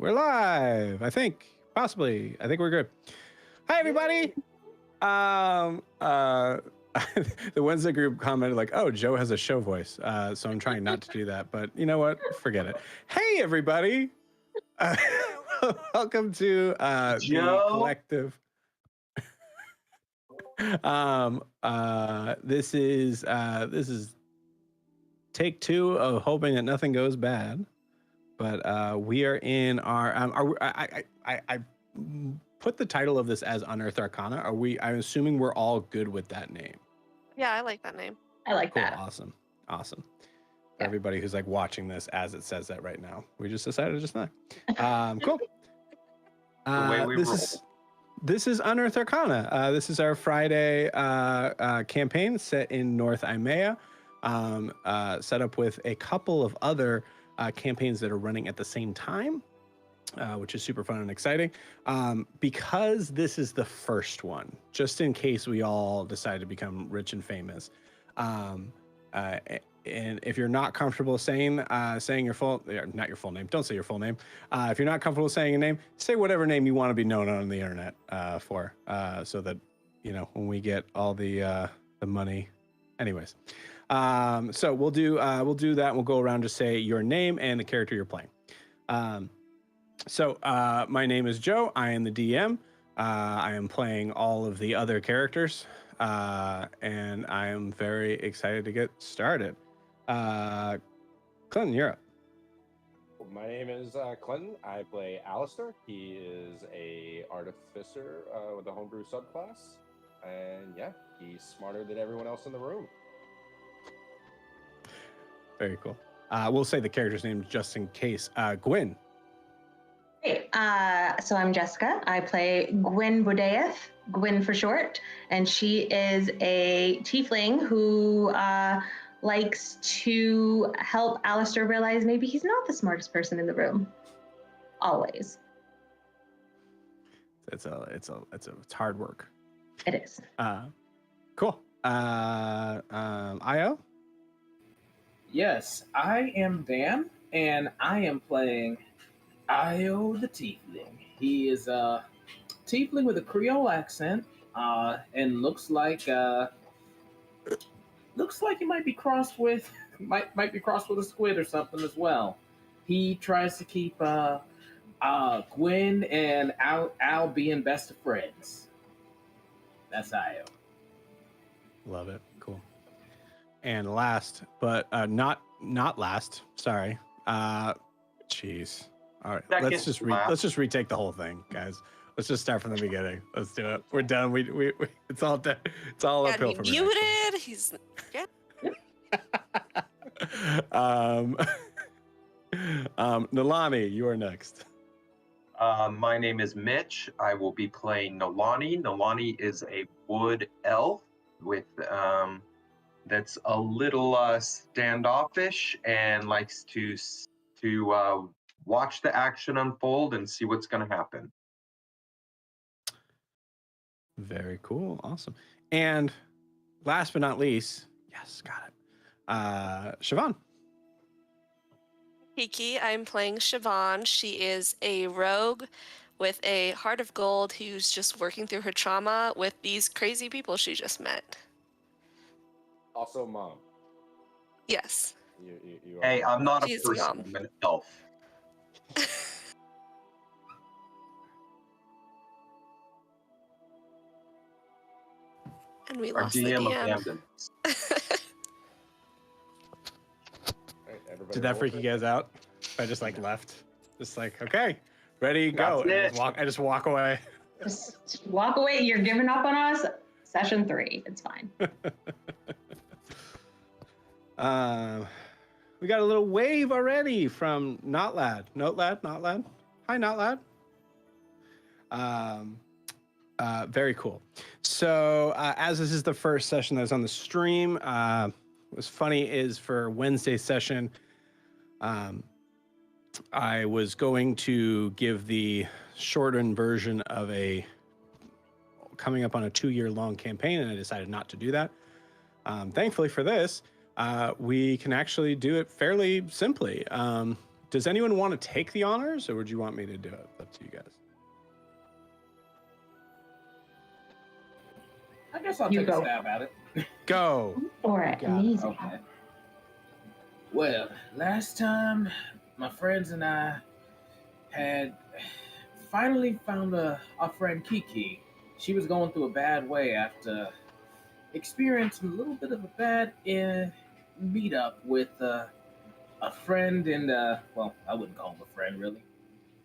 We're live, I think. Possibly. I think we're good. Hi, everybody. The Wednesday group commented like, oh, Joe has a show voice. So I'm trying not to do that. But you know what? Forget it. Hey, everybody. Welcome to the collective. This is take two of hoping that nothing goes bad. But we are in our I put the title of this as Unearthed Arcana. I'm assuming we're all good with that name. Yeah, I like that name. I like cool, that. Awesome. For everybody who's like watching this as it says that right now. We just decided just not. Cool. This is Unearthed Arcana. This is our Friday campaign set in North Imea, set up with a couple of other campaigns that are running at the same time, which is super fun and exciting. Because this is the first one, just in case we all decide to become rich and famous. And if you're not comfortable saying your full, not your full name, don't say your full name. If you're not comfortable saying a name, say whatever name you want to be known on the internet for, so that, you know, when we get all the money. Anyways, so we'll do that. And we'll go around to say your name and the character you're playing. So my name is Joe. I am the DM. I am playing all of the other characters, and I am very excited to get started. Clinton, you're up. My name is Clinton. I play Alistair. He is a artificer with a homebrew subclass, and yeah, he's smarter than everyone else in the room. Very cool. We'll say the character's name just in case. Gwyn. Hey, so I'm Jessica. I play Gwyn Bodaeth, Gwyn for short, and she is a tiefling who likes to help Alistair realize maybe he's not the smartest person in the room. Always. It's hard work. It is. Cool. Io? Yes, I am Dan, and I am playing Io the Tiefling. He is a Tiefling with a Creole accent, and looks like he might be crossed with a squid or something as well. He tries to keep Gwyn and Al being best of friends. That's Io. Love it. Cool. And last, but not last. Sorry. Jeez. All right. Let's just retake the whole thing, guys. Let's just start from the beginning. Let's do it. We're done. We it's all done. It's all uphill from here. Muted. He's Nalani, you are next. My name is Mitch. I will be playing Nalani. Nalani is a wood elf with that's a little standoffish and likes to watch the action unfold and see what's going to happen. Very cool. Awesome. And last but not least, yes, got it. Siobhan. Kiki. I'm playing Siobhan. She is a rogue with a heart of gold who's just working through her trauma with these crazy people she just met. Also, mom. Yes. You hey, I'm not a person. I'm an elf. And we Our lost DM the DM. abandoned. Right, did that freak you guys out? I just like left. Just like, okay, ready, go. I just walk away. Just walk away. You're giving up on us. Session 3. It's fine. We got a little wave already from Notlad. Notlad. Hi, Notlad. Very cool. So as this is the first session that's on the stream, what's funny is for Wednesday's session, I was going to give the shortened version of coming up on a 2-year-long campaign, and I decided not to do that. Thankfully for this, we can actually do it fairly simply. Does anyone want to take the honors, or would you want me to do it? Up to you guys. I guess I'll You take a go. stab at it. Go. For it. Got it. Amazing. Okay. Well, last time my friends and I had finally found our friend Kiki. She was going through a bad way after experiencing a little bit of a bad meetup with a friend in well, I wouldn't call him a friend really,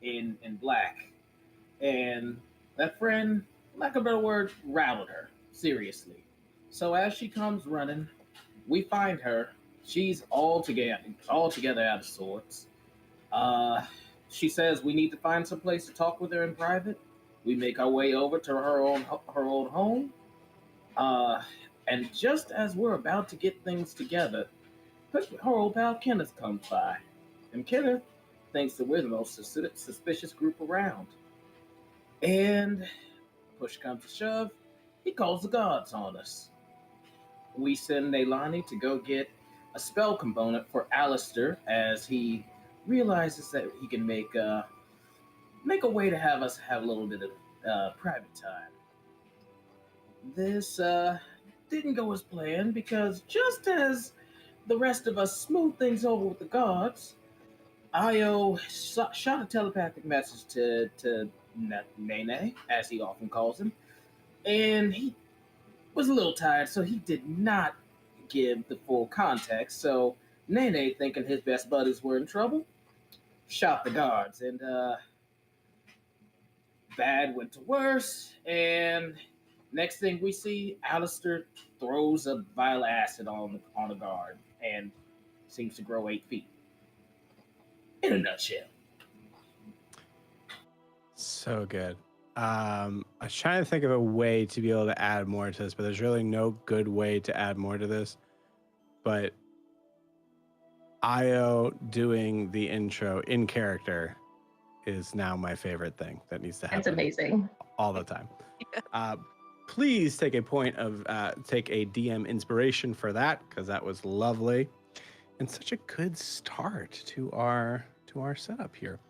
in black. And that friend, lack of a better word, rattled her seriously. So as she comes running, we find her. She's altogether out of sorts. She says we need to find some place to talk with her in private. We make our way over to her old home. And just as we're about to get things together, her old pal Kenneth comes by. And Kenneth thinks that we're the most suspicious group around. And push comes to shove, he calls the guards on us. We send Neilani to go get a spell component for Alistair as he realizes that he can make a way to have us have a little bit of private time. This didn't go as planned because just as the rest of us smoothed things over with the guards, Io shot a telepathic message to Nene, as he often calls him, and he was a little tired, so he did not give the full context. So Nene, thinking his best buddies were in trouble, shot the guards, and bad went to worse, and next thing we see, Alistair throws a vial of acid on a guard and seems to grow 8 feet. In a nutshell. So good. I was trying to think of a way to be able to add more to this, but there's really no good way to add more to this. But Io doing the intro in character is now my favorite thing that needs to happen. It's amazing. All the time. Please take a DM inspiration for that, because that was lovely and such a good start to our setup here.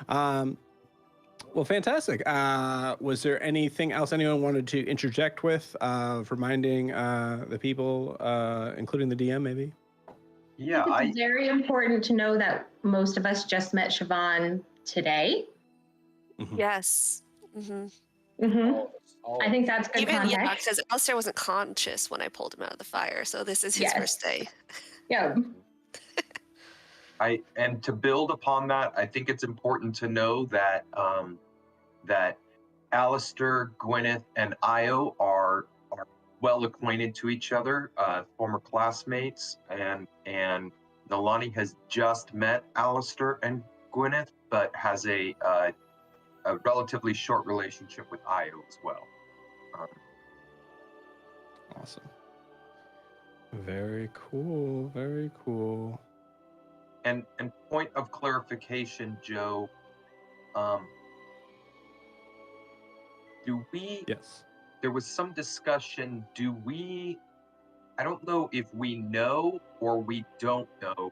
Well, fantastic. Was there anything else anyone wanted to interject with, reminding the people, including the DM, maybe? Yeah, I think it's very important to know that most of us just met Siobhan today. Mhm. Yes. Mm-hmm. I think that's good Even context. because Alistair wasn't conscious when I pulled him out of the fire, so this is his Yes. first day. Yeah. And to build upon that, I think it's important to know that that Alistair, Gwyneth, and Io are well acquainted to each other, former classmates, and Nolani has just met Alistair and Gwyneth, but has a relatively short relationship with Io as well. Awesome. Very cool. Very cool. And point of clarification, Joe, do we? Yes. There was some discussion. I don't know if we know or we don't know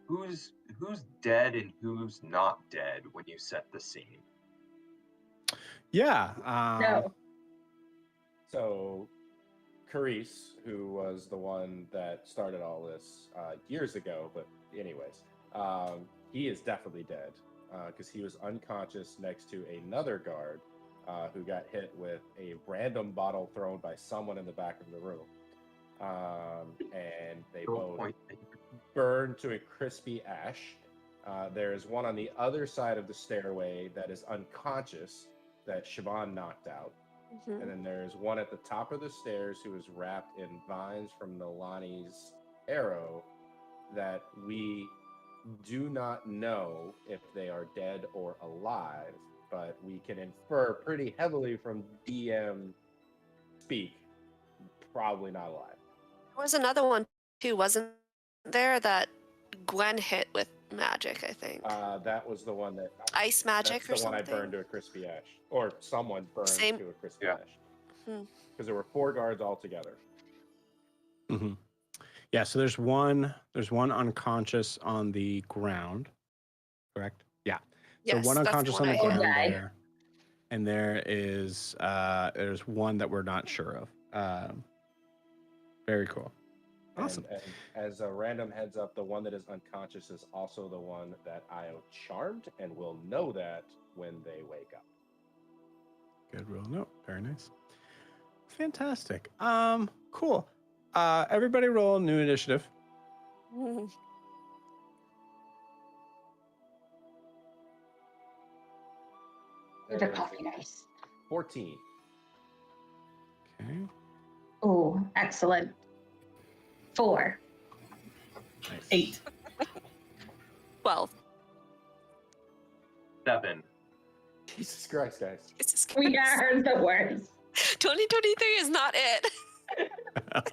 who's dead and who's not dead when you set the scene. Yeah. No. So, Carice, who was the one that started all this years ago, but anyways, he is definitely dead because he was unconscious next to another guard who got hit with a random bottle thrown by someone in the back of the room. And they both burned to a crispy ash. There is one on the other side of the stairway that is unconscious that Siobhan knocked out. Mm-hmm. And then there's one at the top of the stairs who is wrapped in vines from Nolani's arrow that we do not know if they are dead or alive, but we can infer pretty heavily from DM speak, probably not alive. There was another one too, wasn't there, that Gwen hit with magic, I think. That was the one that... Ice magic or That's the one something? I burned to a crispy ash. Or someone burned to a crispy ash. Because there were 4 guards altogether. Mm-hmm. Yeah, so there's one unconscious on the ground, correct? Yeah. So Yes, one that's the unconscious one on the I Oh, hear. ground die. there, and there's one that we're not sure of. Very cool. Awesome. And as a random heads up, the one that is unconscious is also the one that Io charmed and will know that when they wake up. Good rule note. Very nice. Fantastic. Cool. Everybody roll new initiative. Mhm. There's a coffee dice. 14. Okay. Oh, excellent. 4. Nice. 8. 12. 7. Jesus Christ, guys. Jesus We Christ. are the worst. 2023 is not it.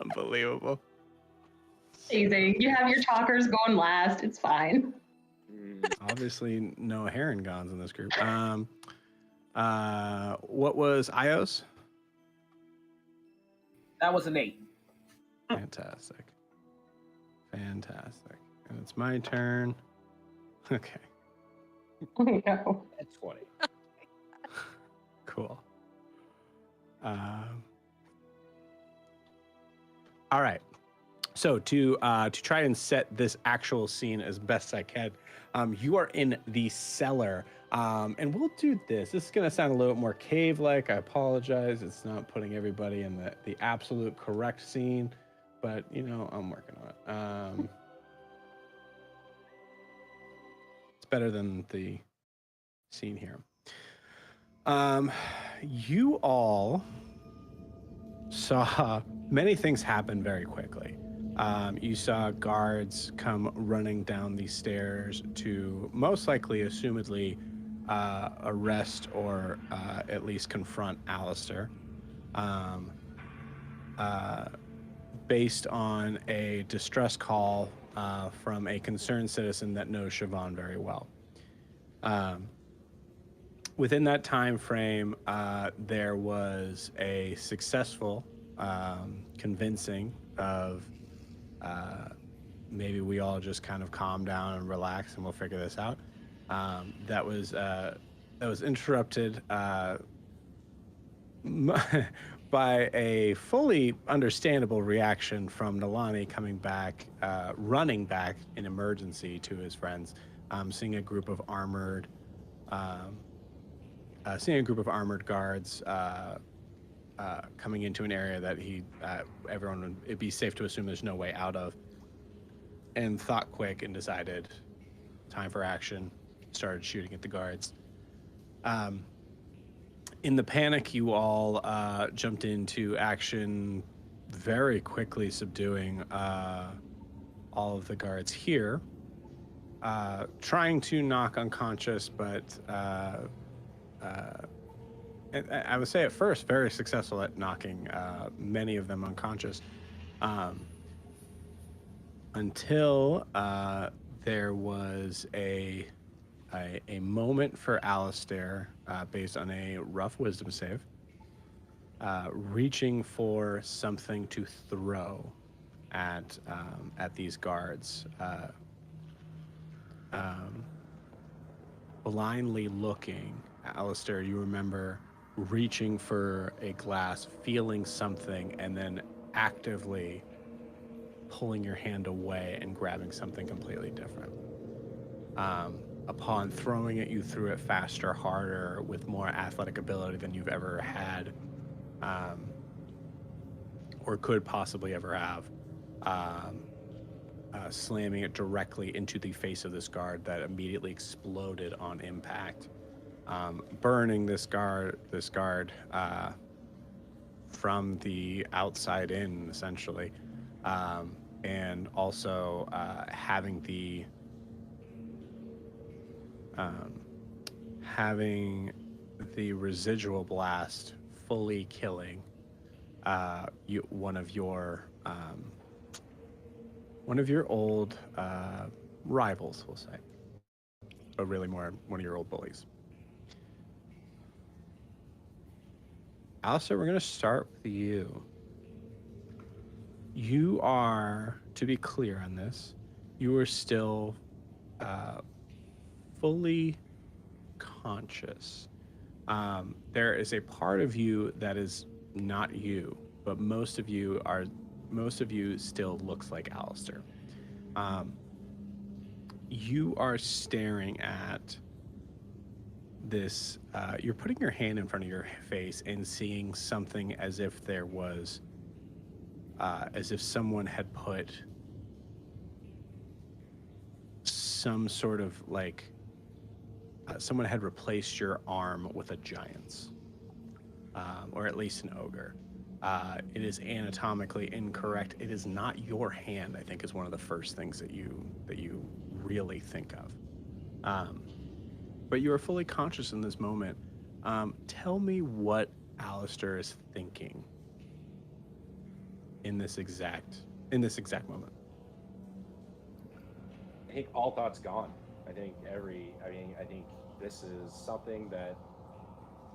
Unbelievable. Easy. You have your talkers going last. It's fine. Obviously, no Herringons in this group. What was Ios? That was an 8. Fantastic. Fantastic. And it's my turn. Okay. Oh no. At 20. Cool. All right. So to try and set this actual scene as best I can, you are in the cellar, and we'll do this. This is going to sound a little bit more cave-like. I apologize. It's not putting everybody in the absolute correct scene, but you know I'm working on it. It's better than the scene here. You all saw many things happen very quickly. You saw guards come running down these stairs to most likely, assumedly, arrest or at least confront Alistair, based on a distress call from a concerned citizen that knows Siobhan very well. Within that time frame, there was a successful convincing of maybe we all just kind of calm down and relax and we'll figure this out. That was interrupted by a fully understandable reaction from Nalani coming back, running back in emergency to his friends, seeing a group of armored guards coming into an area that it'd be safe to assume there's no way out of, and thought quick and decided time for action, started shooting at the guards. In the panic, you all jumped into action, very quickly subduing all of the guards here, trying to knock unconscious, but I would say at first very successful at knocking many of them unconscious, until there was a moment for Alistair, based on a rough wisdom save, reaching for something to throw at these guards, blindly looking. Alistair, you remember reaching for a glass, feeling something, and then actively pulling your hand away and grabbing something completely different. Upon throwing it, you threw it faster, harder, with more athletic ability than you've ever had, or could possibly ever have, slamming it directly into the face of this guard that immediately exploded on impact, burning this guard from the outside in, essentially, and also having the residual blast fully killing one of your old rivals, we'll say, but really more one of your old bullies. Alistair, we're going to start with you. You are, to be clear on this, you are still fully conscious. There is a part of you that is not you, but most of you still looks like Alistair. You are staring at this. You're putting your hand in front of your face and seeing something as if there was, as if someone had put some sort of like, someone had replaced your arm with a giant's, or at least an ogre. It is anatomically incorrect. It is not your hand, I think, is one of the first things that you really think of. But you are fully conscious in this moment. Tell me what Alistair is thinking in this exact moment. I think all thoughts gone. I think this is something that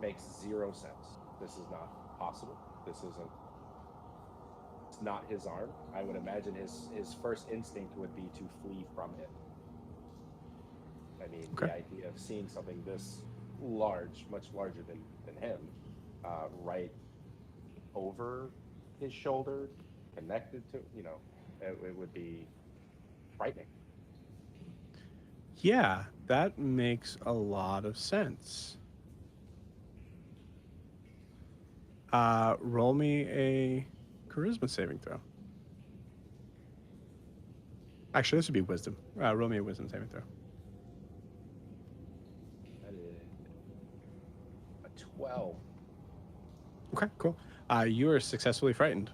makes zero sense. This is not possible. It's not his arm. I would imagine his first instinct would be to flee from it. I mean, Okay. The idea of seeing something this large, much larger than him, right over his shoulder, connected to, it would be frightening. Yeah, that makes a lot of sense. Roll me a charisma saving throw. Actually, this would be wisdom. Roll me a wisdom saving throw. That is a 12. Okay, cool. You are successfully frightened.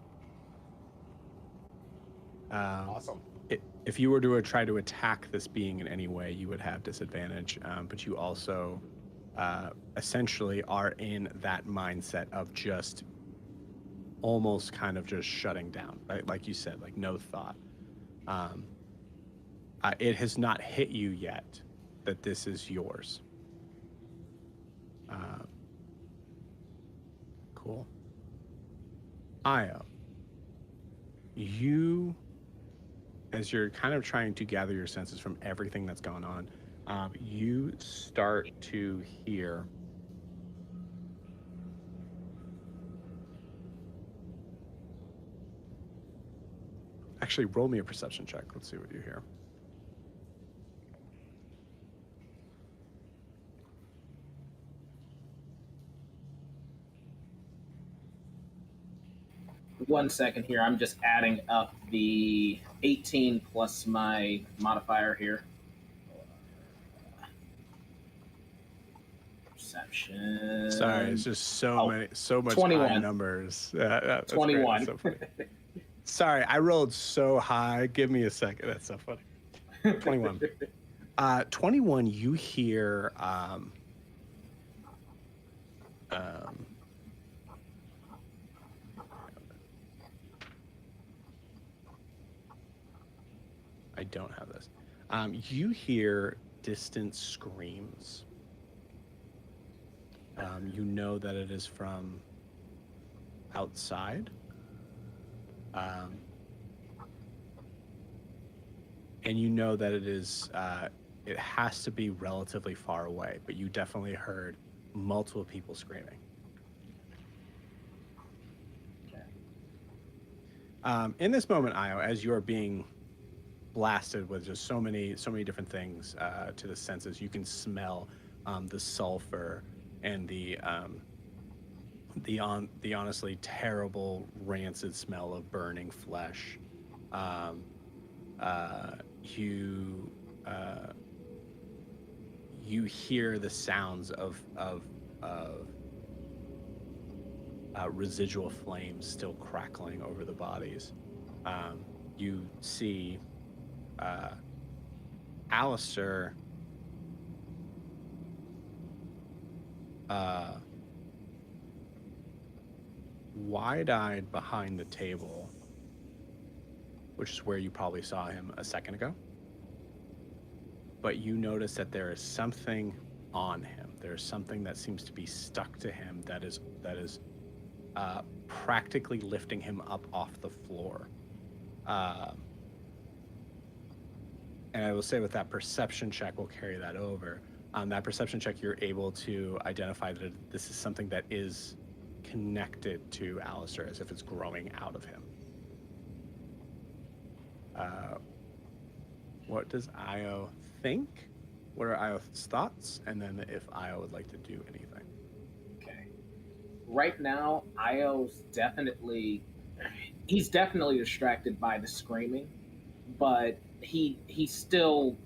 Awesome. If you were to try to attack this being in any way, you would have disadvantage. But you also essentially are in that mindset of just almost kind of just shutting down, right? Like you said, like no thought. It has not hit you yet that this is yours. Cool. Io, you, as you're kind of trying to gather your senses from everything that's going on, you start to hear actually roll me a perception check. Let's see what you hear. One second here. I'm just adding up the 18 plus my modifier here. Perception. Sorry, it's just so much 21. high numbers. That's 21. That's so funny. Sorry, I rolled so high. Give me a second. That's so funny. 21. 21, you hear I don't have this. You hear distant screams. You know that it is from outside. And you know that it is, it has to be relatively far away, but you definitely heard multiple people screaming. In this moment, Io, as you are being blasted with just so many different things to the senses, you can smell the sulfur and the honestly terrible rancid smell of burning flesh. You hear the sounds of residual flames still crackling over the bodies. You see Alistair wide-eyed behind the table, which is where you probably saw him a second ago. But you notice that there is something on him. There is something that seems to be stuck to him that is practically lifting him up off the floor. And I will say with that perception check, we'll carry that over. That perception check, you're able to identify that this is something that is connected to Alistair, as if it's growing out of him. What does Io think? What are Io's thoughts? And then if Io would like to do anything. Okay. Right now, Io's he's definitely distracted by the screaming, but he's still,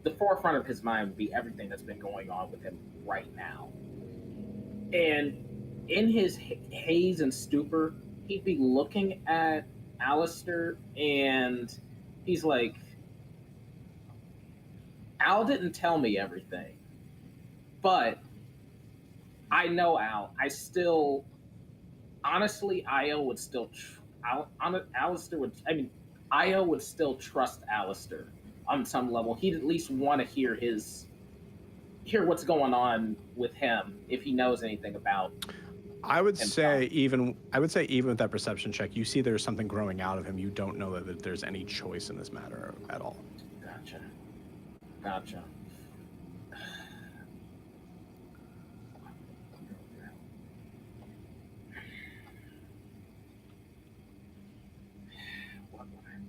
the forefront of his mind would be everything that's been going on with him right now. And in his haze and stupor, he'd be looking at Alistair, and he's like, Al didn't tell me everything, but I know Al. I still, honestly, Io would still, Alistair would, I mean, Io would still trust Alistair on some level. He'd at least want to hear what's going on with him if he knows anything about. I would say even with that perception check, you see there's something growing out of him. You don't know that there's any choice in this matter at all. Gotcha.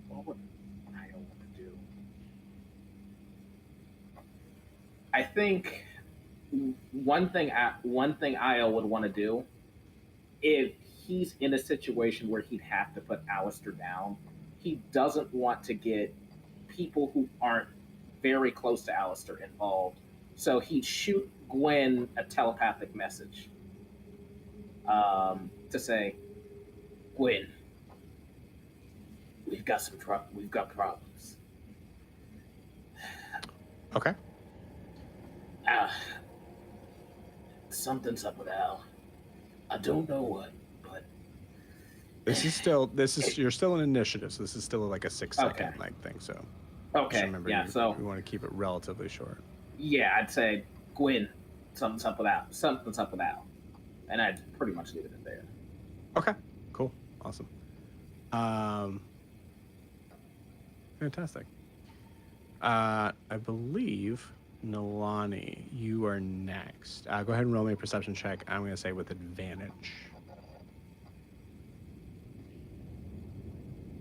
What would I want to do? I think one thing Io would want to do, if he's in a situation where he'd have to put Alistair down, he doesn't want to get people who aren't very close to Alistair involved. So he'd shoot Gwen a telepathic message to say, Gwen, we've got problems. Okay. Something's up with Al. I don't know what, but you're still in initiative, so this is still like a 6-second like thing. So okay, remember, so we want to keep it relatively short. Yeah, I'd say Gwen, something's up with Al, and I'd pretty much leave it there. Okay, cool, awesome, fantastic. I believe Nalani, you are next. Go ahead and roll me a perception check. I'm going to say with advantage.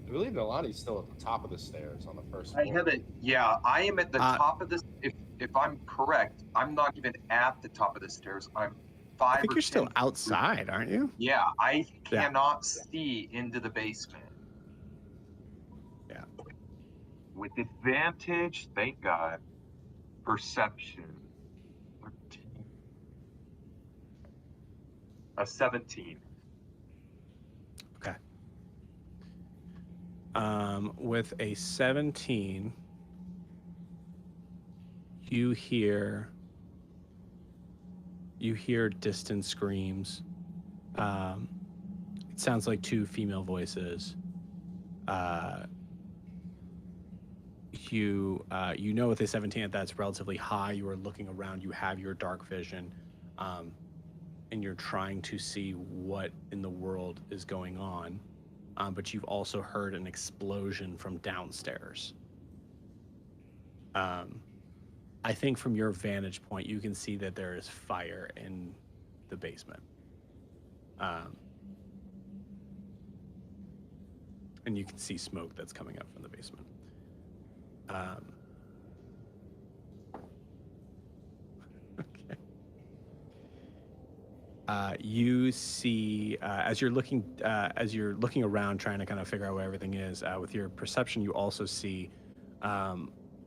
I believe Nalani's still at the top of the stairs on the first I floor. have it. Yeah, I am at the top of this. If I'm correct, I'm not even at the top of the stairs. I'm 5 I think or you're still 10 outside, aren't you? Yeah, I cannot see into the basement. Yeah. With advantage, thank God. Perception. 13. A 17. Okay. With a 17, you hear distant screams. It sounds like 2 female voices. You know with a 17 that's relatively high. You are looking around. You have your dark vision, and you're trying to see what in the world is going on. But you've also heard an explosion from downstairs. I think from your vantage point, you can see that there is fire in the basement. And you can see smoke that's coming up from the basement. Okay. You see, as you're looking around, trying to kind of figure out where everything is, with your perception, you also see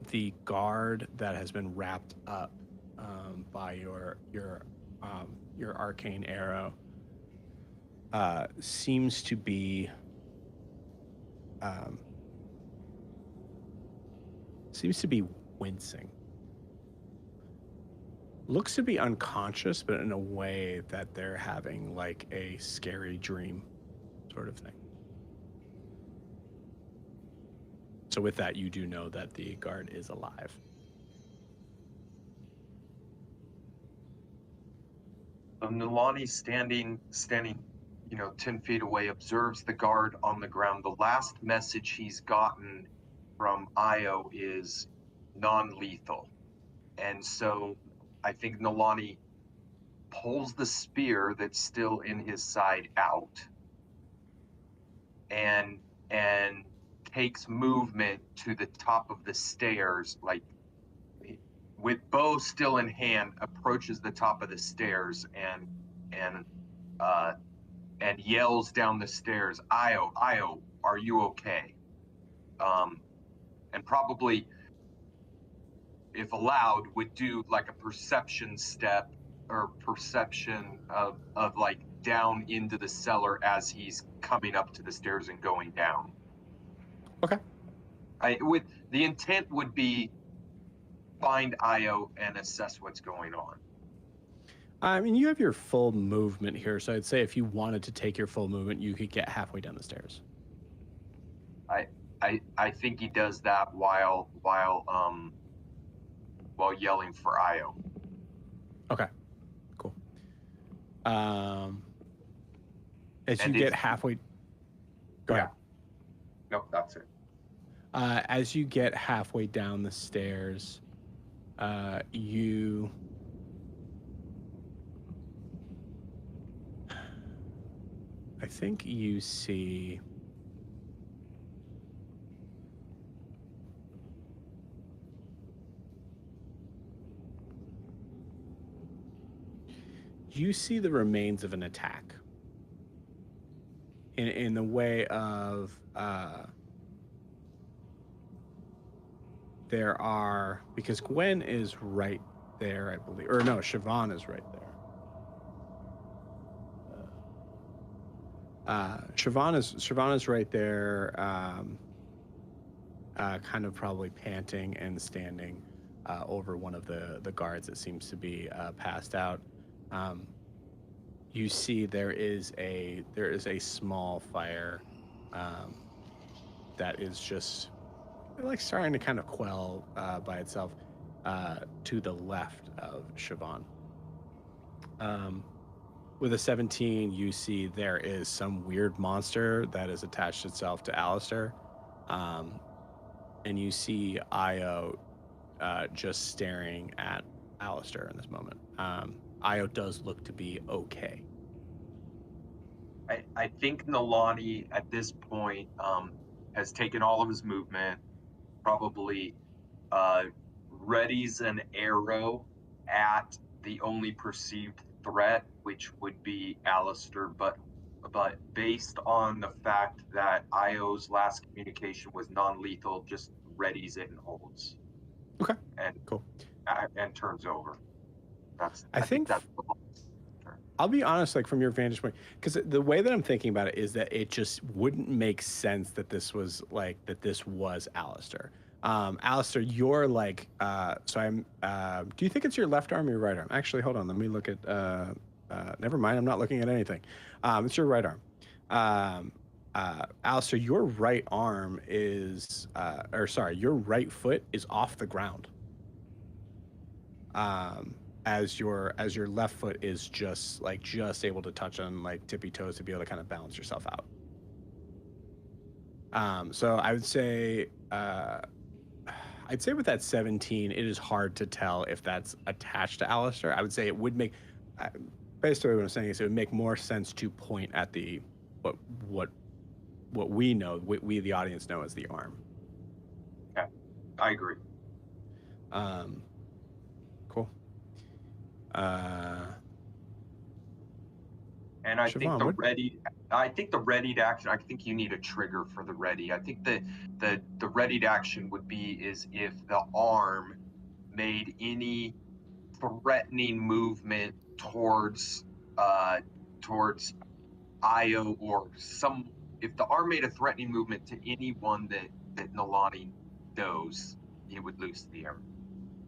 the guard that has been wrapped up by your arcane arrow seems to be wincing. Looks to be unconscious, but in a way that they're having like a scary dream sort of thing. So with that, you do know that the guard is alive. So Nalani's standing 10 feet away, observes the guard on the ground. The last message he's gotten from Io is non-lethal. And so I think Nolani pulls the spear that's still in his side out and takes movement to the top of the stairs, like with bow still in hand, approaches the top of the stairs and yells down the stairs, Io, are you okay? And probably, if allowed, would do like a perception step or perception of like down into the cellar as he's coming up to the stairs and going down. Okay. The intent would be find Io and assess what's going on. I mean, you have your full movement here, so I'd say if you wanted to take your full movement, you could get halfway down the stairs. I think he does that while yelling for Io. Okay, cool. As you get halfway, go ahead. No, that's it. As you get halfway down the stairs, you I think you see the remains of an attack in the way of there are, because Gwen is right there, I believe, or no, Siobhan is right there. Siobhan is right there, kind of probably panting and standing over one of the guards that seems to be passed out. You see there is a small fire that is just like starting to kind of quell by itself to the left of Siobhan. With a 17, you see there is some weird monster that has attached itself to Alistair. And you see Io just staring at Alistair in this moment. Io does look to be okay. I think Nolani at this point has taken all of his movement, probably readies an arrow at the only perceived threat, which would be Alistair, but based on the fact that Io's last communication was non-lethal, just readies it and holds. Okay. And cool. And turns over. I think that's I'll be honest, like from your vantage point, because the way that I'm thinking about it is that it just wouldn't make sense that this was Alistair. Alistair, you're like, so I'm, do you think it's your left arm or your right arm? Actually, hold on, let me look at, never mind, I'm not looking at anything. It's your right arm. Alistair, your right arm is, your right foot is off the ground. As your left foot is just able to touch on like tippy toes to be able to kind of balance yourself out. So I would say with that 17, it is hard to tell if that's attached to Alistair. I would say it would make, basically what I'm saying is it would make more sense to point at the what we know, we the audience know as the arm. Okay, I agree. Cool. And I Siobhan, think the readied action, I think you need a trigger for the ready. I think the readied action would be is if the arm made any threatening movement towards Io or if the arm made a threatening movement to anyone that Nolani knows, it would loose the arrow.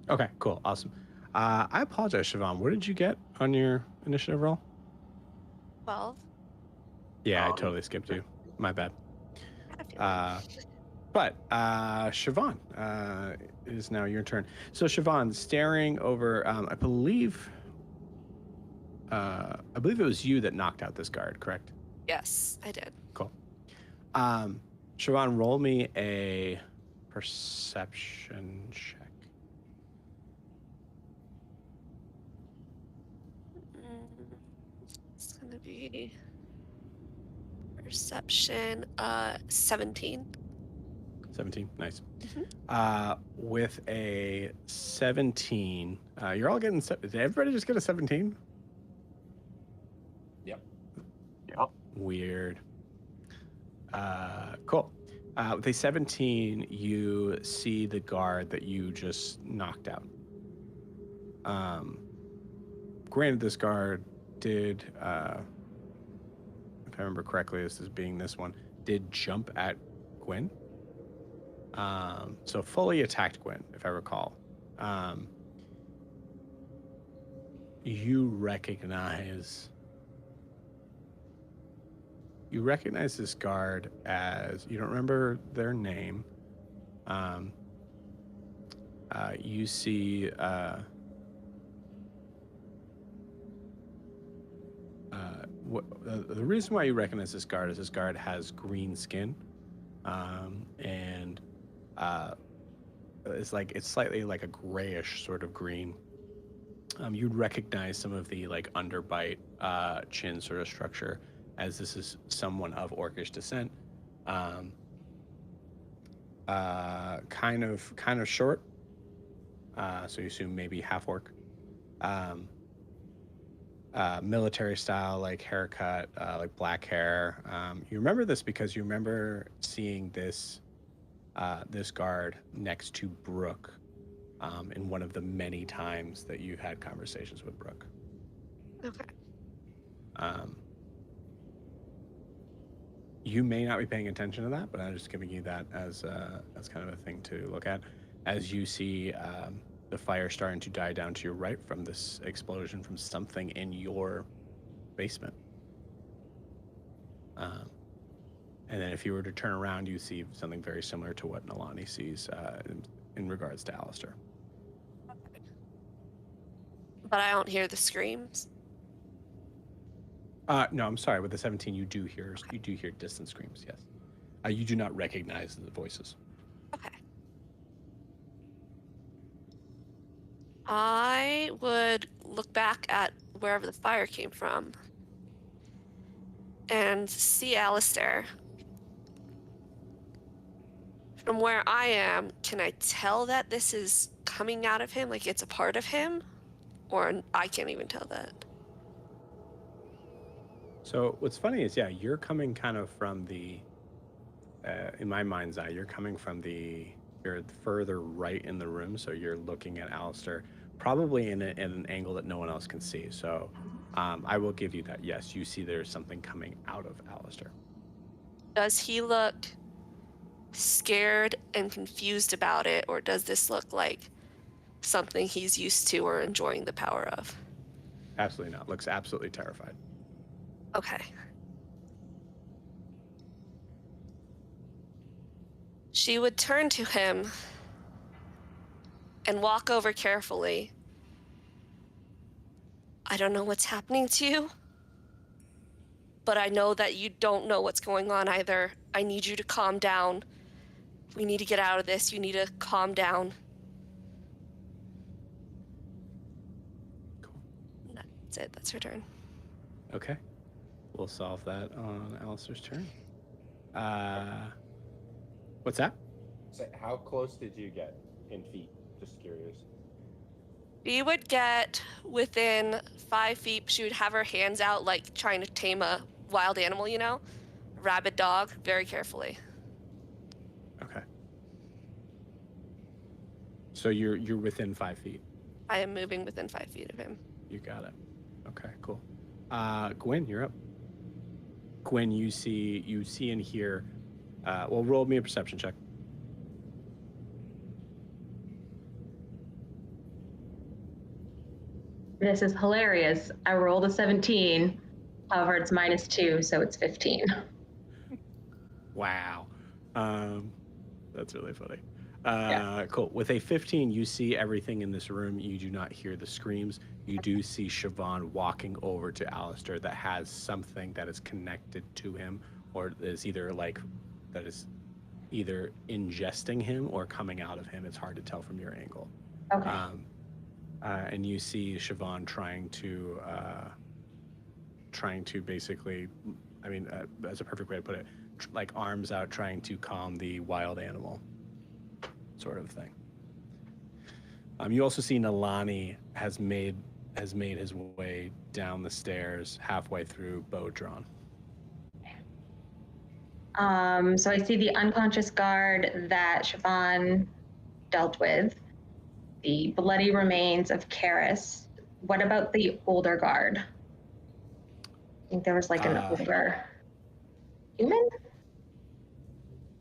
Okay, cool, awesome. I apologize, Siobhan. What did you get on your initiative roll? 12. Yeah, I totally skipped you. My bad. But Siobhan, it is now your turn. So Siobhan, staring over, I believe it was you that knocked out this guard, correct? Yes, I did. Cool. Siobhan, roll me a perception check. It's gonna be perception 17. 17, nice. Mhm. With a 17, you're all getting. Did everybody just get a 17? Yep. Yep. Weird. Cool. With a 17, you see the guard that you just knocked out. Granted, this guard did, if I remember correctly, this is being this one, did jump at Gwen. So fully attacked Gwen, if I recall. You recognize this guard as, you don't remember their name. You see the reason why you recognize this guard is this guard has green skin, and it's slightly like a grayish sort of green. You'd recognize some of the like underbite chin sort of structure, as this is someone of Orcish descent. Kind of short. So you assume maybe half orc. Military style, like haircut, like black hair. You remember this because you remember seeing this guard next to Brooke in one of the many times that you've had conversations with Brooke. Okay. You may not be paying attention to that, but I'm just giving you that as kind of a thing to look at. As you see the fire starting to die down to your right from this explosion from something in your basement. And then if you were to turn around, you see something very similar to what Nalani sees in regards to Alistair. But I don't hear the screams. No, I'm sorry. With the 17, you do hear distant screams. Yes. You do not recognize the voices. Okay. I would look back at wherever the fire came from and see Alistair. From where I am, can I tell that this is coming out of him, like it's a part of him? Or I can't even tell that. So what's funny is, yeah, you're coming kind of from the, in my mind's eye, you're coming from you're further right in the room, so you're looking at Alistair, probably in an angle that no one else can see. So I will give you that. Yes, you see there's something coming out of Alistair. Does he look scared and confused about it, or does this look like something he's used to or enjoying the power of? Absolutely not. Looks absolutely terrified. Okay. She would turn to him and walk over carefully. I don't know what's happening to you, but I know that you don't know what's going on either. I need you to calm down. We need to get out of this. You need to calm down. Cool. That's it. That's her turn. Okay. We'll solve that on Alistair's turn. What's that? So how close did you get in feet? Just curious. She would get within 5 feet. She would have her hands out like trying to tame a wild animal, you know? Rabid dog, very carefully. Okay. So you're within 5 feet. I am moving within 5 feet of him. You got it. Okay, cool. Gwen, you're up. Gwen, you see and hear. Well, roll me a perception check. This is hilarious. I rolled a 17. However, it's -2, so it's 15. Wow. That's really funny. Cool. With a 15, you see everything in this room. You do not hear the screams. You do see Siobhan walking over to Alistair that has something that is connected to him, or is that is either ingesting him or coming out of him. It's hard to tell from your angle. Okay. And you see Siobhan trying to basically, that's a perfect way to put it, like arms out, trying to calm the wild animal, sort of thing. You also see Nalani has made his way down the stairs, halfway through, bow drawn. So I see the unconscious guard that Siobhan dealt with, the bloody remains of Karis. What about the older guard? I think there was like an older human?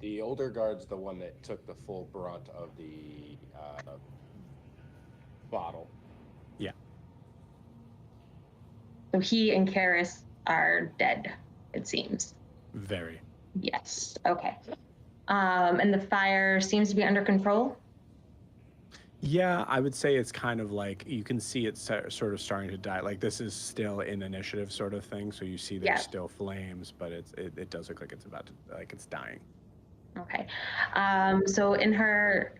The older guard's the one that took the full brunt of the bottle. Yeah. So he and Karis are dead, it seems. Very. Yes. Okay. And the fire seems to be under control. Yeah, I would say it's kind of like you can see it sort of starting to die. Like this is still in initiative sort of thing. So you see there's still flames, but it does look like it's about to, like it's dying. Okay. So in her,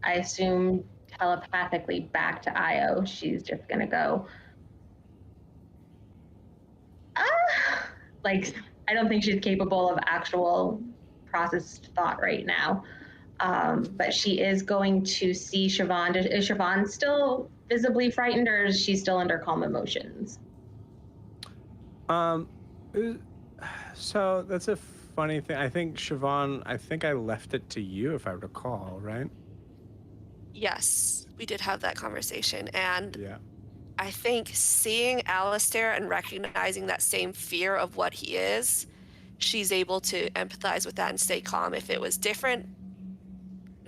I assume telepathically back to Io, she's just gonna go. Like I don't think she's capable of actual processed thought right now. But she is going to see Siobhan. Is Siobhan still visibly frightened, or is she still under calm emotions? So that's a funny thing. I think Siobhan, I left it to you if I recall, right? Yes, we did have that conversation. And yeah. I think seeing Alistair and recognizing that same fear of what he is, she's able to empathize with that and stay calm. If it was different,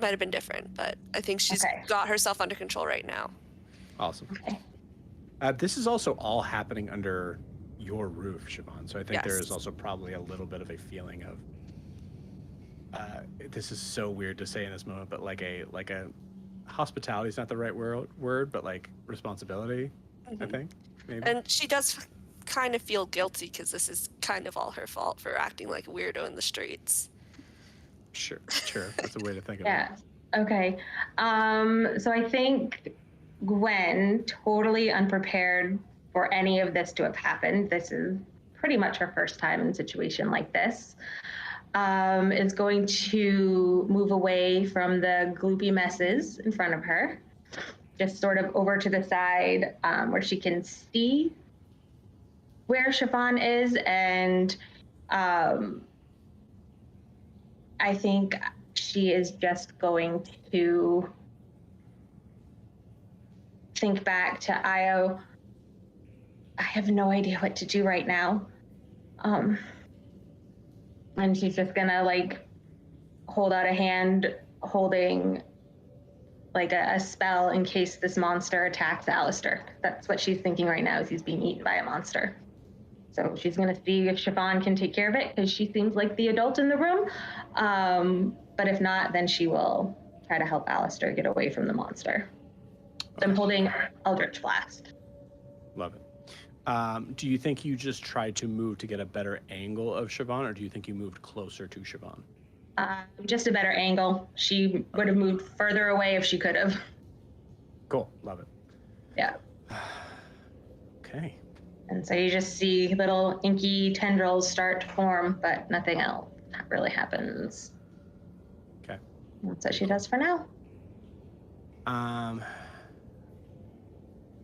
might have been different, but I think she's got herself under control right now. Awesome. Okay. This is also all happening under your roof, Siobhan. So I think there is also probably a little bit of a feeling of this is so weird to say in this moment, but like a hospitality is not the right word, but like responsibility, I think, maybe. And she does kind of feel guilty because this is kind of all her fault for acting like a weirdo in the streets. Sure. That's a way to think of it. Yeah. Okay. So I think Gwen, totally unprepared for any of this to have happened. This is pretty much her first time in a situation like this. Is going to move away from the gloopy messes in front of her, just sort of over to the side where she can see where Siobhan is, and I think she is just going to think back to Io. I have no idea what to do right now. And she's just gonna like hold out a hand holding like a spell in case this monster attacks Alistair. That's what she's thinking right now, is he's being eaten by a monster. So she's gonna see if Siobhan can take care of it, because she seems like the adult in the room. But if not, then she will try to help Alistair get away from the monster. So I'm holding Eldritch Blast. Love it. Do you think you just tried to move to get a better angle of Siobhan, or do you think you moved closer to Siobhan? Just a better angle. She would have moved further away if she could have. Cool. Love it. Yeah. Okay. And so you just see little inky tendrils start to form, but nothing else really happens. Okay. That's what she does for now.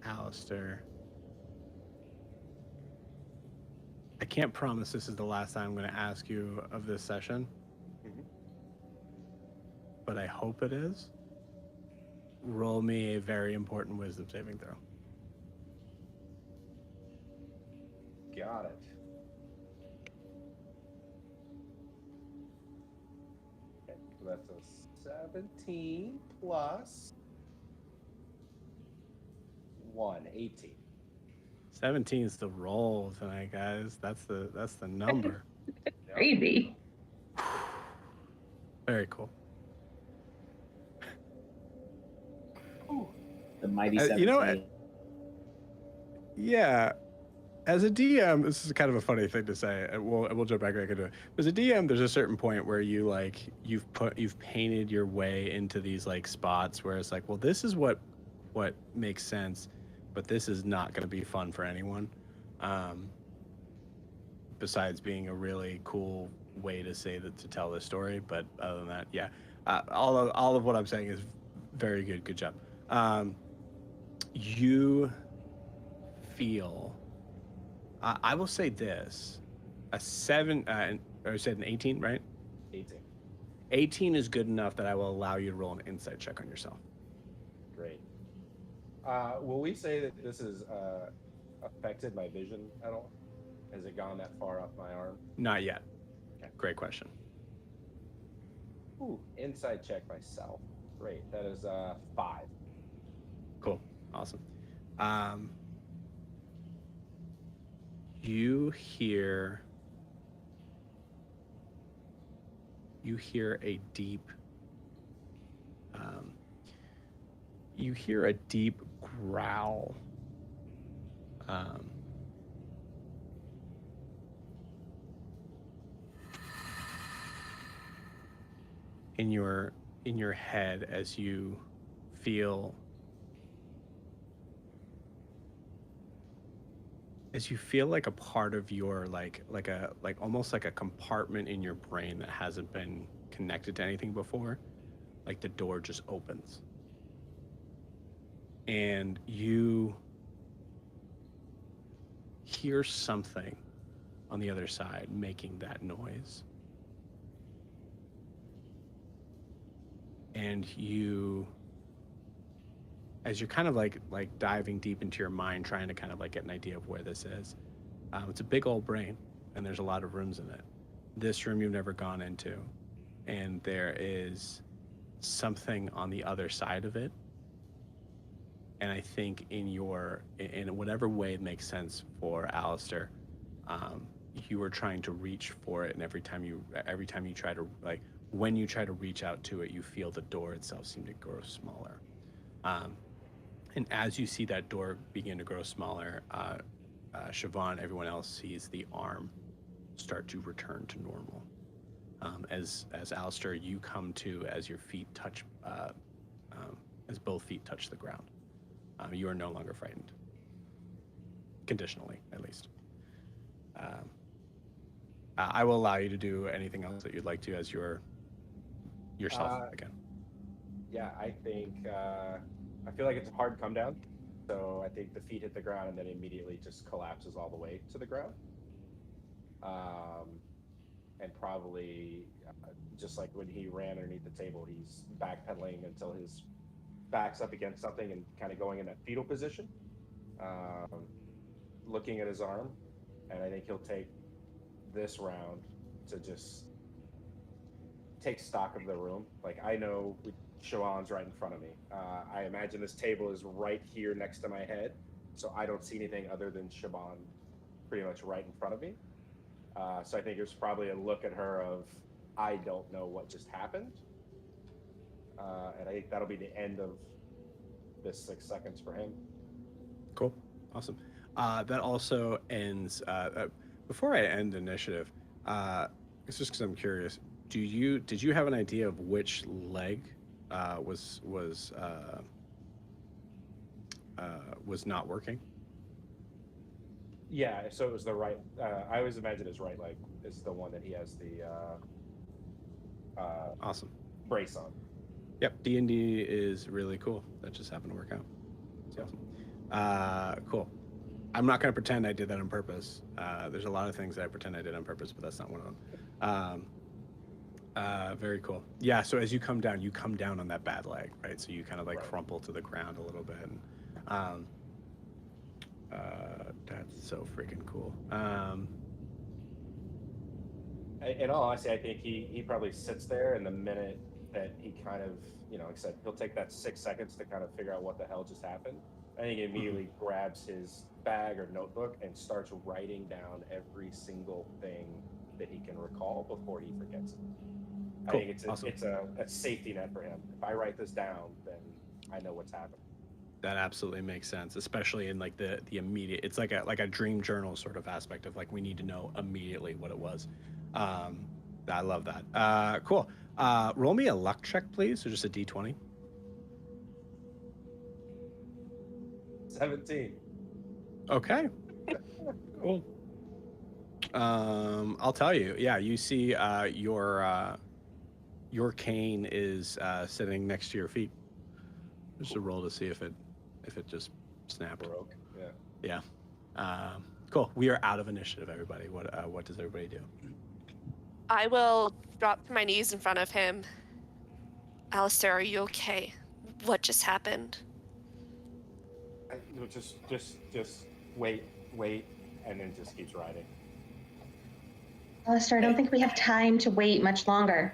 Alistair. I can't promise this is the last time I'm going to ask you of this session, but I hope it is. Roll me a very important wisdom saving throw. Got it. Okay, so that's a 17 plus 1, 18. 17 is the roll tonight, guys. That's the number. Crazy. Very cool. mighty You know, 17. yeah. As a DM, this is kind of a funny thing to say. We'll jump back into it. As a DM, there's a certain point where you've painted your way into these like spots where it's like, well, this is what makes sense, but this is not going to be fun for anyone. Besides being a really cool way to tell this story, but other than that, yeah, all of what I'm saying is very good. Good job. You feel. I will say this: a 7, or I said an 18, right? 18. 18 is good enough that I will allow you to roll an insight check on yourself. Great. Will we say that this has affected my vision at all? Has it gone that far up my arm? Not yet. Okay. Great question. Ooh, insight check myself. Great. That is 5. Cool. Awesome. You hear a deep growl in your head as you feel like a part of your like almost like a compartment in your brain that hasn't been connected to anything before, like the door just opens and you hear something on the other side making that noise, and as you're kind of like diving deep into your mind, trying to kind of like get an idea of where this is. It's a big old brain, and there's a lot of rooms in it. This room you've never gone into, and there is something on the other side of it. And I think in whatever way it makes sense for Alistair, you are trying to reach for it, and every time you try to when you try to reach out to it, you feel the door itself seem to grow smaller. And as you see that door begin to grow smaller, Siobhan, everyone else sees the arm start to return to normal. As Alistair, you come to as your feet touch, as both feet touch the ground. You are no longer frightened, conditionally, at least. I will allow you to do anything else that you'd like to as yourself again. Yeah, I think I feel like it's a hard come down. So I think the feet hit the ground and then immediately just collapses all the way to the ground. And probably just like when he ran underneath the table, he's backpedaling until his back's up against something and kind of going in that fetal position, looking at his arm. And I think he'll take this round to just take stock of the room. Like, I know Siobhan's right in front of me. I imagine this table is right here next to my head, so I don't see anything other than Siobhan pretty much right in front of me. So I think there's probably a look at her of, I don't know what just happened. And I think that'll be the end of this 6 seconds for him. Cool. Awesome. That also ends, before I end initiative, it's just because I'm curious, did you have an idea of which leg was not working? Yeah, so it was the right. I always imagine his right leg is the one that he has the awesome brace on. Yep, D&D is really cool. That just happened to work out. It's awesome. Cool. I'm not going to pretend I did that on purpose. There's a lot of things that I pretend I did on purpose, but that's not one of them. Very cool. Yeah, so as you come down on that bad leg, right? So you kind of like crumple to the ground a little bit. And, that's so freaking cool. In all honesty, I think he probably sits there, and the minute that he kind of, like I said, he'll take that 6 seconds to kind of figure out what the hell just happened. I think he immediately grabs his bag or notebook and starts writing down every single thing that he can recall before he forgets it. Cool. I think it's a safety net for him. If I write this down, then I know what's happened. That absolutely makes sense, especially in like the immediate. It's like a dream journal sort of aspect of like we need to know immediately what it was. I love that. Cool. Roll me a luck check, please. So just a d20. 17. Okay. Cool. I'll tell you. Yeah, you see your cane is sitting next to your feet. Just a roll to see if it just snapped. Broke. Yeah. Yeah. Cool. We are out of initiative, everybody. What does everybody do? I will drop to my knees in front of him. Alistair, are you okay? What just happened? No, just wait, and then just keeps riding. Alistair, I don't think we have time to wait much longer.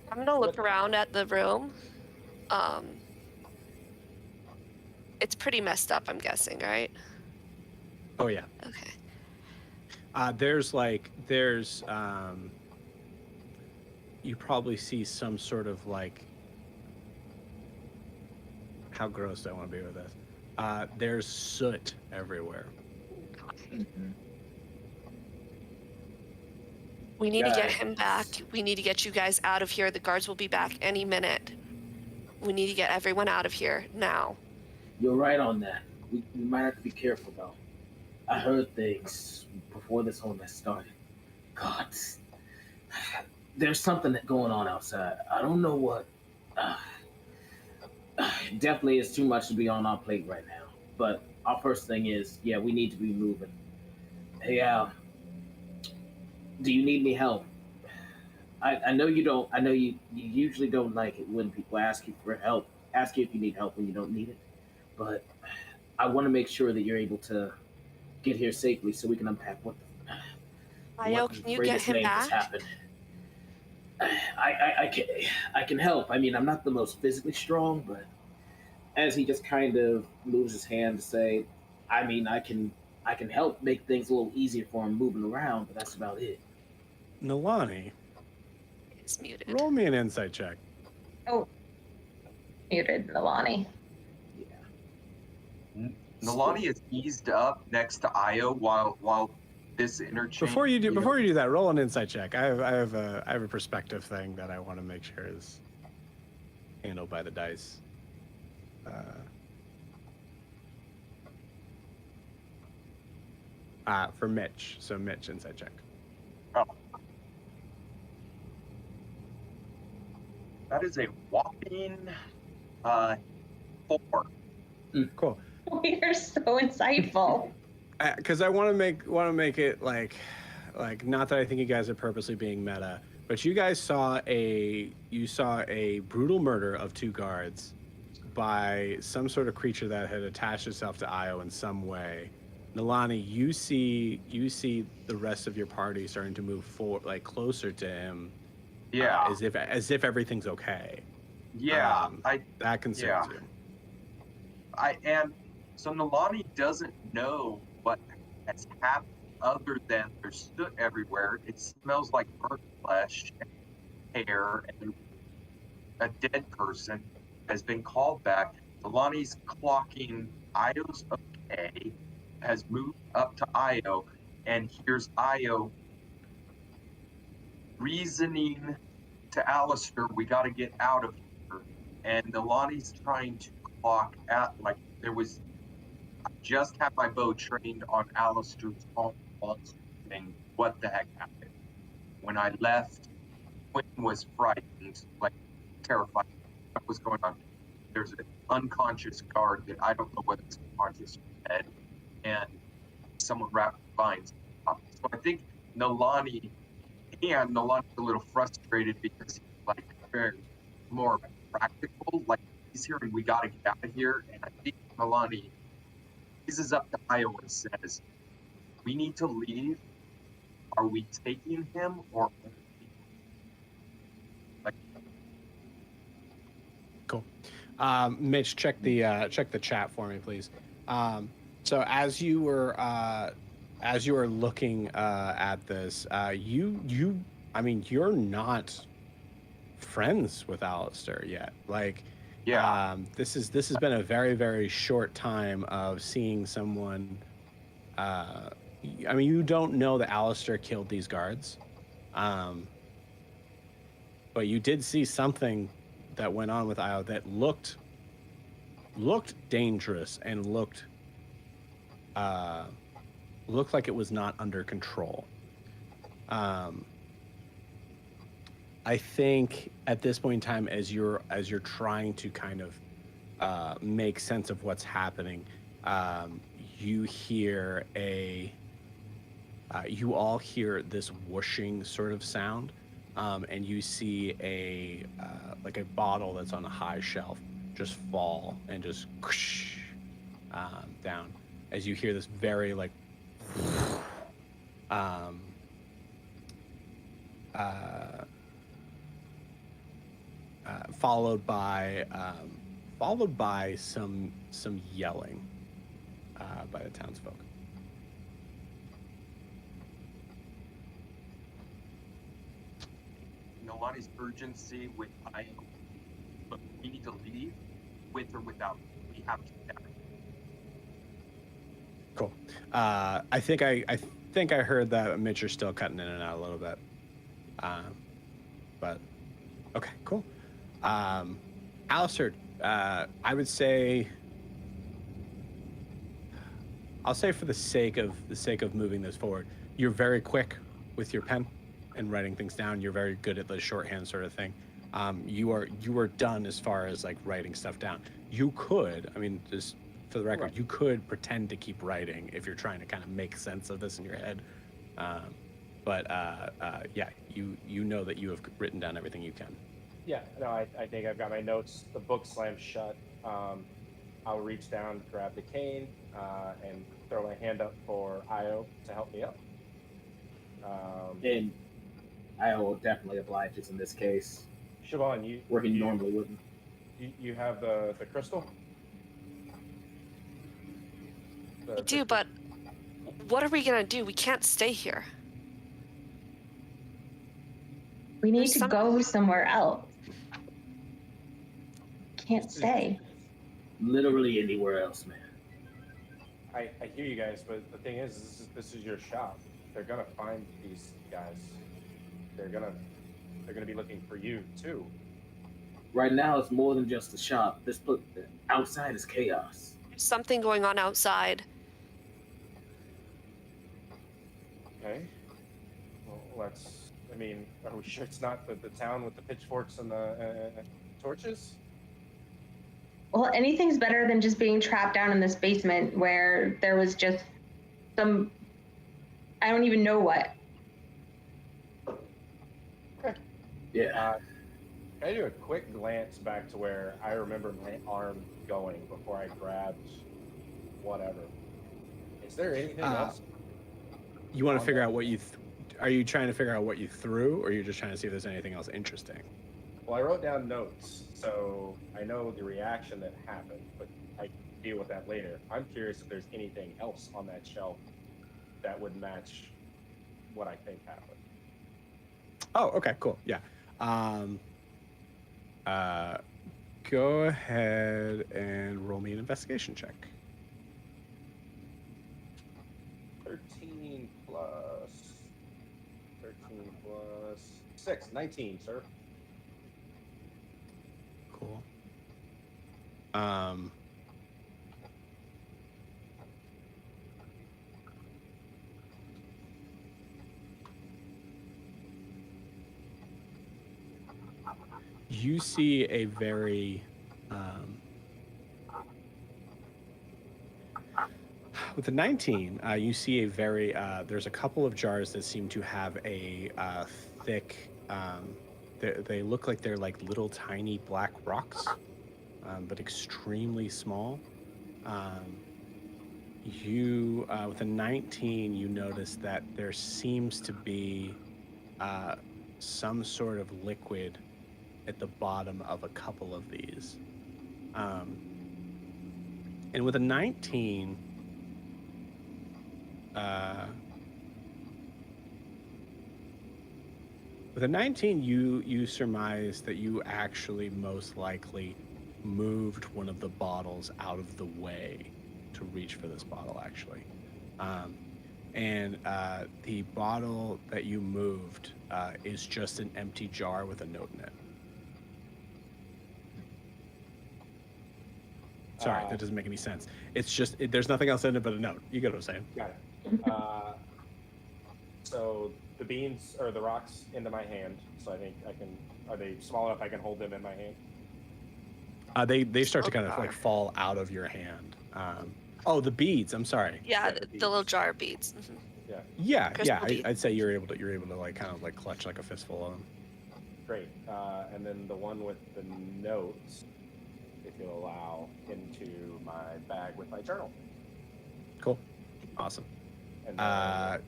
I'm gonna look around at the room. It's pretty messed up, I'm guessing, right? Oh yeah. Okay. There's you probably see some sort of like, how gross do I want to be with this? There's soot everywhere. We need to get Guys. him back. We need to get you guys out of here. The guards will be back any minute. We need to get everyone out of here now. You're right on that. We might have to be careful, though. I heard things before this whole mess started. God, there's something going on outside. I don't know what. Definitely is too much to be on our plate right now. But our first thing is, yeah, we need to be moving. Hey, Al, do you need any help? I know you don't. I know you usually don't like it when people ask you for help, ask you if you need help when you don't need it. But I want to make sure that you're able to get here safely so we can unpack what Io, can you get him back? happened. I can help. I mean, I'm not the most physically strong, but as he just kind of moves his hand to say, I mean, I can help make things a little easier for him moving around, but that's about it. Nalani, He's muted. roll me an insight check. Oh, muted Nalani. Yeah. Nalani is eased up next to Io while this interchange. Before you do that, roll an insight check. I have a perspective thing that I want to make sure is handled by the dice. For Mitch. So Mitch, insight check. Oh. That is a whopping 4. Cool. We are so insightful. Because I want to make it like not that I think you guys are purposely being meta, but you guys saw a brutal murder of 2 guards by some sort of creature that had attached itself to Io in some way. Nalani, you see the rest of your party starting to move forward, like closer to him. Yeah. As if everything's okay. Yeah. That concerns you. So Nalani doesn't know what has happened other than there's soot everywhere. It smells like burnt flesh and hair, and a dead person has been called back. Nalani's clocking Io's okay, has moved up to Io, and here's Io reasoning to Alistair, we got to get out of here. And Nalani's trying to clock at, like, I just had my bow trained on Alistair's own thing. What the heck happened? When I left, Quinn was frightened, like terrified. What was going on? There's an unconscious guard that I don't know whether it's unconscious or dead, and someone wrapped vines. So I think Nalani's a little frustrated because he's like very more practical. Like he's hearing we got to get out of here, and I think Nalani raises up to Io and says, "We need to leave. Are we taking him or?" Like, Cool. Mitch, check the chat for me, please. So as you were looking at this, you're not friends with Alistair yet. Like, Yeah. This has been a very, very short time of seeing someone. I mean, you don't know that Alistair killed these guards, um, but you did see something that went on with Io that looked dangerous and uh, looked like it was not under control. I think at this point in time, as you're trying to kind of make sense of what's happening, you hear you all hear this whooshing sort of sound, and you see like a bottle that's on a high shelf just fall and just whoosh, down as you hear this very like um, followed by some yelling by the townsfolk. Nolani's urgency with I, but we need to leave with or without. We have to get out. Cool. I think I heard that Mitch, you're still cutting in and out a little bit. But okay, cool. Alistair, I would say, I'll say for the sake of moving this forward, you're very quick with your pen and writing things down. You're very good at the shorthand sort of thing. You are done as far as like writing stuff down. You could, I mean, just for the record, you could pretend to keep writing if you're trying to kind of make sense of this in your head. But yeah, you know that you have written down everything you can. Yeah, no, I think I've got my notes. The book slammed shut. I'll reach down, grab the cane, and throw my hand up for Io to help me up. And Io definitely obliges in this case, Siobhan, where he normally wouldn't. You have the crystal? I do, but what are we gonna do? We can't stay here. We need There's to some- go somewhere else. Can't stay. Literally anywhere else, man. I hear you guys, but the thing is, this is your shop. They're gonna find these guys. They're gonna be looking for you too. Right now, it's more than just a shop. Outside is chaos. There's something going on outside. Okay. Well, let's. I mean, are we sure it's not the town with the pitchforks and the torches? Well, anything's better than just being trapped down in this basement where there was just some, I don't even know what. Okay. Yeah. Can I do a quick glance back to where I remember my arm going before I grabbed whatever? Is there anything else? You want to figure out what you are you trying to figure out what you threw, or you're just trying to see if there's anything else interesting? Well, I wrote down notes, so I know the reaction that happened, but I can deal with that later. I'm curious if there's anything else on that shelf that would match what I think happened. Oh, okay, cool. Yeah. Go ahead and roll me an investigation check. 13 plus 6, 19, sir. Cool. You see a very with the 19, you see a very there's a couple of jars that seem to have a thick they look like they're like little tiny black rocks, but extremely small. You with a 19, you notice that there seems to be some sort of liquid at the bottom of a couple of these. And with a 19, you surmise that you actually most likely moved one of the bottles out of the way to reach for this bottle, actually. And the bottle that you moved is just an empty jar with a note in it. Sorry, that doesn't make any sense. It's just, there's nothing else in it but a note. You get what I'm saying? Got it. So the beans or the rocks into my hand. So I think I can. Are they small enough I can hold them in my hand? They start to kind of like fall out of your hand. Oh, the beads. I'm sorry. Yeah, the the little jar of beads. Yeah. Yeah, Crystal beads. I'd say you're able to like kind of like clutch like a fistful of them. Great. And then the one with the notes, if you'll allow, into my bag with my journal. Cool. Awesome. And then,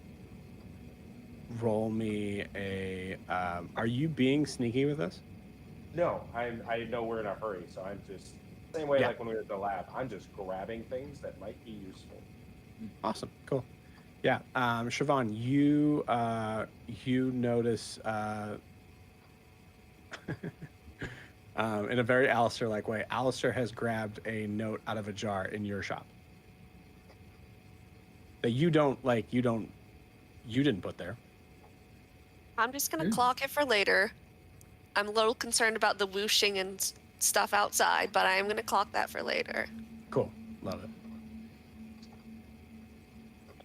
Roll me a. Are you being sneaky with this? no, I know we're in a hurry, so I'm just same way Yeah. like when we were at the lab. I'm just grabbing things that might be useful. Awesome. Cool. Yeah. Siobhan, you notice in a very Alistair-like way, Alistair has grabbed a note out of a jar in your shop that you didn't put there. I'm just gonna clock it for later. I'm a little concerned about the whooshing and stuff outside, but I am gonna clock that for later. Cool. Love it.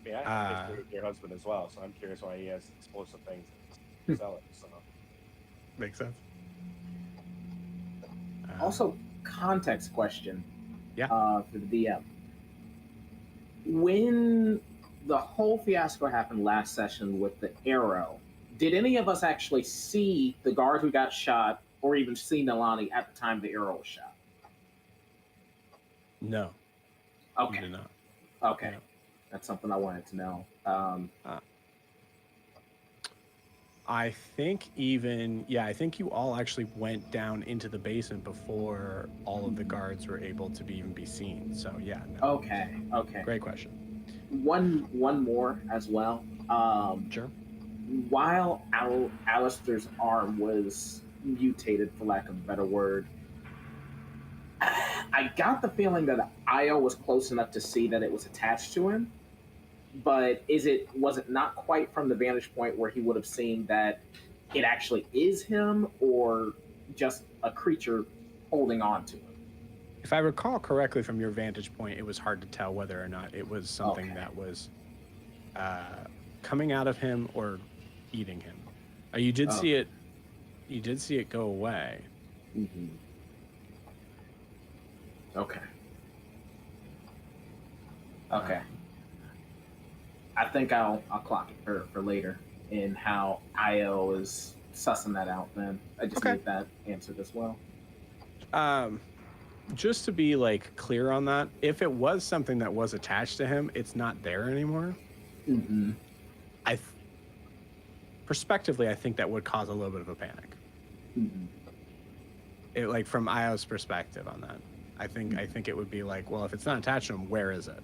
Yeah, I think it's your husband as well, so I'm curious why he has explosive things to sell it. So Makes sense. Also, context question. Yeah. For the DM. When the whole fiasco happened last session with the arrow, did any of us actually see the guard who got shot, or even see Nalani at the time the arrow was shot? No. Okay. You did not. Okay. No. That's something I wanted to know. I think I think you all actually went down into the basement before all of the guards were able to even be seen. So yeah. No. Okay. Great question. One more as well. Sure. While Alistair's arm was mutated, for lack of a better word, I got the feeling that Io was close enough to see that it was attached to him. But was it not quite from the vantage point where he would have seen that it actually is him, or just a creature holding on to him? If I recall correctly from your vantage point, it was hard to tell whether or not it was something that was coming out of him or eating him. You did see it. You did see it go away. Mm-hmm. Okay. I think I'll clock it for later in how Io is sussing that out. Then I just need that answered as well. Just to be like clear on that, if it was something that was attached to him, it's not there anymore. Mm-hmm. Prospectively, I think that would cause a little bit of a panic. Mm-hmm. It, like from Io's perspective on that, I think it would be like, well, if it's not attached to him, where is it?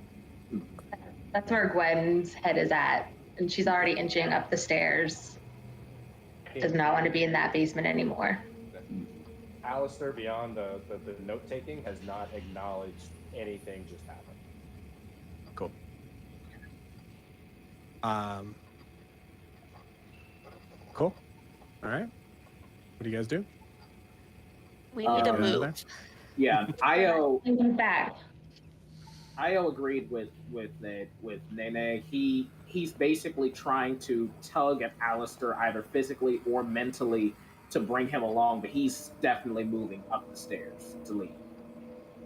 That's where Gwen's head is at, and she's already inching up the stairs. Does not want to be in that basement anymore. Alistair, beyond the note taking, has not acknowledged anything just happened. Cool. Cool. All right. What do you guys do? We need to Get out of move. there? Yeah, Io Back. agreed with Nene. He's basically trying to tug at Alistair either physically or mentally to bring him along, but he's definitely moving up the stairs to leave.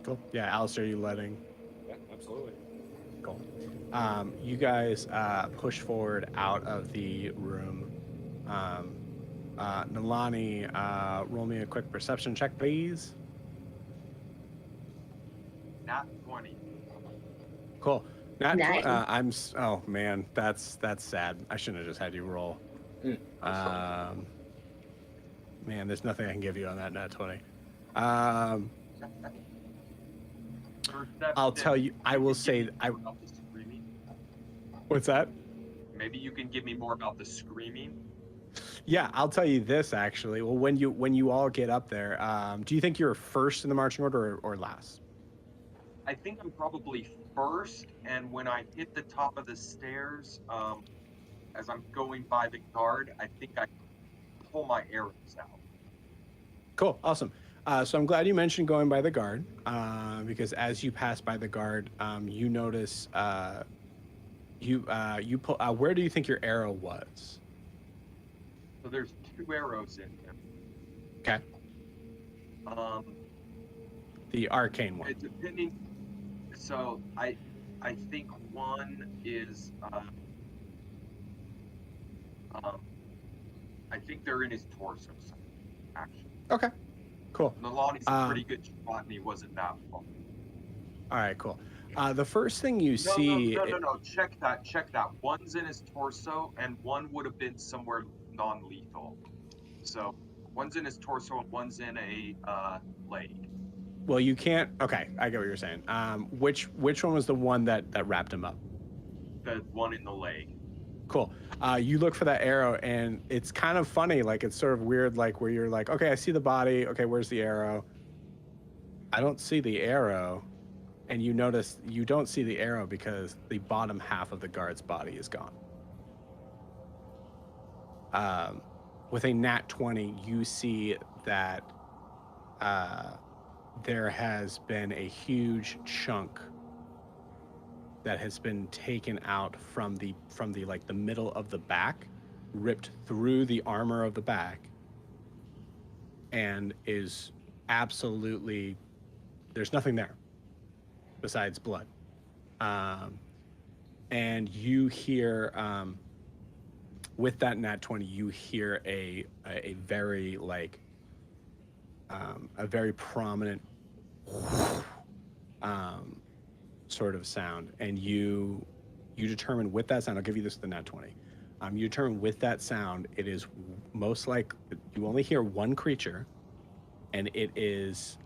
Cool. Yeah, Alistair, you letting? Yeah, absolutely. Cool. You guys push forward out of the room. Nalani, roll me a quick perception check, please. Not 20. Cool. Nice. Oh man, that's sad. I shouldn't have just had you roll. Man, there's nothing I can give you on that nat 20. I'll tell you. I will say. What's that? Maybe you can give me more about the screaming. Yeah, I'll tell you this actually. Well, when you all get up there, do you think you're first in the marching order or last? I think I'm probably first, and when I hit the top of the stairs, as I'm going by the guard, I think I pull my arrows out. Cool, awesome. So I'm glad you mentioned going by the guard, because as you pass by the guard, you notice you pull. Where do you think your arrow was? So there's 2 arrows in there. Okay, the arcane one. Depending. So I think one is I think they're in his torso. Actually, Okay, cool. Nalani's a pretty good shot, and he wasn't that far. All right, cool. The first thing you see. No. Check that. One's in his torso, and one would have been somewhere non-lethal. So one's in his torso, and one's in a leg. Well, you can't. Okay, I get what you're saying. Which one was the one that wrapped him up? The one in the leg. Cool. You look for that arrow, and it's kind of funny. Like, it's sort of weird, like, where you're like, okay, I see the body. Okay, where's the arrow? I don't see the arrow. And you notice you don't see the arrow because the bottom half of the guard's body is gone. With a nat 20, you see that there has been a huge chunk that has been taken out from the like the middle of the back, ripped through the armor of the back, and is absolutely, there's nothing there besides blood. And you hear with that nat 20, you hear a very like a very prominent sort of sound, and you determine with that sound, I'll give you this with the nat 20. You determine with that sound, it is most like you only hear one creature, and it is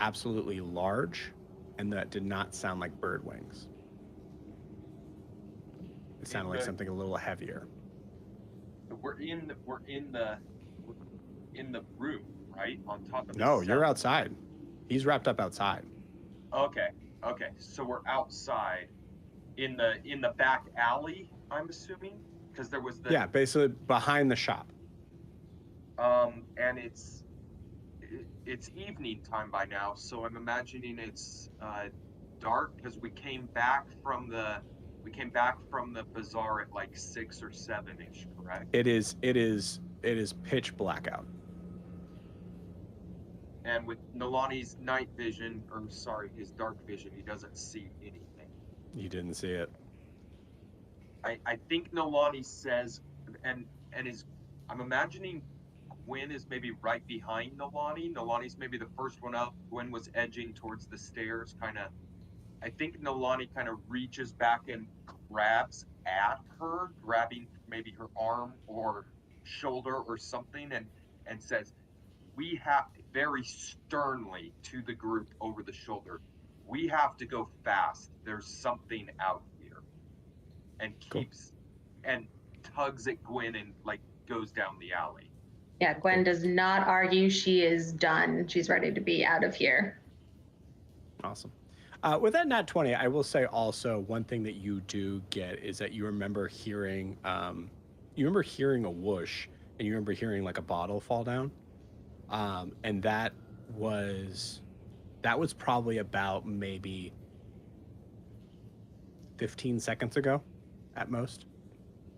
absolutely large, and that did not sound like bird wings. It sounded like something a little heavier. We're in the room, right? On top of the No, cell. you're outside. He's wrapped up outside. Okay. So we're outside in the back alley, I'm assuming, because there was the Yeah, basically behind the shop. And it's evening time by now, so I'm imagining it's dark because we came back from the bazaar at like 6 or 7ish, correct? It is pitch blackout. And with Nalani's night vision, or sorry, his dark vision, he doesn't see anything. You didn't see it. I think Nalani says, and I'm imagining Gwen is maybe right behind Nalani. Nalani's maybe the first one up. Gwen was edging towards the stairs, kind of. I think Nalani kind of reaches back and grabs at her, grabbing maybe her arm or shoulder or something, and says, we have, very sternly to the group over the shoulder, we have to go fast. There's something out here. And keeps and tugs at Gwen and like goes down the alley. Yeah, Gwen does not argue. She is done. She's ready to be out of here. Awesome. With that nat 20, I will say also one thing that you do get is that you remember hearing a whoosh, and you remember hearing like a bottle fall down. And that was probably about maybe 15 seconds ago at most.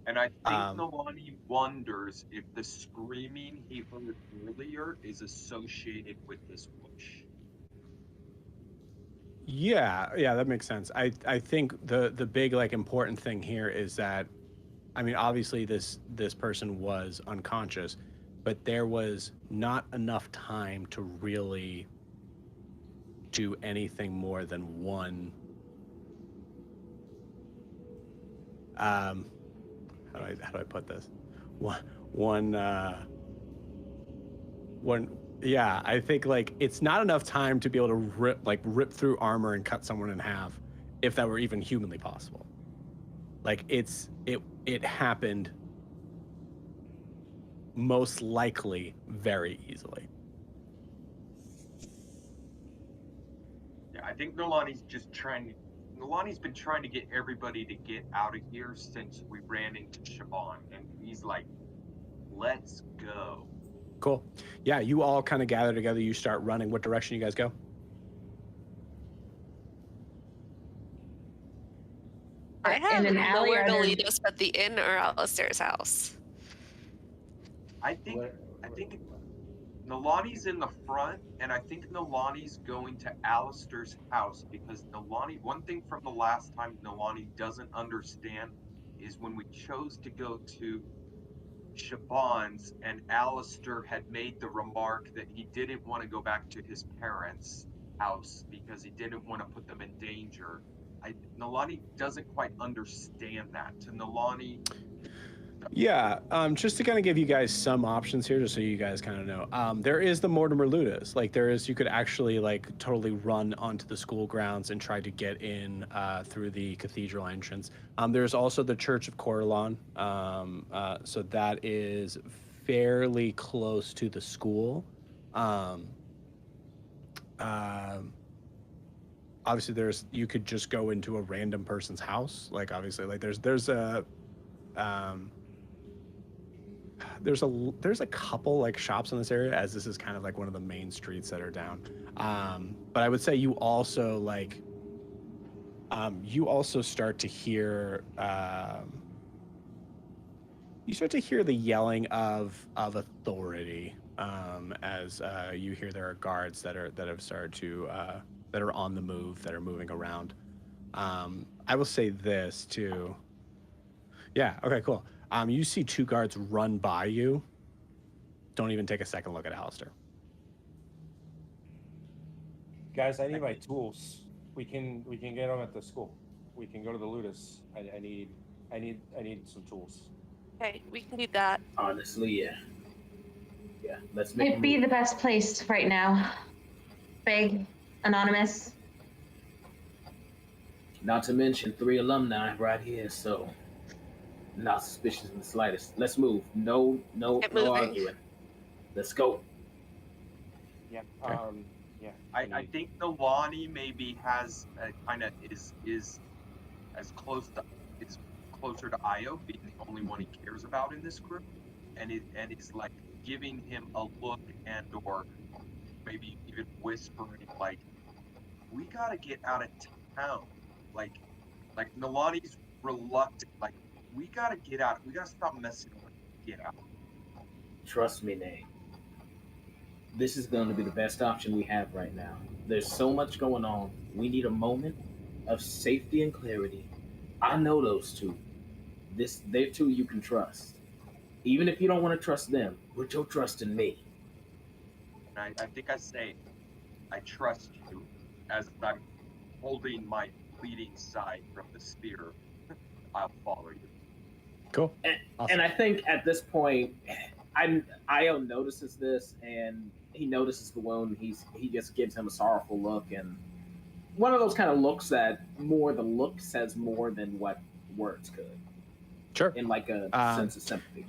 And I think Nalani wonders if the screaming he heard earlier is associated with this whoosh. Yeah, that makes sense. I think the big like important thing here is that, I mean, obviously this person was unconscious, but there was not enough time to really do anything more than one. How do I put this? One. Yeah, I think like it's not enough time to be able to rip through armor and cut someone in half, if that were even humanly possible. Like it happened most likely very easily. Yeah, I think Nolani's Nolani's been trying to get everybody to get out of here since we ran into Shaban, and he's like, let's go. Cool. Yeah, you all kind of gather together. You start running. What direction you guys go? I have In an alley, nowhere are to there- lead us but the inn or Alistair's house. I think Nolani's in the front, and I think Nolani's going to Alistair's house because one thing from the last time Nolani doesn't understand is when we chose to go to Shaban's and Alistair had made the remark that he didn't want to go back to his parents' house because he didn't want to put them in danger. Nolani doesn't quite understand that. To Nolani, Yeah, just to kind of give you guys some options here, just so you guys kind of know. There is the Mortimer Ludus. Like you could actually like totally run onto the school grounds and try to get in through the cathedral entrance. There's also the Church of Coralon. So that is fairly close to the school. Obviously, you could just go into a random person's house. Like obviously, like there's a couple like shops in this area, as this is kind of like one of the main streets that are down. But I would say you also start to hear the yelling of authority as you hear there are guards that have started to that are on the move, that are moving around. I will say this too. Yeah. Okay. Cool. You see two guards run by you. Don't even take a second look at Alistair. Guys, I need my tools. We can get them at the school. We can go to the Ludus. I need some tools. Okay, we can do that. Honestly, yeah. Yeah, let's make It'd be the best place right now. Big, anonymous. Not to mention 3 alumni right here, so not suspicious in the slightest. Let's move. No Get moving. arguing. Let's go. Yeah. Okay. Yeah. I think Nolani maybe has kind of is as close to is closer to Io, being the only one he cares about in this group, and it's like giving him a look and or maybe even whispering like, we gotta get out of town. Like Nolani's reluctant, like, we gotta get out. We gotta stop messing with it. Get out. Trust me, Nate. This is going to be the best option we have right now. There's so much going on. We need a moment of safety and clarity. I know those two. They're two you can trust. Even if you don't want to trust them, put your trust in me. And I think I say, I trust you as I'm holding my bleeding side from the spear. I'll follow you. Cool. And I think at this point, Io notices this, and he notices the wound. He just gives him a sorrowful look, and one of those kind of looks that more the look says more than what words could. Sure. In like a sense of sympathy.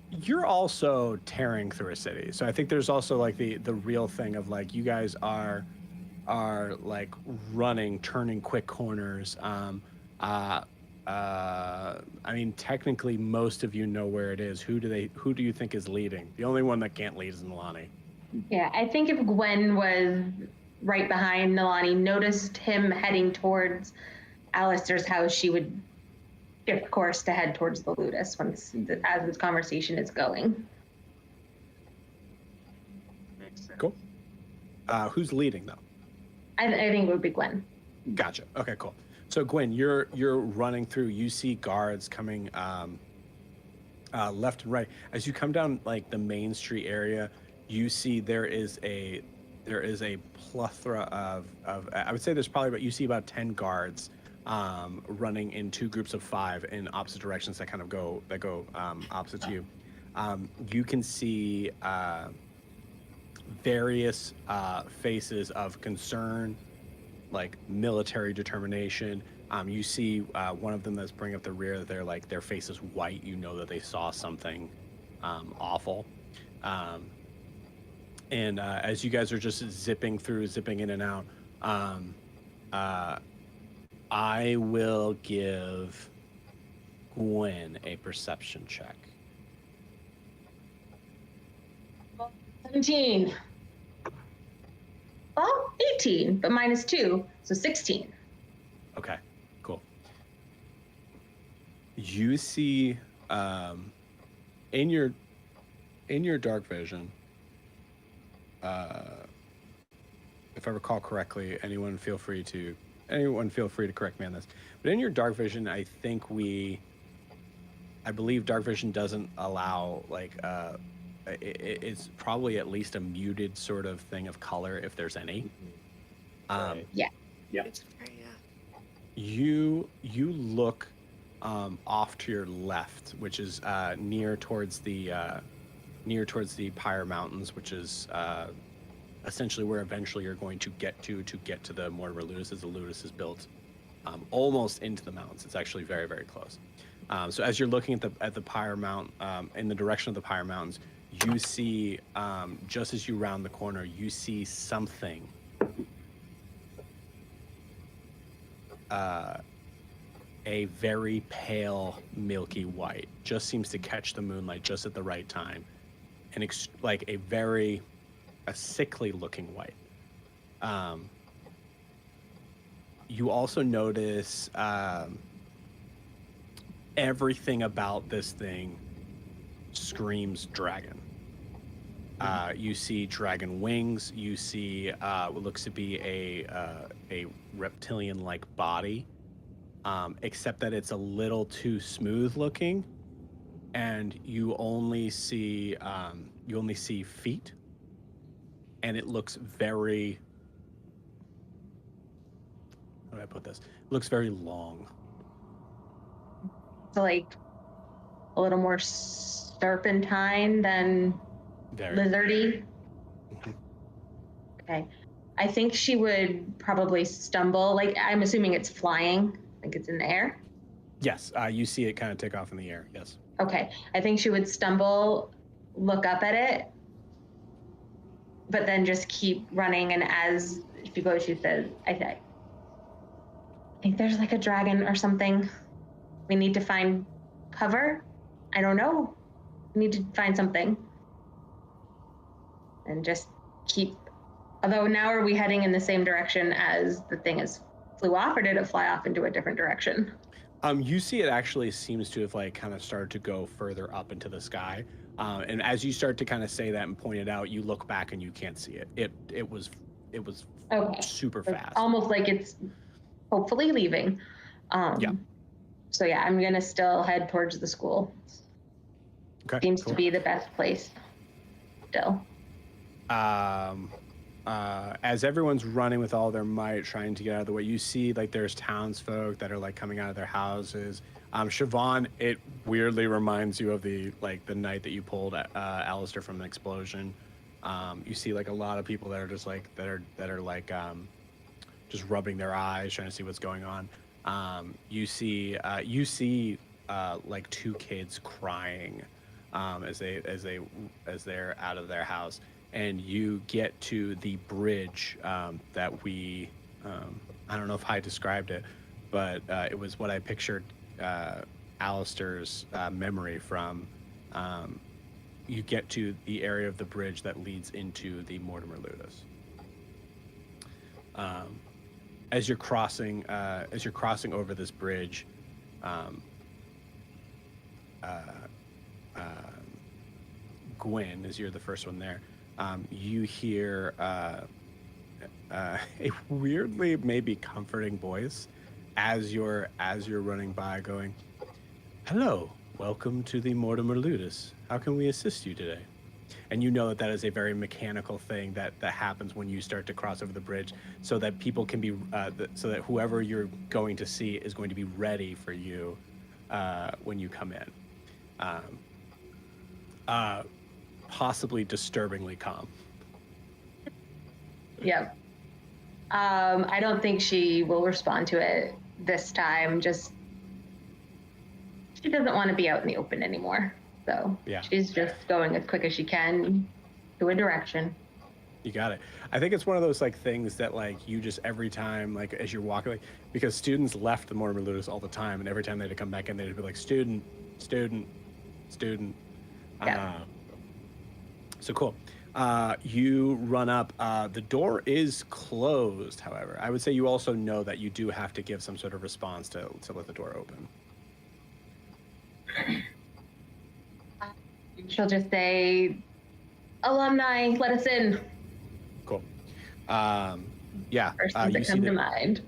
You're also tearing through a city, so I think there's also like the real thing of like you guys are like running, turning quick corners. I mean, technically, most of you know where it is. Who do you think is leading? The only one that can't lead is Nolani. Yeah, I think if Gwen was right behind Nolani, noticed him heading towards Alistair's house, she would shift course to head towards the Ludus as this conversation is going. Makes sense. Cool. Who's leading though? I think it would be Gwen. Gotcha. Okay, cool. So Gwen, you're running through. You see guards coming left and right. As you come down like the main street area, you see there is a plethora of I would say there's probably you see about 10 guards running in 2 groups of 5 in opposite directions that kind of go opposite to you. You can see various faces of concern, like military determination. You see one of them that's bringing up the rear. Their face is white. You know that they saw something awful. And as you guys are just zipping in and out, I will give Gwen a perception check. 17. Well, 18, but -2, so 16. Okay, cool. You see, in your dark vision, if I recall correctly, anyone feel free to correct me on this. But in your dark vision, I believe dark vision doesn't allow it's probably at least a muted sort of thing of color if there's any. Right. Yeah. It's very, You look off to your left, which is near towards the Pyre Mountains, which is essentially where eventually you're going to get to the Mortimer Ludus, as the Ludus is built almost into the mountains. It's actually very, very close. So as you're looking at the Pyre Mount, in the direction of the Pyre Mountains, you see, just as you round the corner, you see something a very pale, milky white. Just seems to catch the moonlight just at the right time. And like a sickly looking white. You also notice everything about this thing screams dragon. You see dragon wings. You see what looks to be a reptilian-like body, except that it's a little too smooth looking, and you only see feet, and it looks very. How do I put this? It looks very long. So like a little more serpentine than lizardy. Mhm. Okay. I think she would probably stumble. Like, I'm assuming it's flying. Like it's in the air. Yes, you see it kind of take off in the air. Yes. Okay. I think she would stumble, look up at it, but then just keep running. And as she goes, she says, I think there's like a dragon or something. We need to find cover. I don't know. We need to find something. And just keep. Although now are we heading in the same direction as the thing flew off, or did it fly off into a different direction? You see it actually seems to have like kind of started to go further up into the sky. And as you start to kind of say that and point it out, you look back and you can't see it. It was Okay. super So fast. almost like it's hopefully leaving. Yeah. So yeah, I'm gonna still head towards the school. Okay, Seems cool. to be the best place still. As everyone's running with all their might, trying to get out of the way, you see like there's townsfolk that are like coming out of their houses. Siobhan, it weirdly reminds you of the night that you pulled Alistair from an explosion. You see like a lot of people that are just like just rubbing their eyes, trying to see what's going on. You see like two kids crying as they're out of their house. And you get to the bridge that we, I don't know if I described it, but it was what I pictured Alistair's memory from. You get to the area of the bridge that leads into the Mortimer Ludus. As you're crossing over this bridge, Gwen, as you're the first one there, you hear a weirdly maybe comforting voice as you're running by, going, "Hello, welcome to the Mortimer Ludus. How can we assist you today?" And you know that is a very mechanical thing that happens when you start to cross over the bridge, so that people can be, so that whoever you're going to see is going to be ready for you when you come in. Possibly disturbingly calm. Yep. I don't think she will respond to it this time. Just she doesn't want to be out in the open anymore. So Yeah. she's just going as quick as she can to a direction. You got it. I think it's one of those like things that like you just every time like as you're walking, like, because students left the Mortimer Ludus all the time, and every time they had to come back in, they'd be like student, student, student. Yeah. So cool. You run up. The door is closed, however. I would say you also know that you do have to give some sort of response to let the door open. She'll just say, "Alumni, let us in." Cool. Yeah. First things You that see come to the mind.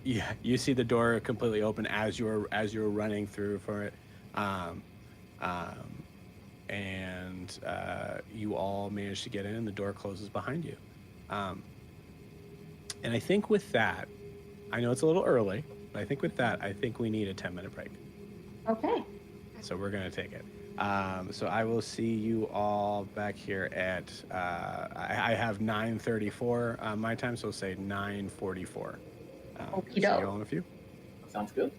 yeah you see the door completely open as you're running through for it, and you all manage to get in, and the door closes behind you. And I think with that, I know it's a little early, but I think with that, I think we need a 10-minute break. Okay. So we're going to take it. So I will see you all back here at, I have 9:34 my time, so say 9:44. Okie See doke. you all in a few. Sounds good.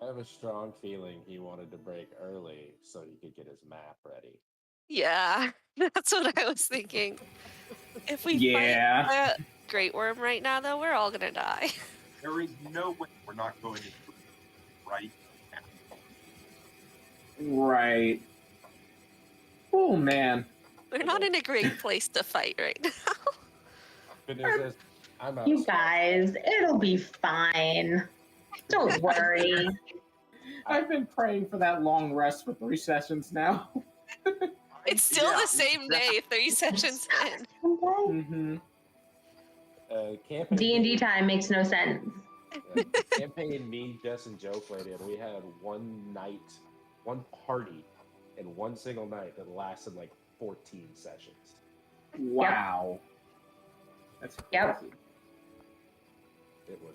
I have a strong feeling he wanted to break early so he could get his map ready. Yeah, that's what I was thinking. If we Yeah. fight a great worm right now, though, we're all gonna die. There is no way we're not going to do it right now. Right. Oh man. We're not in a great place to fight right now. Good news is, I'm out. You guys, it'll be fine. Don't worry. I've been praying for that long rest for 3 sessions now. It's still Yeah, the same day, 3 sessions in. Mm-hmm. Campaign D&D time makes no sense. Campaign me, Jess, and Joe played it. We had one night, one party, and one single night that lasted like 14 sessions. Wow. That's Yep. crazy.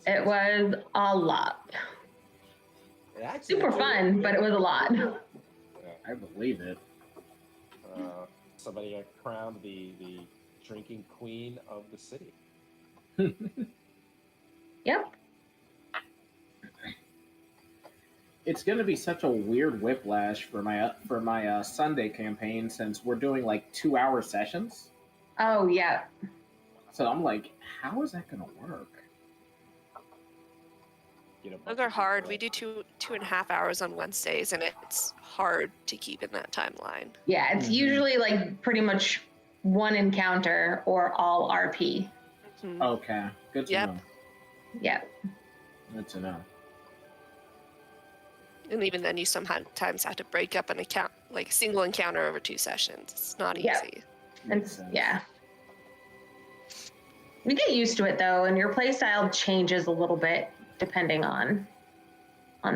It was a lot. It actually Super fun, but it was a lot. Yeah. I believe it. Somebody got crowned the drinking queen of the city. Yep. It's going to be such a weird whiplash for my Sunday campaign since we're doing like 2-hour sessions. Oh, yeah. So I'm like, how is that going to work? Those are hard. We do 2.5 hours on Wednesdays, and it's hard to keep in that timeline. Yeah, it's usually like pretty much one encounter or all RP. Mhm. Okay, good to Yep. know. Yep. Good to know. And even then, you sometimes have to break up an account, like a single encounter over 2 sessions. It's not easy. Yeah. Makes sense. Yeah. You get used to it though, and your playstyle changes a little bit depending on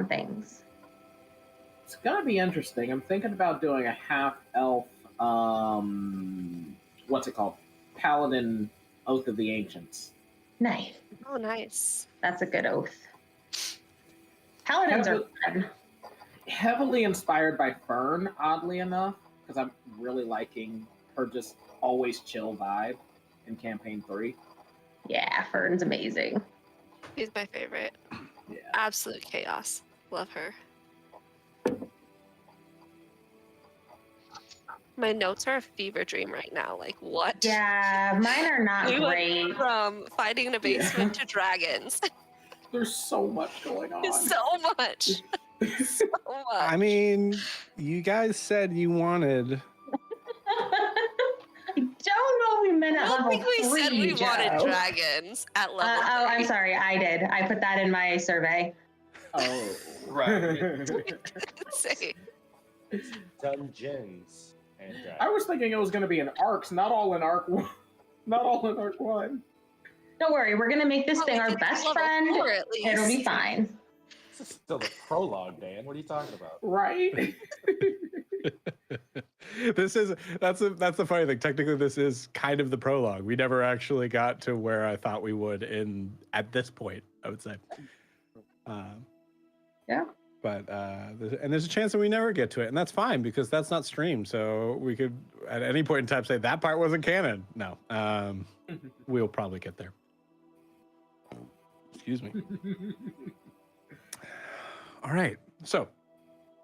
things. It's gonna be interesting. I'm thinking about doing a half-elf, what's it called? Paladin Oath of the Ancients. Nice. Oh, nice. That's a good oath. Paladins are fun. Heavily inspired by Fern, oddly enough, because I'm really liking her just always chill vibe in Campaign 3. Yeah, Fern's amazing. She's my favorite. Yeah. Absolute chaos. Love her. My notes are a fever dream right now. Like, what? Yeah, mine are not We great. went from fighting in a basement to dragons. There's so much going on. So much. So much. I mean, you guys said you wanted. I don't know if we meant I at don't level think we 3, said we wanted Joe. dragons at level Oh, 3. I'm sorry. I did. I put that in my survey. Oh. Right. Say, Dungeons and I was thinking it was going to be in arcs, not all in arc 1. Not all in arc 1. Don't worry. We're going to make this well, thing we our did best level friend. 4 at least. It'll be fine. This is still the prologue, Dan. What are you talking about? Right? That's the funny thing. Technically, this is kind of the prologue. We never actually got to where I thought we would at this point, I would say. Yeah. But there's a chance that we never get to it, and that's fine because that's not streamed. So we could at any point in time say that part wasn't canon. No, we'll probably get there. Excuse me. All right, so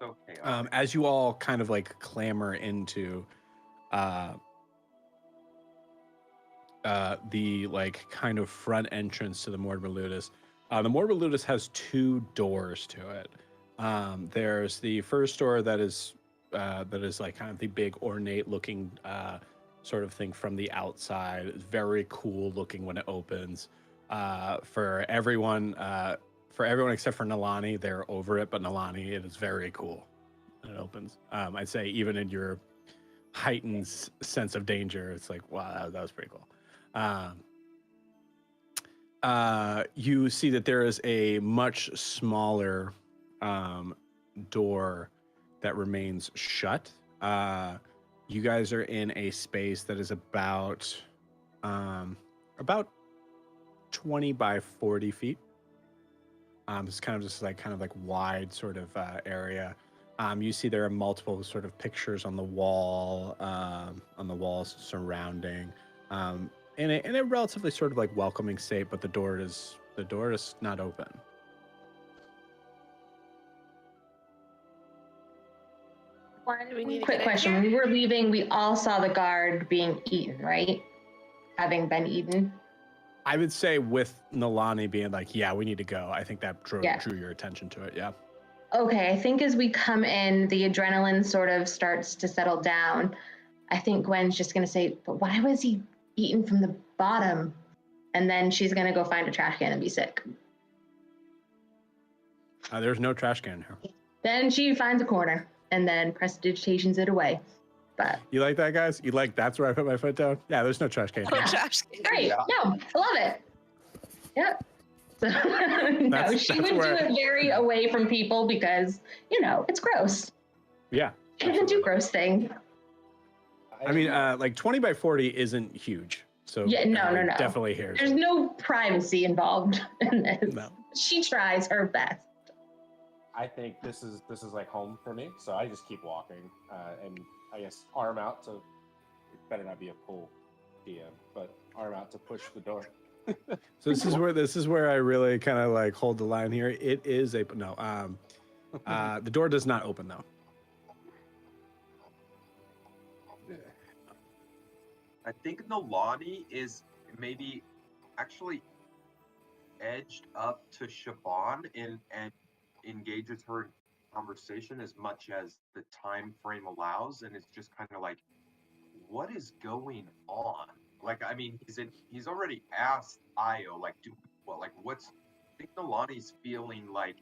Okay. as you all kind of like clamor into the like kind of front entrance to the Mortimer Ludus, the Mortimer Ludus has 2 doors to it. There's the first door that is like kind of the big ornate looking sort of thing from the outside. It's very cool looking when it opens. For everyone except for Nalani, they're over it, but Nalani, it is very cool when it opens. I'd say even in your heightened sense of danger, it's like, wow, that was pretty cool. You see that there is a much smaller door that remains shut. You guys are in a space that is about 20 by 40 feet. It's kind of like wide sort of area. You see there are multiple sort of pictures on the wall, on the walls surrounding, in a relatively sort of like welcoming state, but the door is not open. Do we need to Quick get in question. here? When we were leaving, we all saw the guard being eaten, right? Having been eaten. I would say with Nalani being like, yeah, we need to go. I think that drew your attention to it. Yeah. Okay, I think as we come in, the adrenaline sort of starts to settle down. I think Gwen's just going to say, but why was he eaten from the bottom? And then she's going to go find a trash can and be sick. There's no trash can here. Then she finds a corner and then prestidigitations it away. But You like that, guys? You like that's where I put my foot down? Yeah, there's no trash can Oh, here. trash can. great. Yeah. No, I love it. Yep. So, no, she would do it very away from people because, it's gross. Yeah. She doesn't do gross things. I mean, like 20 by 40 isn't huge. So Yeah, no. Definitely here. There's no privacy involved in this. No. She tries her best. I think this is like home for me, so I just keep walking, and I guess arm out to. It better not be a pull, DM, but arm out to push the door. So this is where I really kind of like hold the line here. It is the door does not open though. I think Nalani is maybe actually edged up to Siobhan and engages her in conversation as much as the time frame allows, and it's just kind of like, what is going on? Like, I mean, he's already asked Io, like, what's, I think Nalani's feeling like,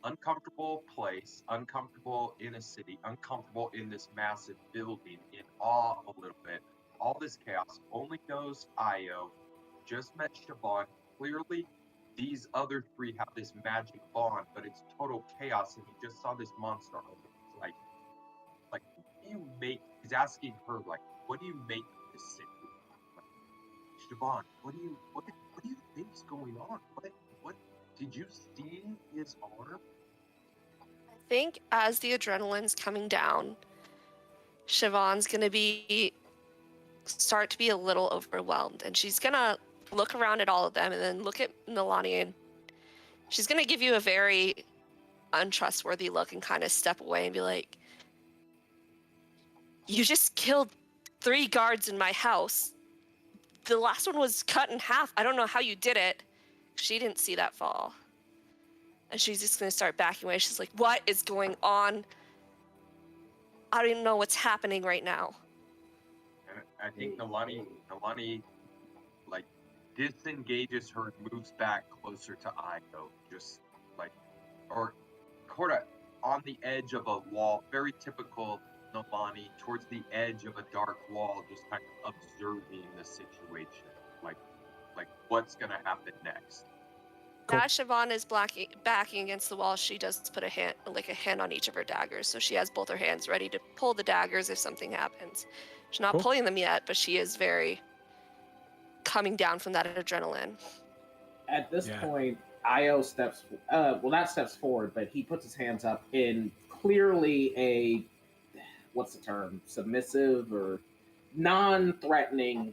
uncomfortable place, uncomfortable in a city, uncomfortable in this massive building, in awe a little bit. All this chaos, only knows Io, just met Siobhan. Clearly, these other three have this magic bond, but it's total chaos, and he just saw this monster. It's like, what do you make? He's asking her, like, what do you make of this city? Like, Siobhan, what do you think is going on? What did you see his arm? I think as the adrenaline's coming down, Siobhan's gonna start to be a little overwhelmed, and she's gonna look around at all of them and then look at Nalani, and she's gonna give you a very untrustworthy look and kind of step away and be like, you just killed 3 guards in my house. The last one was cut in half. I don't know how you did it. She didn't see that fall. And she's just gonna start backing away. She's like, what is going on? I don't even know what's happening right now. And I think Nalani like disengages her and moves back closer to Io, just like, or Corda on the edge of a wall, very typical Nalani, towards the edge of a dark wall, just kind of observing the situation, like what's gonna happen next. Cool. As Siobhan is backing against the wall, she does put a hand on each of her daggers. So she has both her hands ready to pull the daggers if something happens. She's not Cool. pulling them yet, but she is very coming down from that adrenaline. At this Yeah. point, Io steps, not steps forward, but he puts his hands up in clearly a, what's the term, submissive or non-threatening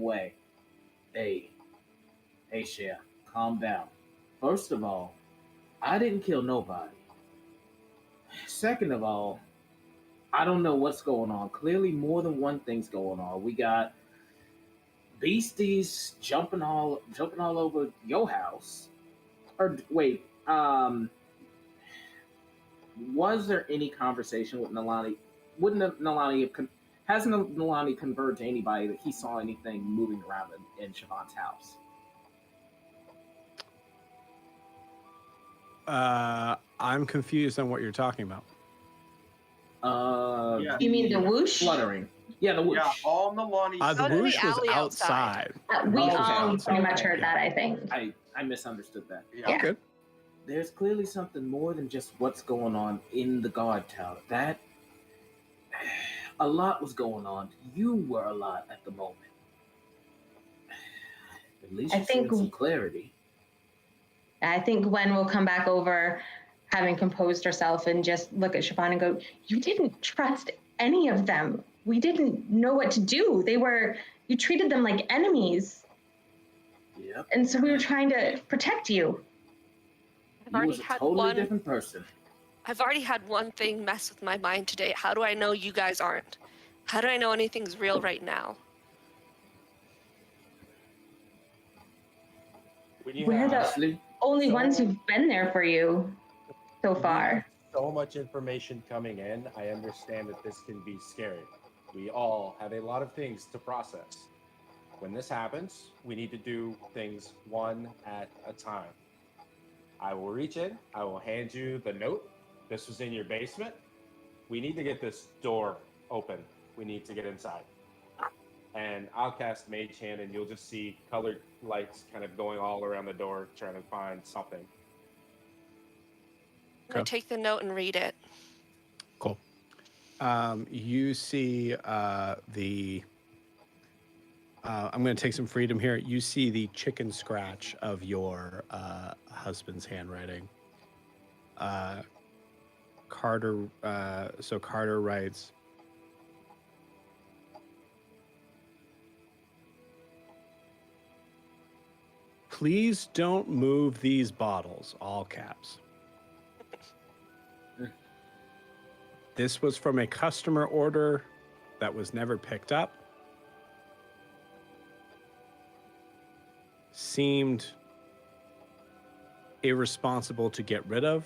way. Hey, Shia, calm down. First of all, I didn't kill nobody. Second of all, I don't know what's going on. Clearly more than one thing's going on. We got beasties jumping all over your house. Or wait, was there any conversation with Nalani? Wouldn't Nalani hasn't Nalani converted to anybody that he saw anything moving around in Siobhan's house? I'm confused on what you're talking about. Yeah. You mean the whoosh? Fluttering. Yeah, the whoosh. Yeah, all Nalani. The Out in the whoosh was alley outside. We Okay. all pretty much heard Yeah. that, I think. I misunderstood that. Yeah. Yeah. Good. There's clearly something more than just what's going on in the guard tower. That a lot was going on. You were a lot at the moment. At least I you're think- seeing some clarity. I think Gwen will come back over, having composed herself, and just look at Siobhan and go, you didn't trust any of them. We didn't know what to do. You treated them like enemies. Yep. And so we were trying to protect you. I've You already was a had totally one. different person. I've already had one thing mess with my mind today. How do I know you guys aren't? How do I know anything's real right now? When you We're the have Honestly, only so- ones who've been there for you so when you far. have so much information coming in, I understand that this can be scary. We all have a lot of things to process. When this happens, we need to do things one at a time. I will reach in, I will hand you the note. This was in your basement. We need to get this door open. We need to get inside. And I'll cast Mage Hand, and you'll just see colored lights kind of going all around the door, trying to find something. I take the note and read it. Cool. You see the. I'm going to take some freedom here. You see the chicken scratch of your husband's handwriting. Carter. So Carter writes. Please don't move these bottles, all caps. This was from a customer order that was never picked up. Seemed irresponsible to get rid of.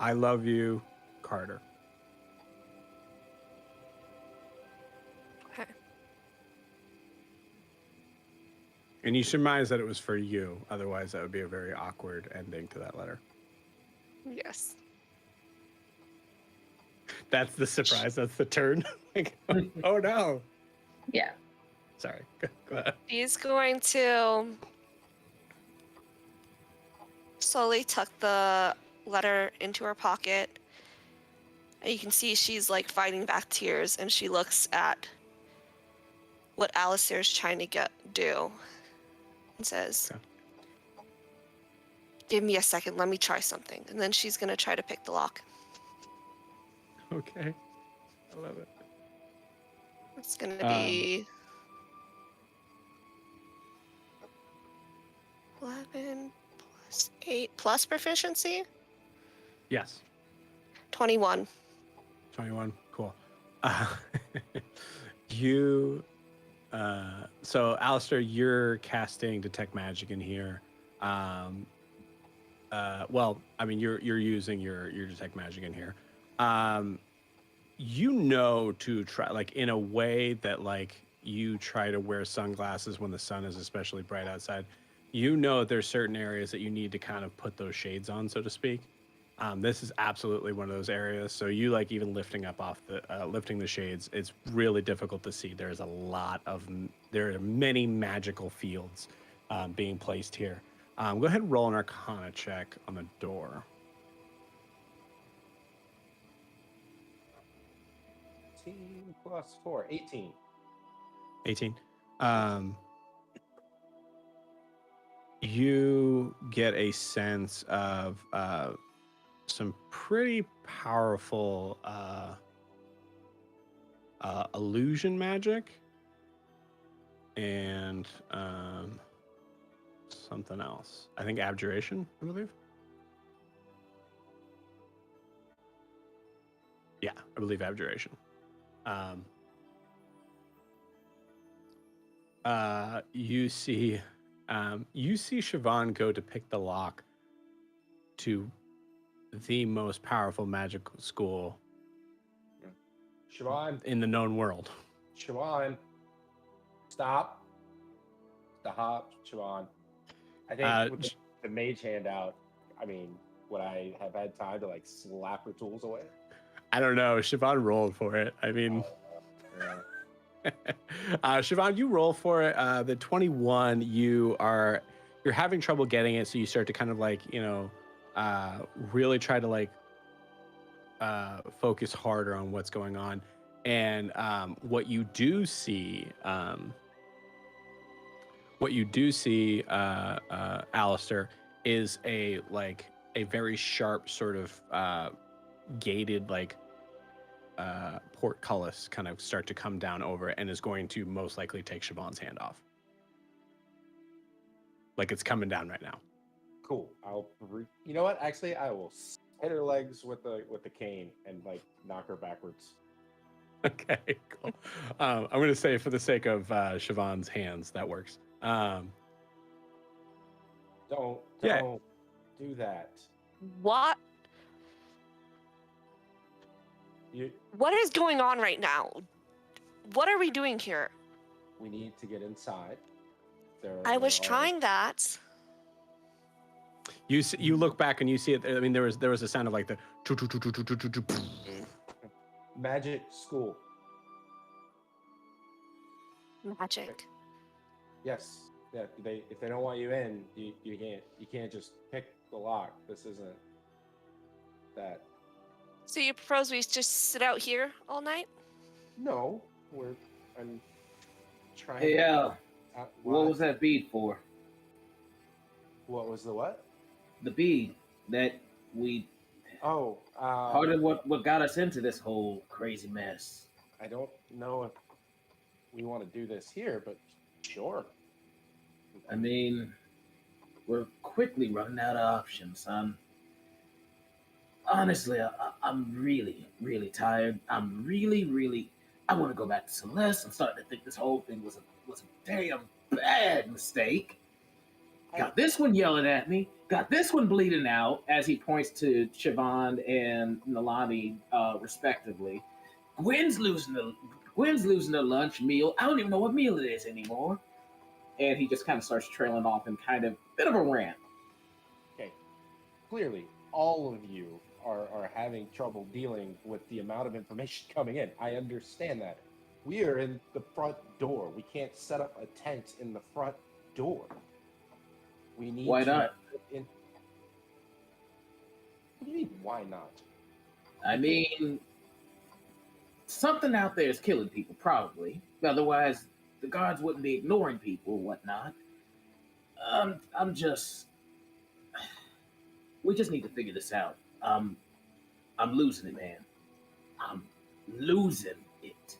I love you, Carter. Okay. And you surmise that it was for you. Otherwise, that would be a very awkward ending to that letter. Yes. That's the surprise. That's the turn. Like, oh no. Yeah. Sorry. Go ahead. She's going to slowly tuck the letter into her pocket. And you can see she's like fighting back tears, and she looks at what Alistair's trying to do and says, Okay. give me a second, let me try something. And then she's going to try to pick the lock. Okay. I love it. It's going to be 11 plus 8 plus proficiency? Yes. 21. 21. Cool. You. So, Alistair, you're casting Detect Magic in here. Well, I mean, you're using your Detect Magic in here. You know to try, like, in a way that, like, you try to wear sunglasses when the sun is especially bright outside. You know there's certain areas that you need to kind of put those shades on, so to speak. This is absolutely one of those areas. So you like even lifting the shades. It's really difficult to see. There are many magical fields being placed here. Go ahead and roll an Arcana check on the door. 18 plus 4, 18. 18. You get a sense of some pretty powerful illusion magic and something else. I think abjuration, I believe. Yeah, I believe abjuration. You see Siobhan go to pick the lock to the most powerful magic school Siobhan, in the known world. Siobhan, stop. Stop, Siobhan. I think with the mage hand out, I mean, would I have had time to like slap her tools away? I don't know. Siobhan rolled for it. I mean, Yeah. Siobhan, you roll for it. The 21, you're having trouble getting it, so you start to kind of like, really try to like focus harder on what's going on. And what you do see, Alistair, is a very sharp sort of gated portcullis kind of start to come down over it, and is going to most likely take Siobhan's hand off. Like it's coming down right now. Cool. You know what? Actually, I will hit her legs with the cane and like knock her backwards. Okay, cool. I'm going to say for the sake of Siobhan's hands, that works. Don't Yeah. do that. What? You. What is going on right now? What are we doing here? We need to get inside. I was trying that. You look back and you see it. I mean, there was a sound of like the Magic school. Magic. Yes. Yeah. If they don't want you in, you can't just pick the lock. This isn't that. So you propose we just sit out here all night? No, I'm trying. Hey, to, what was that bead for? What was the what? The bead that we. Oh, part of what got us into this whole crazy mess. I don't know if we want to do this here, but sure. I mean, we're quickly running out of options. Honestly, I'm really, really tired. I'm really. I want to go back to Celeste. I'm starting to think this whole thing was a damn bad mistake. Got this one yelling at me. Got this one bleeding out as he points to Siobhan and Nalani, respectively. Gwen's losing her lunch meal. I don't even know what meal it is anymore. And he just kind of starts trailing off in kind of bit of a rant. Okay. Clearly, all of you are having trouble dealing with the amount of information coming in. I understand that. We are in the front door. We can't set up a tent in the front door. We need Why not? What do you mean, why not? I mean, something out there is killing people, probably. Otherwise, the guards wouldn't be ignoring people or whatnot. We just need to figure this out. I'm losing it, man. I'm losing it.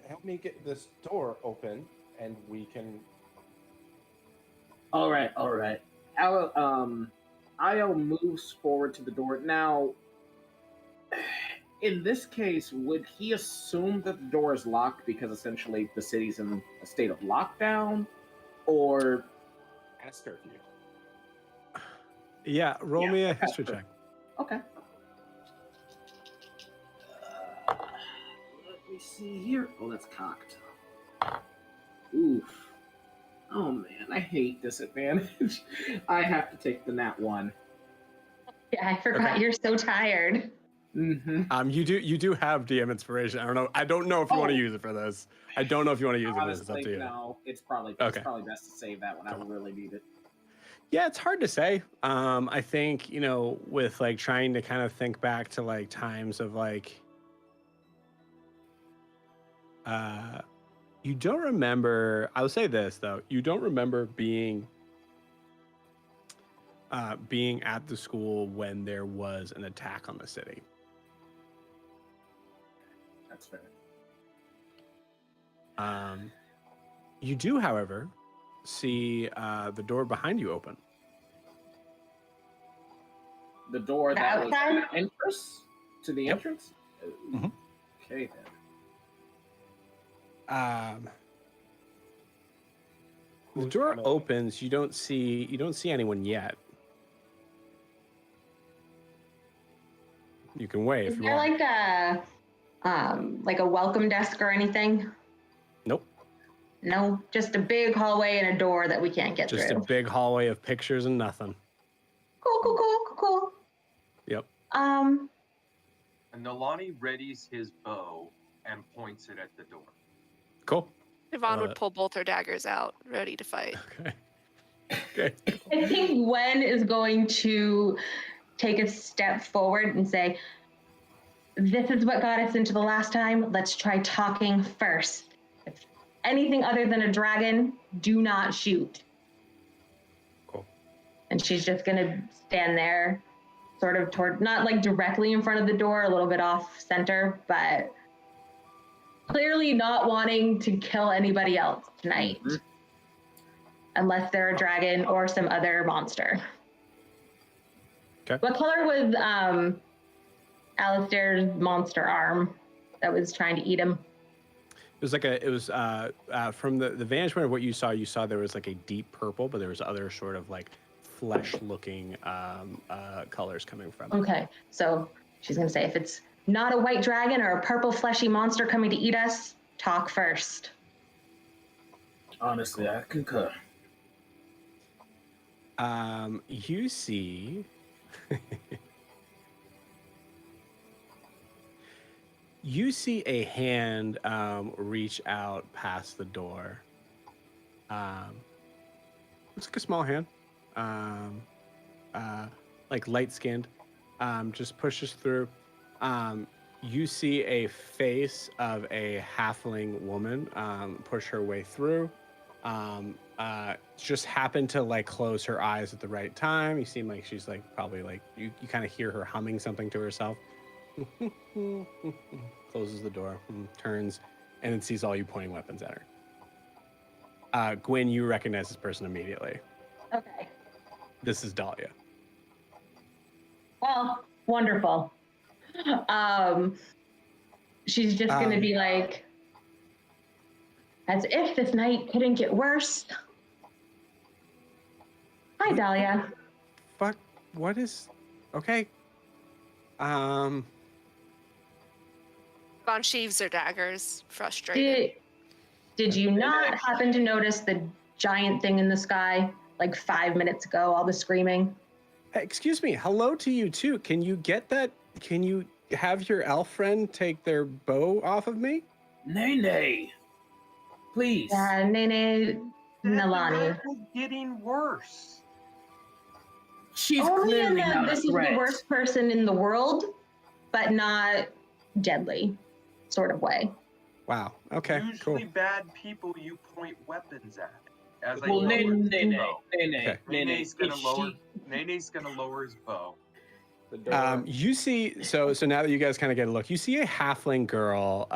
Help me get this door open, and we can. All right. Io moves forward to the door. Now, in this case, would he assume that the door is locked because essentially the city's in a state of lockdown, or Ask her if you. Yeah, roll me a history check. okay? Let me see here. Oh, that's cocked. Oof. Oh man, I hate disadvantage. I have to take the nat one. Yeah, I forgot you're so tired. Mm-hmm. You do have DM inspiration. I don't know if you want to use it for this. I don't know if you want to use it for this. It's up to you. No, it's probably best to save that when I really need it. Yeah, it's hard to say. I think, with like trying to kind of think back to like times of like you don't remember, I'll say this though, you don't remember being at the school when there was an attack on the city. That's fair. You do, however, see the door behind you open. The door that was outside? the entrance to the entrance? Mhm. Okay then. The door opens. You don't see anyone yet. You can wait if Is you there want. like a welcome desk or anything? Nope. No, just a big hallway and a door that we can't get Just through. a big hallway of pictures and nothing. Cool. Yep. And Nalani readies his bow and points it at the door. Cool. Yvonne would pull both her daggers out, ready to fight. Okay. I think Gwen is going to take a step forward and say, this is what got us into the last time. Let's try talking first. If anything other than a dragon, do not shoot. Cool. And she's just going to stand there, sort of toward, not like directly in front of the door, a little bit off center, but clearly not wanting to kill anybody else tonight. unless they're a dragon or some other monster. Okay. What color was Alistair's monster arm that was trying to eat him? It was from the vantage point of what you saw there was like a deep purple, but there was other sort of like flesh looking colors coming from it. Okay, so she's gonna say, if it's not a white dragon or a purple fleshy monster coming to eat us, talk first. Honestly, I concur. You see you see a hand reach out past the door. Looks like a small hand, like light skinned, just pushes through. You see a face of a halfling woman push her way through. Just happened to like close her eyes at the right time. You seem like she's like probably like you kind of hear her humming something to herself. Closes the door, turns, and then sees all you pointing weapons at her. Gwyn, you recognize this person immediately. Okay. This is Dahlia. Well, wonderful. She's just gonna be like, as if this night couldn't get worse. Hi, Dahlia. Fuck, what is... Okay. Von sheaves her daggers, frustrated. Did you not happen to notice the giant thing in the sky like 5 minutes ago, all the screaming? Excuse me, hello to you too. Can you get that? Can you have your elf friend take their bow off of me? Nay. Please. Nene Nalani. It's getting worse. She's Only in clearly that not this a is the threat. worst person in the world, but not deadly sort of way. Wow. Okay, Usually cool. bad people you point weapons at. As I Well, lower his bow. Okay. Nene's gonna lower his bow. The door. You see, so now that you guys kind of get a look, you see a halfling girl,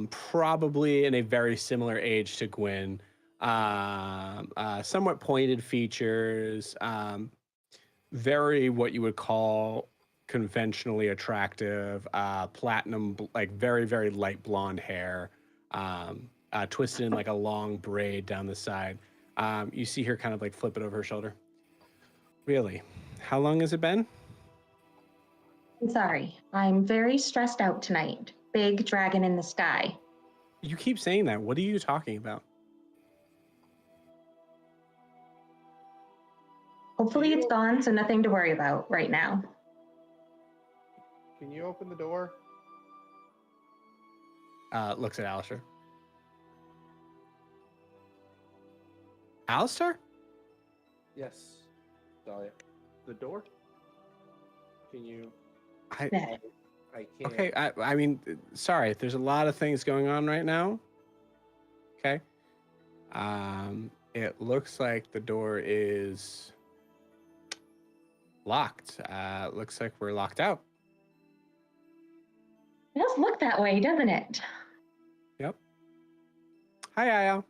probably in a very similar age to Gwyn, somewhat pointed features, very what you would call conventionally attractive, platinum, like very, very light blonde hair, twisted in like a long braid down the side. You see her kind of like flip it over her shoulder. Really? How long has it been? I'm sorry. I'm very stressed out tonight. Big dragon in the sky. You keep saying that. What are you talking about? Hopefully it's gone, so nothing to worry about right now. Can you open the door? Looks at Alistair. Alistair? Yes. Dahlia. The door? Can you... I Yeah. I can't... okay. I mean, sorry. There's a lot of things going on right now. Okay. It looks like the door is locked. Looks like we're locked out. It does look that way, doesn't it? Yep. Hi, Ayo.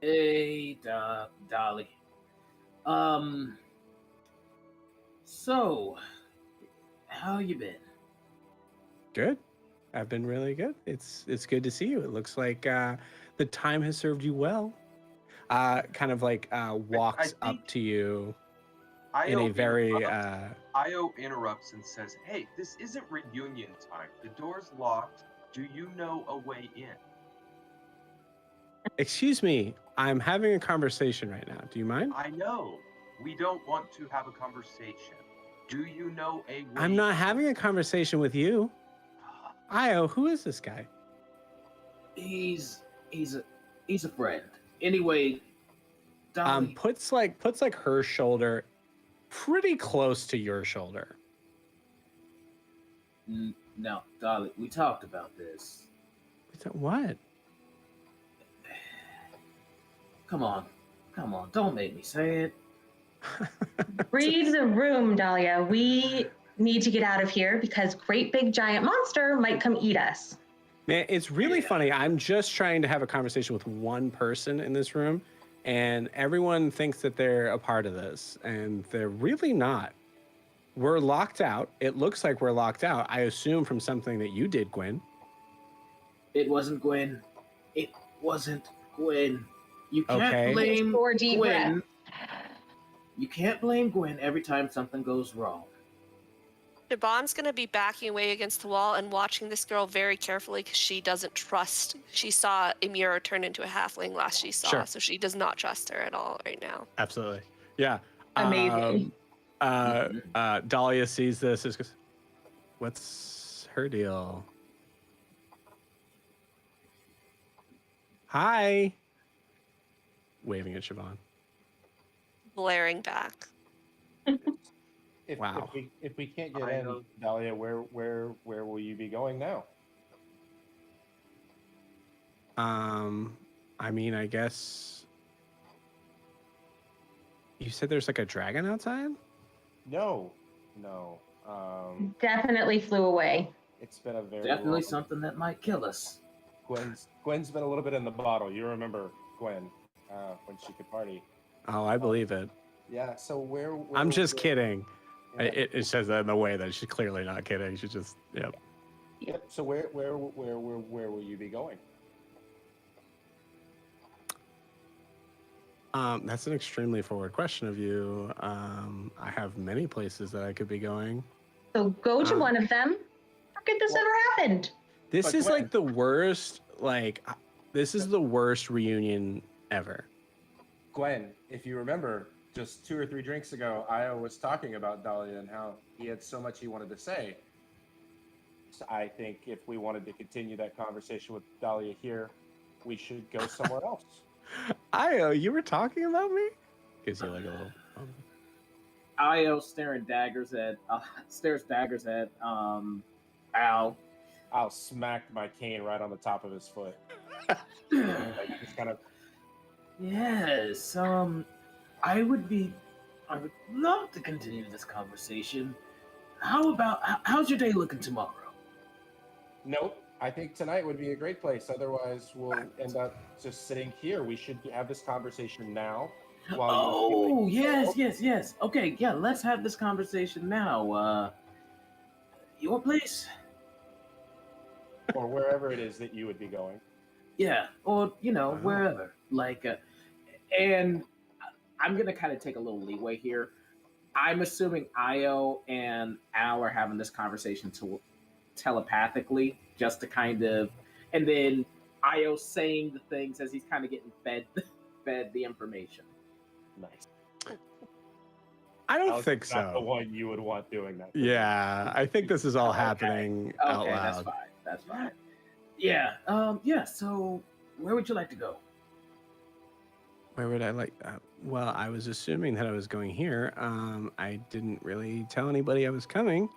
Hey, Dolly. So, how you been? Good. I've been really good. It's good to see you. It looks like the time has served you well. Kind of like walks I think up to you in Io a very Io interrupts and says, "Hey, this isn't reunion time. The door's locked. Do you know a way in?" excuse me, I'm having a conversation right now. Do you mind? I know. We don't want to have a conversation. Do you know a way? I'm not having a conversation with you. Io, who is this guy? He's a friend. Anyway, Dolly. Puts like her shoulder pretty close to your shoulder. No, Dolly, we talked about this. What? Come on, don't make me say it. Read the room, Dahlia. We need to get out of here because great big giant monster might come eat us. Man, it's really Yeah. funny. I'm just trying to have a conversation with one person in this room, and everyone thinks that they're a part of this, and they're really not. We're locked out. It looks like we're locked out. I assume from something that you did, Gwen. It wasn't Gwen. It wasn't Gwen. You can't Okay. blame 4 deep Gwen. breaths. You can't blame Gwen every time something goes wrong. Siobhan's going to be backing away against the wall and watching this girl very carefully because she doesn't trust. She saw Emira turn into a halfling last she saw, Sure. so she does not trust her at all right now. Absolutely. Yeah. Amazing. Dahlia sees this. Is goes, what's her deal? Hi. Waving at Siobhan. Blaring back. Wow. If we can't get in, Dahlia, where will you be going now? I mean, I guess you said there's like a dragon outside? No. Definitely flew away. It's been a very Definitely long... something that might kill us. Gwen's been a little bit in the bottle. You remember Gwen when she could party. Oh, I believe it. Yeah. So where I'm just where- kidding. Yeah. It says that in the way that she's clearly not kidding. She's just, yep. Yep. So where will you be going? That's an extremely forward question of you. I have many places that I could be going. So go to one of them. How could this ever happened? This But is Gwen- like the worst, this is the worst reunion ever. Gwen, if you remember, just 2 or 3 drinks ago, Io was talking about Dahlia and how he had so much he wanted to say. So I think if we wanted to continue that conversation with Dahlia here, we should go somewhere else. Io, you were talking about me? Gives you like a little. Io stares daggers at Al. I'll smack my cane right on the top of his foot. Like, just kind of. Yes, I would love to continue this conversation. How's your day looking tomorrow? Nope. I think tonight would be a great place. Otherwise, we'll end up just sitting here. We should have this conversation now. Oh, yes. Okay, yeah, let's have this conversation now. Your place? Or wherever it is that you would be going. Yeah, or, Wow. wherever. And I'm going to kind of take a little leeway here. I'm assuming Io and Al are having this conversation telepathically, just to kind of, and then Io saying the things as he's kind of getting fed the information. Nice. I don't Al's think not the so. one you would want doing that. Yeah, I think this is all Okay. happening out Okay, loud. that's fine. Yeah, so where would you like to go? Where would I like that? Well, I was assuming that I was going here. I didn't really tell anybody I was coming.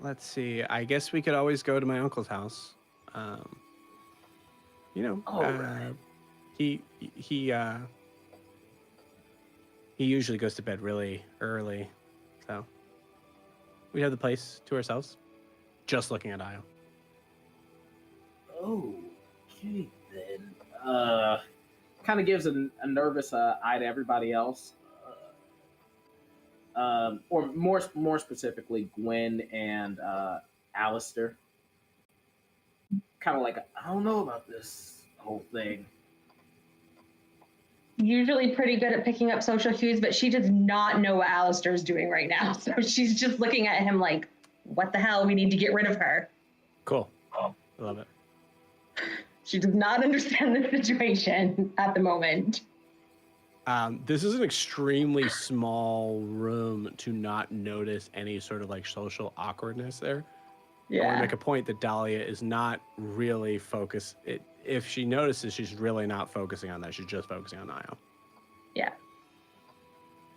Let's see. I guess we could always go to my uncle's house. Alright. He usually goes to bed really early, so we have the place to ourselves. Just looking at Io. Okay, then. Kind of gives a nervous eye to everybody else. Or more specifically, Gwen and Alistair. Kind of like, I don't know about this whole thing. Usually pretty good at picking up social cues, but she does not know what Alistair's doing right now. So she's just looking at him like, what the hell? We need to get rid of her. Cool. I love it. She does not understand the situation at the moment. This is an extremely small room to not notice any sort of like social awkwardness there. I want to make a point that Dahlia is not really focused. If she notices, she's really not focusing on that. She's just focusing on Io. Yeah.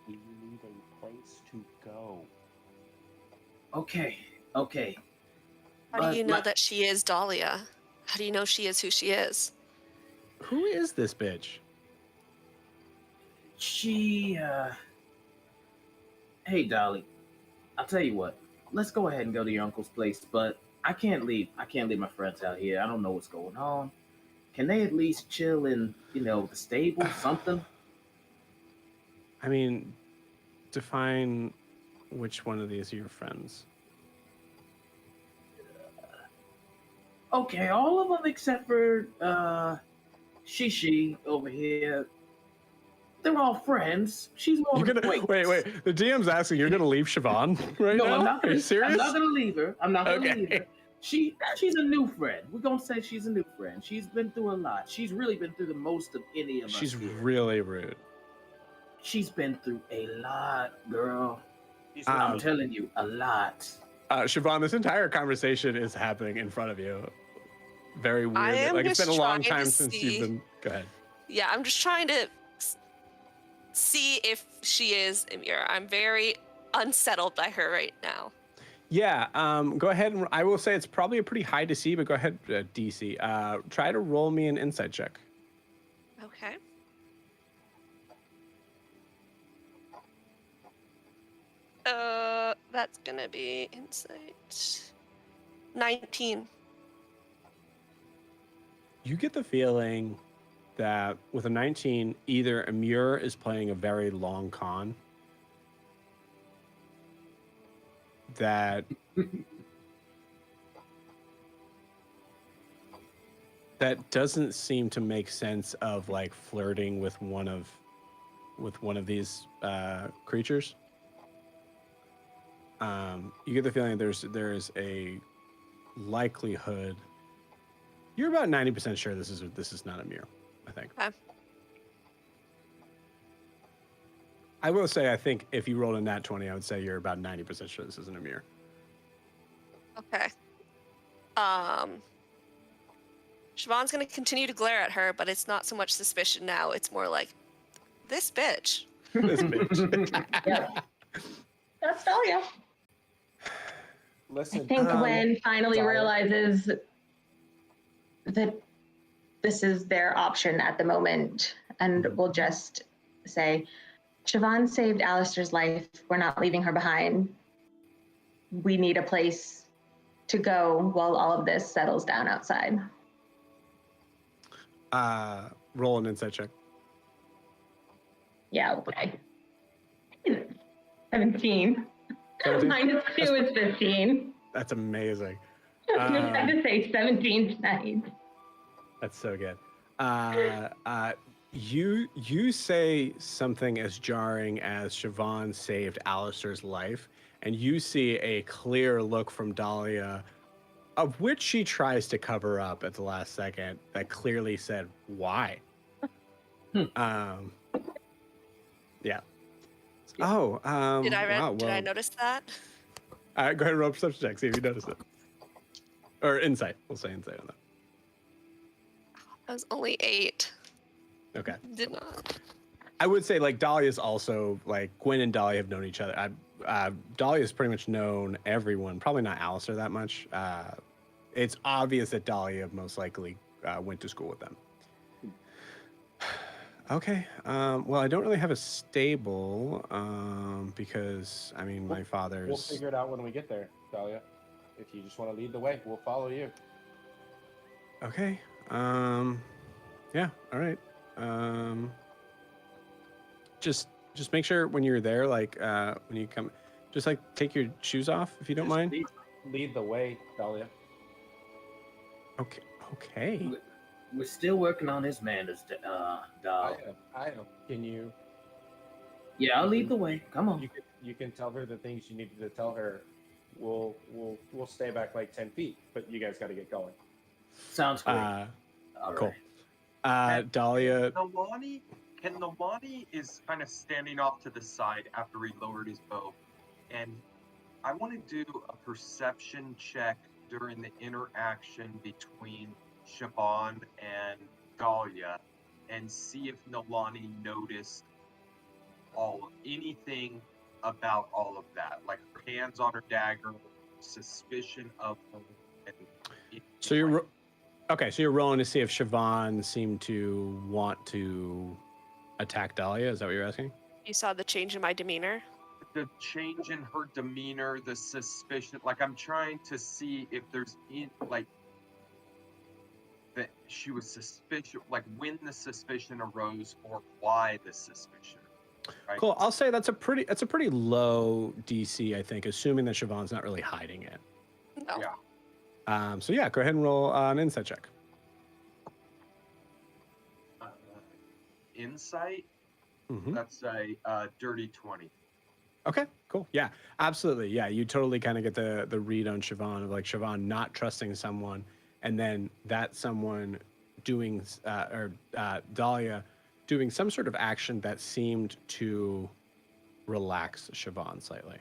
We need a place to go. Okay. How do you know that she is Dahlia? How do you know she is who she is? Who is this bitch? Hey, Dolly, I'll tell you what. let's go ahead and go to your uncle's place, but I can't leave my friends out here. I don't know what's going on. Can they at least chill in, the stable, something? I mean, define which one of these are your friends. Okay, all of them except for Shishi over here. They're all friends. She's more You're gonna wait. The DM's asking. You're gonna leave Siobhan right now? I'm not Are you serious? I'm not gonna leave her. I'm not gonna Okay. leave her. She's a new friend. We're gonna say she's a new friend. She's been through a lot. She's really been through the most of any of us. She's here. really rude. She's been through a lot, girl. I'm telling you, a lot. Siobhan, this entire conversation is happening in front of you. Very weird. I am Like it's been a just long trying time to since see- you've been. Go ahead. Yeah, I'm just trying to see if she is Ymir. I'm very unsettled by her right now. Yeah. Go ahead and I will say it's probably a pretty high DC, but go ahead, DC. Try to roll me an insight check. Okay. That's gonna be insight. 19. You get the feeling that with a 19, either Ymir is playing a very long con, that doesn't seem to make sense of like flirting with one of these creatures. You get the feeling there is a likelihood. You're about 90% sure this is not Ymir, I think. Okay. I will say, I think if you rolled a nat 20, I would say you're about 90% sure this isn't Ymir. Okay. Siobhan's gonna continue to glare at her, but it's not so much suspicion now. It's more like, this bitch. This bitch. Yeah. That's Dahlia. Listen, I think Gwen finally Dahlia. realizes that this is their option at the moment, and we'll just say, Siobhan saved Alistair's life. We're not leaving her behind. We need a place to go while all of this settles down outside. Roll an insight check. Yeah, okay. 17. 17? Minus 2 is 15. That's amazing. I'm trying to say 17 tonight. That's so good. You say something as jarring as Siobhan saved Alistair's life, and you see a clear look from Dahlia, of which she tries to cover up at the last second, that clearly said, why? Yeah. Oh, Did I wow, did I notice that? All right, go ahead and roll a perception check, see if you notice it. Or insight. We'll say insight on that. I was only 8. Okay. Did not. I would say like Dahlia's also like Gwen and Dahlia have known each other. Dahlia's pretty much known everyone, probably not Alistair that much. It's obvious that Dahlia most likely went to school with them. Okay. Well, I don't really have a stable because I mean my father's. We'll figure it out when we get there, Dahlia. If you just want to lead the way, we'll follow you. Okay. Yeah. All right. Just make sure when you're there, like when you come, just like take your shoes off if you don't mind. Lead the way, Dahlia. Okay. Okay. We're still working on his manners, Dahlia. I know. Can you? Yeah, I'll lead the way. Come on. You can tell her the things you needed to tell her. We'll stay back like 10 feet, but you guys got to get going. Sounds great. All Cool. right. Dahlia. Nalani is kind of standing off to the side after he lowered his bow, and I want to do a perception check during the interaction between Siobhan and Dahlia, and see if Nalani noticed anything about all of that, like her hands on her dagger, suspicion of her. So you're okay. So you're rolling to see if Siobhan seemed to want to attack Dahlia. Is that what you're asking? You saw the change in my demeanor. the change in her demeanor, the suspicion. Like I'm trying to see if there's that she was suspicious, like when the suspicion arose or why the suspicion. Right? Cool. I'll say that's a pretty low DC, I think, assuming that Siobhan's not really hiding it. No. Yeah. So yeah, go ahead and roll an insight check. Insight. Mm-hmm. That's a dirty 20. Okay, cool. Yeah, absolutely. Yeah, you totally kind of get the read on Siobhan of like Siobhan not trusting someone, and then that someone doing Dahlia doing some sort of action that seemed to relax Siobhan slightly.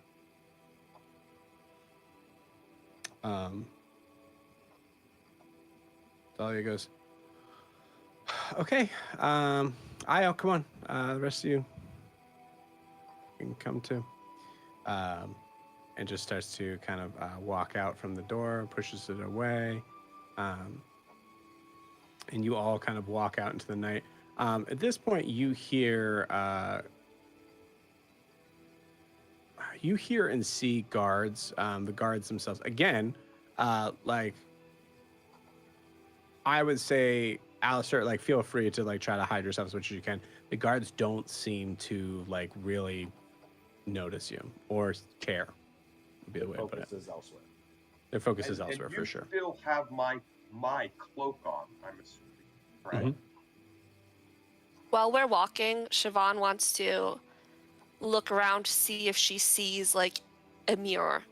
Dahlia goes, okay, Io, come on, the rest of you can come too. And just starts to kind of walk out from the door, pushes it away. And you all kind of walk out into the night. At this point, you hear and see guards, the guards themselves. Again, like, I would say, Alistair, like, feel free to, like, try to hide yourself as much as you can. The guards don't seem to, like, really notice you or care, would be the way to put it. Focus is elsewhere. Their focus is elsewhere, and for sure. You still have my cloak on, I'm assuming, right? Mhm. While we're walking, Siobhan wants to look around to see if she sees like a mirror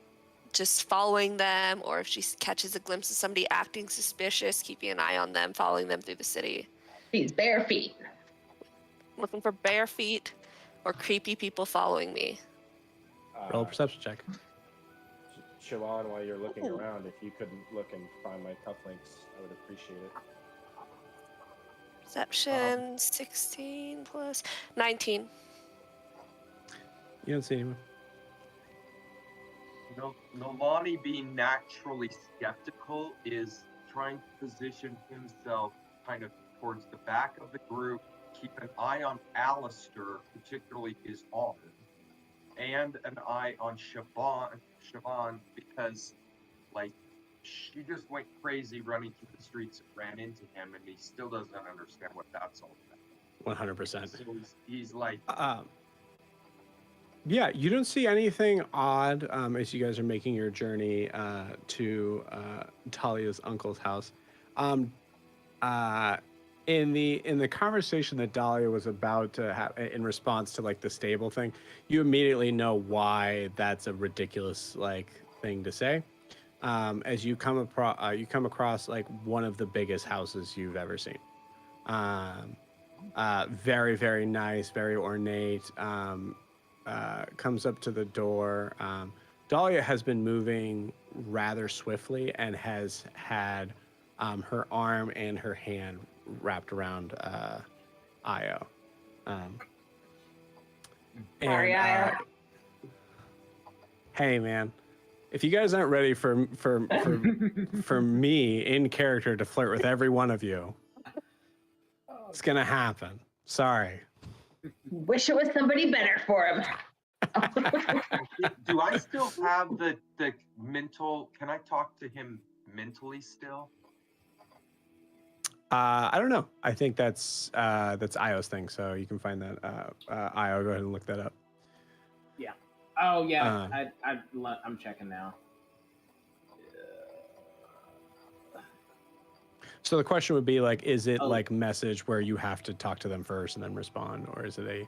just following them, or if she catches a glimpse of somebody acting suspicious, keeping an eye on them, following them through the city. These bare feet. Looking for bare feet or creepy people following me. Roll a perception check. Siobhan, while you're looking around, if you could look and find my cufflinks, I would appreciate it. Perception 16 plus 19. You don't see anyone. Nolani, being naturally skeptical, is trying to position himself kind of towards the back of the group, keep an eye on Alistair, particularly his arm, and an eye on Siobhan, because, like, she just went crazy running through the streets and ran into him, and he still doesn't understand what that's all about. 100%. So he's like, yeah, you don't see anything odd as you guys are making your journey to Talia's uncle's house. In the conversation that Dahlia was about to have in response to like the stable thing, you immediately know why that's a ridiculous like thing to say. As you come across like one of the biggest houses you've ever seen. Very, very nice, very ornate. Comes up to the door. Dahlia has been moving rather swiftly and has had her arm and her hand wrapped around Io. Sorry, Io. Hey, man, if you guys aren't ready for me in character to flirt with every one of you, it's gonna happen. Sorry. Wish it was somebody better for him. do I still have the mental? Can I talk to him mentally still? I don't know. I think that's Io's thing, so you can find that. Io, go ahead and look that up. Yeah. Oh yeah. I'm checking now. So the question would be like, is it like message where you have to talk to them first and then respond, or is it a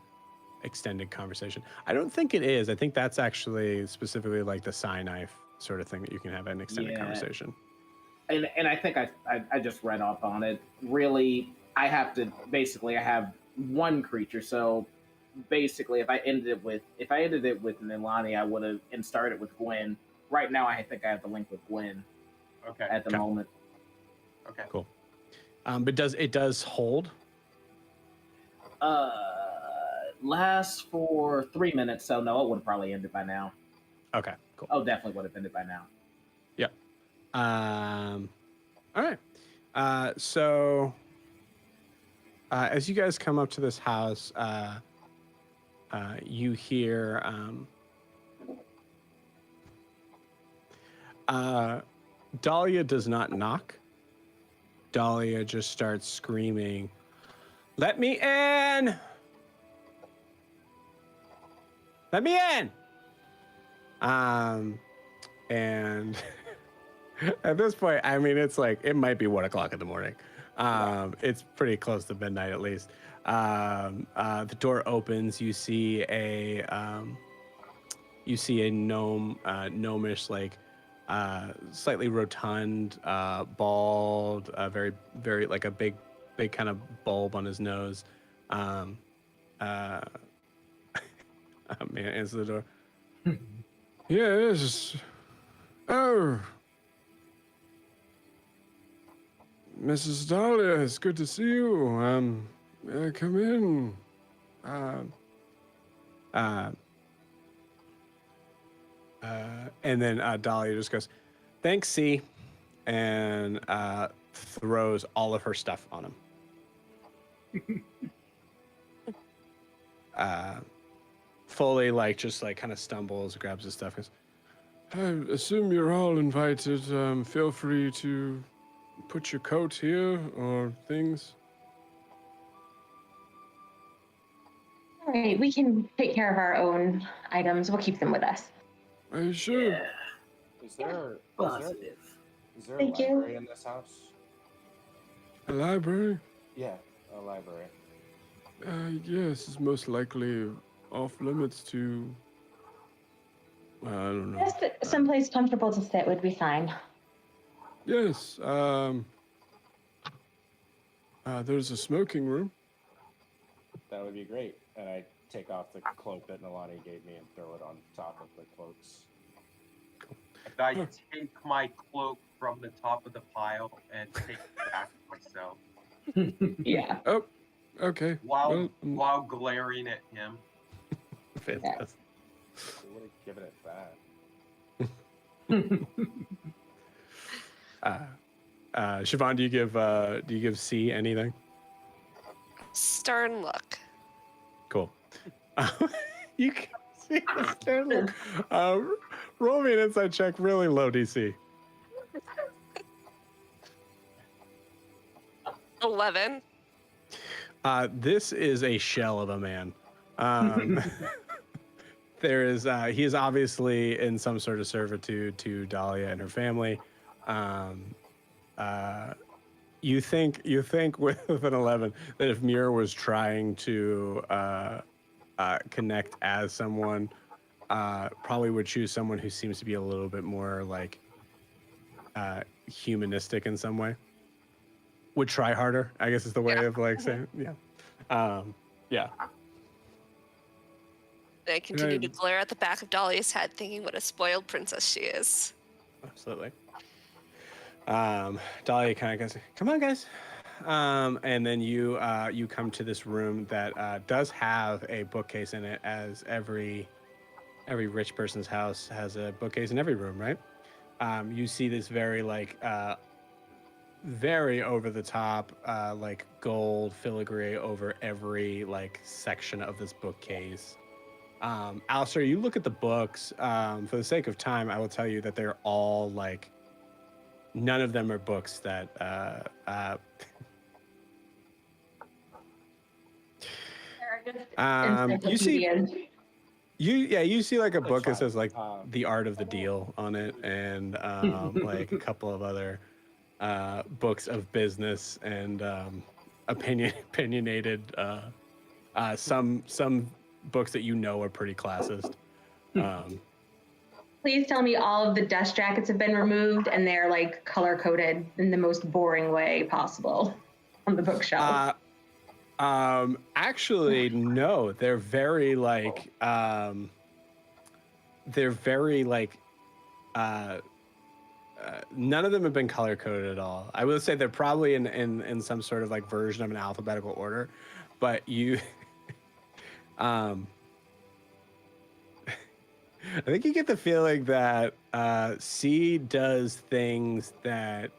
extended conversation? I don't think it is. I think that's actually specifically like the sign knife sort of thing that you can have an extended conversation. And I think I just read up on it. Really, I have one creature. So basically, if I ended it with Nilani, I would have and started with Gwen. Right now, I think I have the link with Gwen. Okay. At the moment. Okay. Cool. But it does hold? Lasts for 3 minutes, so no, it would have probably ended by now. Okay, cool. Oh, definitely would have ended by now. Yep. All right. So as you guys come up to this house, you hear Dahlia does not knock. Dahlia just starts screaming, "Let me in! Let me in!" And at this point, I mean, it's like, it might be 1 o'clock in the morning. It's pretty close to midnight at least. The door opens. You see a gnomish, like, slightly rotund, bald, very, very, like a big kind of bulb on his nose. Man answers the door. Yes. Oh. Mrs. Dahlia, it's good to see you. Come in. And then Dahlia just goes, "Thanks, C," and throws all of her stuff on him. Fully, like, just like kind of stumbles, grabs his stuff, goes, "I assume you're all invited. Feel free to put your coat here or things." All right, we can take care of our own items. We'll keep them with us. Are you sure? Yeah. Is there Positive. is there a Thank you. library in this house? A library? Yeah, a library. Yes, it's most likely off limits to. I don't know. Just someplace comfortable to sit would be fine. Yes. There's a smoking room. That would be great. And I take off the cloak that Nalani gave me and throw it on top of the cloaks. And I take my cloak from the top of the pile and take it back myself Yeah. Oh, okay. while Well, glaring at him. fantastic. We would have given it back. Siobhan, do you give C anything? Stern look. Cool. You can see the stern look. Roll me an insight check, really low DC. 11. This is a shell of a man. There is he is obviously in some sort of servitude to Dahlia and her family. You think with an 11 that if Mira was trying to connect as someone, probably would choose someone who seems to be a little bit more like humanistic in some way. Would try harder, I guess is the way of like saying, yeah. Yeah. I continue to glare at the back of Dahlia's head, thinking what a spoiled princess she is. Absolutely. Dahlia kind of goes, "Come on, guys," and then you come to this room that does have a bookcase in it, as every rich person's house has a bookcase in every room, right? You see this very like very over the top like gold filigree over every like section of this bookcase. Alistair, you look at the books. For the sake of time, I will tell you that they're all like, none of them are books that you see you see like a book that says like The Art of the Deal on it, and like a couple of other books of business and opinionated some books that you know are pretty classist. Please tell me all of the dust jackets have been removed and they're like color coded in the most boring way possible on the bookshelf. Actually, no. They're very like none of them have been color coded at all. I will say they're probably in some sort of like version of an alphabetical order, but you I think you get the feeling that C does things that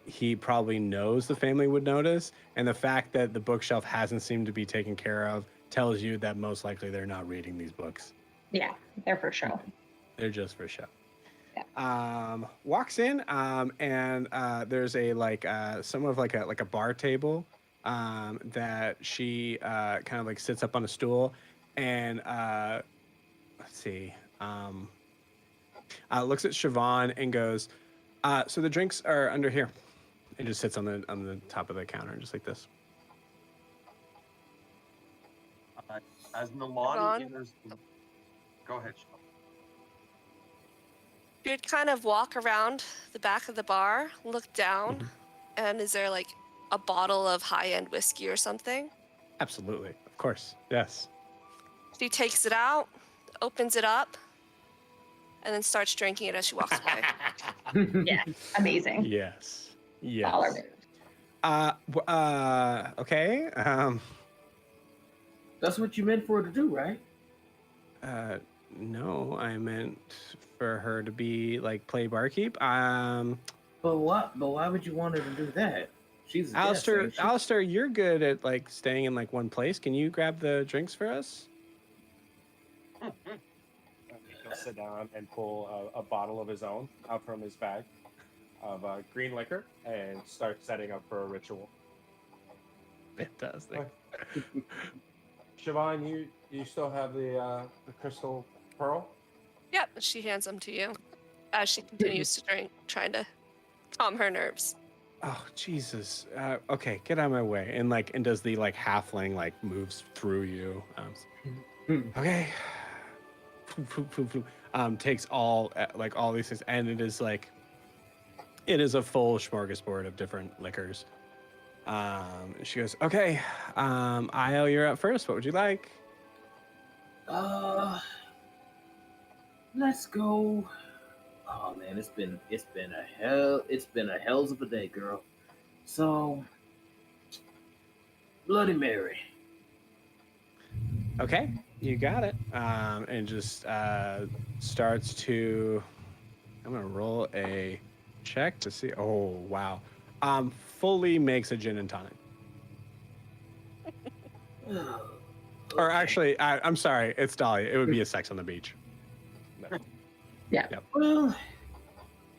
he probably knows the family would notice, and the fact that the bookshelf hasn't seemed to be taken care of tells you that most likely they're not reading these books. Yeah, they're for show. They're just for show. walks in, and there's a somewhat of like a bar table that she kind of like sits up on a stool, and let's see, looks at Siobhan and goes, "So the drinks are under here," and just sits on the top of the counter, just like this. As Nalani Ron? enters, go ahead, Sean. You'd kind of walk around the back of the bar, look down, and is there like a bottle of high-end whiskey or something? Absolutely, of course, yes. She takes it out, opens it up, and then starts drinking it as she walks away. Yeah, amazing. Yes. Dollar Yes. Okay. That's what you meant for her to do, right? No, I meant for her to be like play barkeep. But what? But why would you want her to do that? She's a guest, Alistair, ain't she? Alistair, you're good at like staying in like one place. Can you grab the drinks for us? He'll sit down and pull a bottle of his own out from his bag of green liquor and start setting up for a ritual. Fantastic. Siobhan, you still have the crystal pearl? Yep, she hands them to you as she continues to drink, trying to calm her nerves. Oh Jesus. Okay, get out of my way. And does the like halfling like moves through you? Okay. Takes all all these things, and it is a full smorgasbord of different liquors. She goes, okay, Io, you're up first. What would you like? Let's go. Oh man, it's been a hells of a day, girl. So, Bloody Mary. Okay, you got it. And just starts to. I'm gonna roll a check to see. Oh wow. Fully makes a gin and tonic. Or actually, I'm sorry, it's Dahlia. It would be a sex on the beach. No. Well,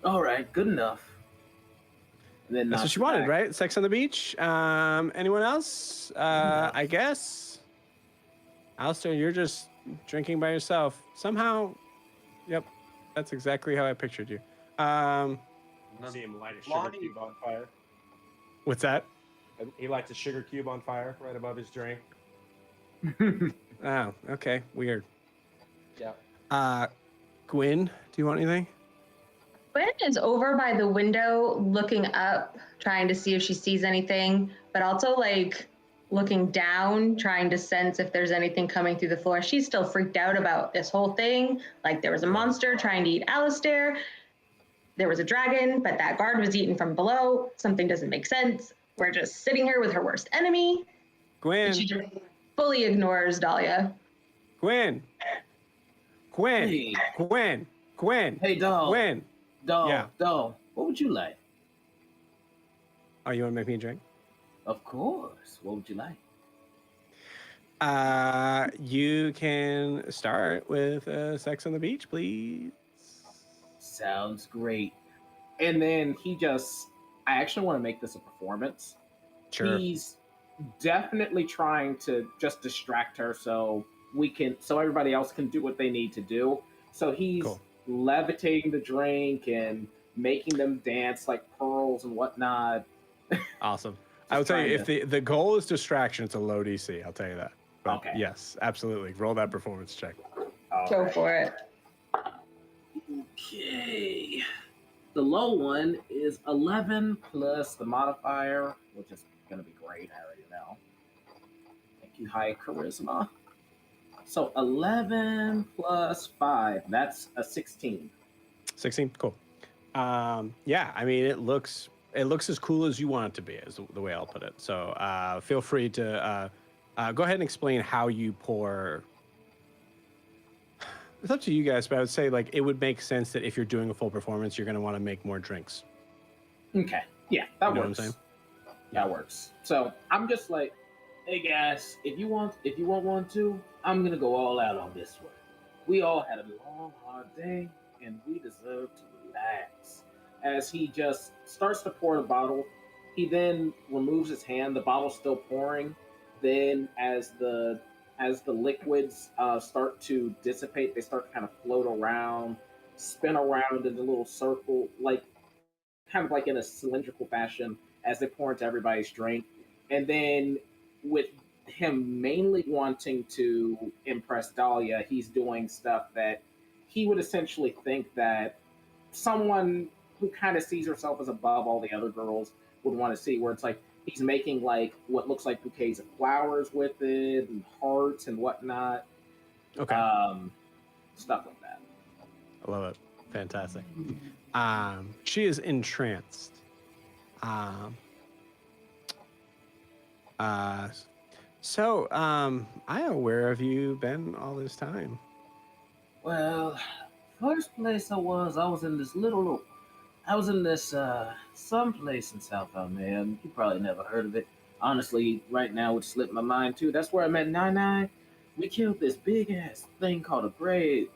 all right, good enough. And then That's what you wanted, right? Sex on the beach. Anyone else? I guess. Alistair, you're just drinking by yourself. Somehow, yep, that's exactly how I pictured you. See him light a sugar cube on fire. What's that? He lights a sugar cube on fire right above his drink. Oh, okay, weird. Yeah. Gwyn, do you want anything? Gwen is over by the window looking up, trying to see if she sees anything, but also like looking down, trying to sense if there's anything coming through the floor. She's still freaked out about this whole thing. Like there was a monster trying to eat Alistair. There was a dragon, but that guard was eaten from below. Something doesn't make sense. We're just sitting here with her worst enemy. Gwyn. And she just fully ignores Dahlia. Gwyn. Hey. Gwyn. Hey, dog. Gwyn. Dog. What would you like? Oh, you want to make me a drink? Of course. What would you like? You can start with Sex on the Beach, please. Sounds great. And then I actually want to make this a performance. Sure. He's definitely trying to just distract her so everybody else can do what they need to do. So he's levitating the drink and making them dance like pearls and whatnot. Awesome. I will tell you, if the goal is distraction, it's a low DC. I'll tell you that. But okay. Yes, absolutely. Roll that performance check. Go for it. Okay. The low one is 11 plus the modifier, which is going to be great. I already know. Thank you, high charisma. So 11 plus 5, that's a 16. 16, cool. Yeah, I mean, it looks as cool as you want it to be, is the way I'll put it. So feel free to go ahead and explain how you pour. It's up to you guys, but I would say like it would make sense that if you're doing a full performance, you're going to want to make more drinks. Okay, yeah, that You know works. what I'm saying? That works. So I'm just like, hey guys, if you want one too, I'm gonna go all out on this one. We all had a long, hard day. and we deserve to relax. As he just starts to pour the bottle, he then removes his hand. The bottle's still pouring. Then, as the liquids start to dissipate, they start to kind of float around, spin around in a little circle, like kind of like in a cylindrical fashion as they pour into everybody's drink. And then, with him mainly wanting to impress Dahlia, he's doing stuff that he would essentially think that someone who kind of sees herself as above all the other girls would want to see, where it's like he's making like what looks like bouquets of flowers with it and hearts and whatnot. Okay. Stuff like that. I love it. Fantastic. She is entranced. Io, where have you been all this time? Well, first place I was in this someplace in South Almere. You probably never heard of it. Honestly, right now it slipped my mind too. That's where I met Nine. We killed this big ass thing called a grave.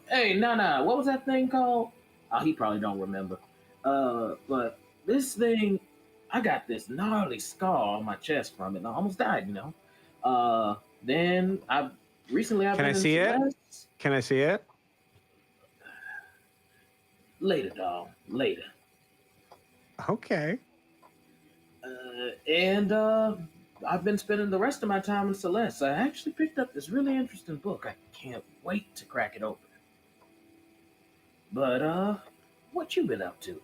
Hey, Nana, what was that thing called? Oh, he probably don't remember. But this thing, I got this gnarly scar on my chest from it, and I almost died. Then I've Can I see it? Can I see it? Later, dog. Later. Okay. And I've been spending the rest of my time in Celeste. I actually picked up this really interesting book. I can't wait to crack it open. But what you been up to?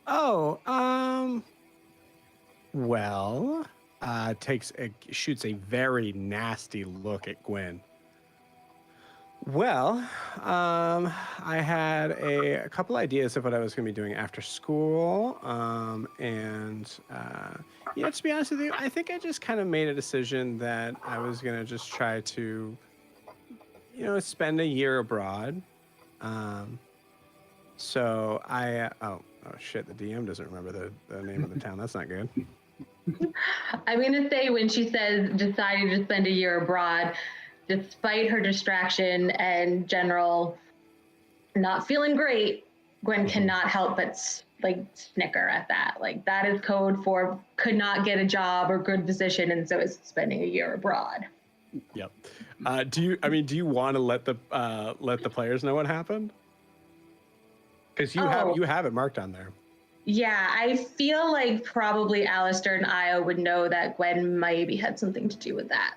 Oh, well, shoots a very nasty look at Gwen. Well, I had a couple ideas of what I was going to be doing after school, to be honest with you, I think I just kind of made a decision that I was going to just try to, spend a year abroad. So oh shit, the DM doesn't remember the name of the town. That's not good. I'm going to say when she says decided to spend a year abroad, despite her distraction and general not feeling great, Gwen cannot help but snicker at that. Like that is code for could not get a job or good position, and so is spending a year abroad. Yep. Do you want to let the players know what happened? Because you have it marked on there. Yeah, I feel like probably Alistair and Io would know that Gwen maybe had something to do with that.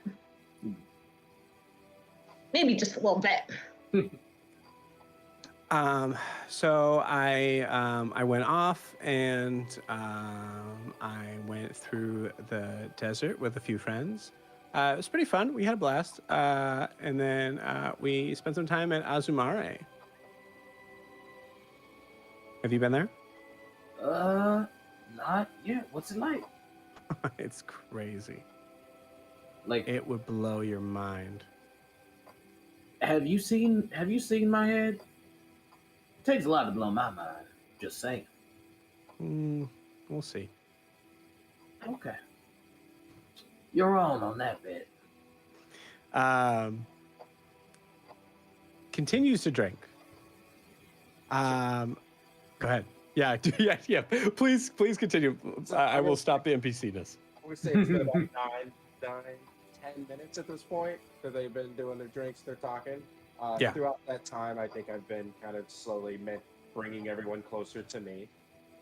Maybe just a little bit. So I went off and I went through the desert with a few friends. It was pretty fun. We had a blast. And then we spent some time at Azumare. Have you been there? Not yet. What's it like? It's crazy. Like it would blow your mind. Have you seen my head? It takes a lot to blow my mind. Just saying. We'll see. Okay. You're on that bit. Continues to drink. Go ahead. Yeah. Please continue. I will stop the NPC-ness. I would say it's been about 10 minutes at this point because they've been doing their drinks, they're talking. Throughout that time, I think I've been kind of slowly bringing everyone closer to me.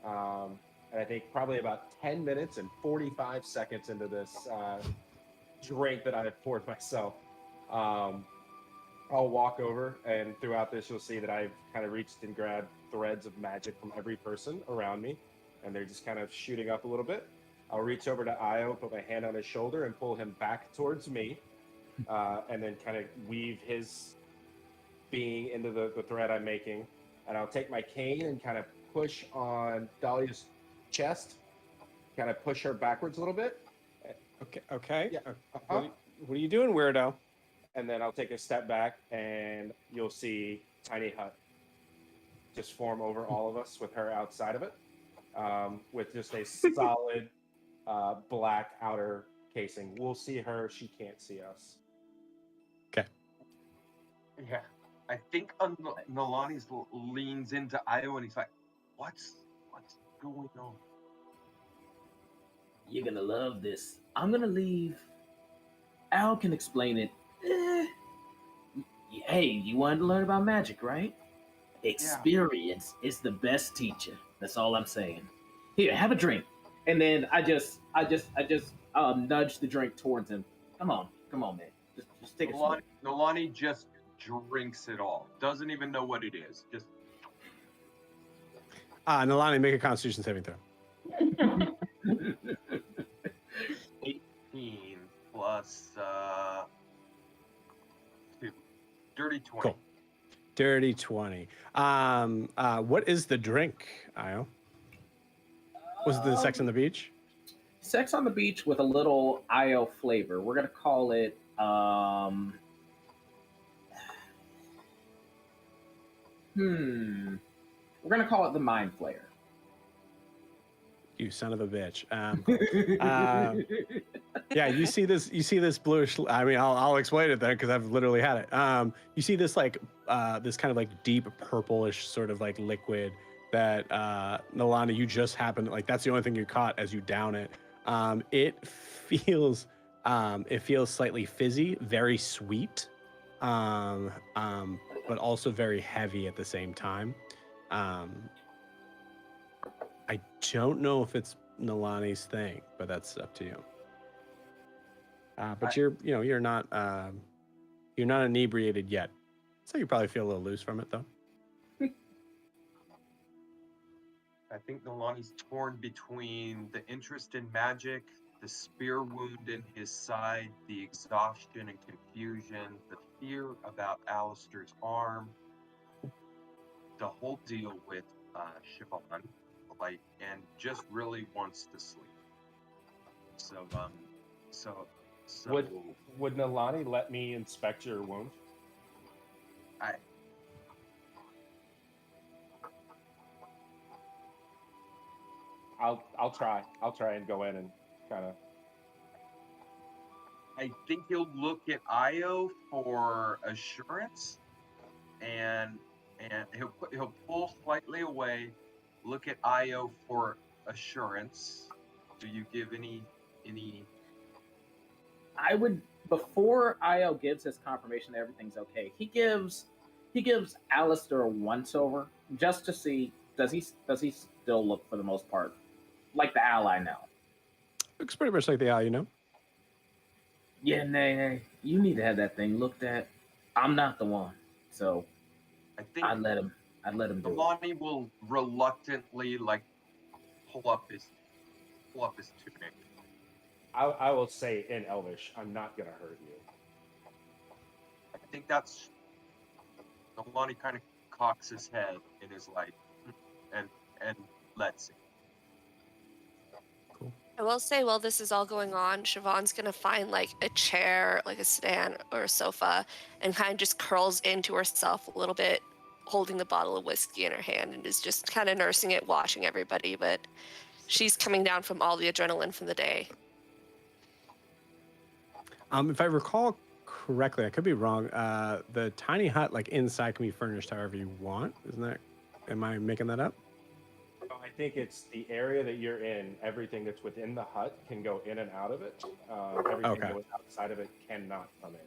And I think probably about 10 minutes and 45 seconds into this drink that I've poured myself, I'll walk over, and throughout this, you'll see that I've kind of reached and grabbed threads of magic from every person around me, and they're just kind of shooting up a little bit. I'll reach over to Io, put my hand on his shoulder, and pull him back towards me, and then kind of weave his being into the thread I'm making. And I'll take my cane and kind of push on Dahlia's chest, kind of push her backwards a little bit. Okay. Yeah. What are you doing, weirdo? And then I'll take a step back, and you'll see Tiny Hut just form over all of us with her outside of it, with just a solid black outer casing. We'll see her. She can't see us. Okay. Yeah. I think Nalani leans into Io and he's like, what's going on? You're gonna love this. I'm gonna leave. Al can explain it. Hey, you wanted to learn about magic, right? Experience is the best teacher. That's all I'm saying. Here, have a drink. And then I just nudge the drink towards him. Come on, man. Just take a swig. Nalani just drinks it all. Doesn't even know what it is. Just Nalani, make a Constitution saving throw. 18 plus 2. Dirty 20. Cool. Dirty 20. What is the drink, Io? Was it the Sex on the Beach? Sex on the Beach with a little IO flavor. We're gonna call it we're gonna call it the Mind Flayer. You son of a bitch. Yeah, you see this bluish. I mean, I'll explain it then because I've literally had it. You see this like this kind of like deep purplish sort of like liquid that Nalani, you just happened like that's the only thing you caught as you down it. It feels slightly fizzy, very sweet, but also very heavy at the same time. I don't know if it's Nalani's thing, but that's up to you. But you're not inebriated yet, so you probably feel a little loose from it though. I think Nalani's torn between the interest in magic, the spear wound in his side, the exhaustion and confusion, the fear about Alistair's arm, the whole deal with Siobhan, like, and just really wants to sleep. So Would Nalani let me inspect your wound? I'll try. I'll try and go in and kind of. I think he'll look at Io for assurance, and he'll pull slightly away, look at Io for assurance. Do you give any? I would, before Io gives his confirmation that everything's okay, he gives Alistair a once over just to see does he still look for the most part like the ally now. Looks pretty much like the owl, you know. Yeah, nay, you need to have that thing looked at. I'm not the one, so I think I'd let him do it. Nalani will reluctantly like pull up his tunic. I will say in Elvish, I'm not gonna hurt you. I think that's Nalani kind of cocks his head and is like, and lets it. Cool. I will say, while this is all going on, Siobhan's gonna find like a chair, like a sedan or a sofa, and kind of just curls into herself a little bit, holding the bottle of whiskey in her hand, and is just kind of nursing it, watching everybody. But she's coming down from all the adrenaline from the day. If I recall correctly, I could be wrong. The tiny hut, like inside, can be furnished however you want. Isn't that? Am I making that up? I think it's the area that you're in. Everything that's within the hut can go in and out of it. Everything Okay. that was outside of it cannot come in.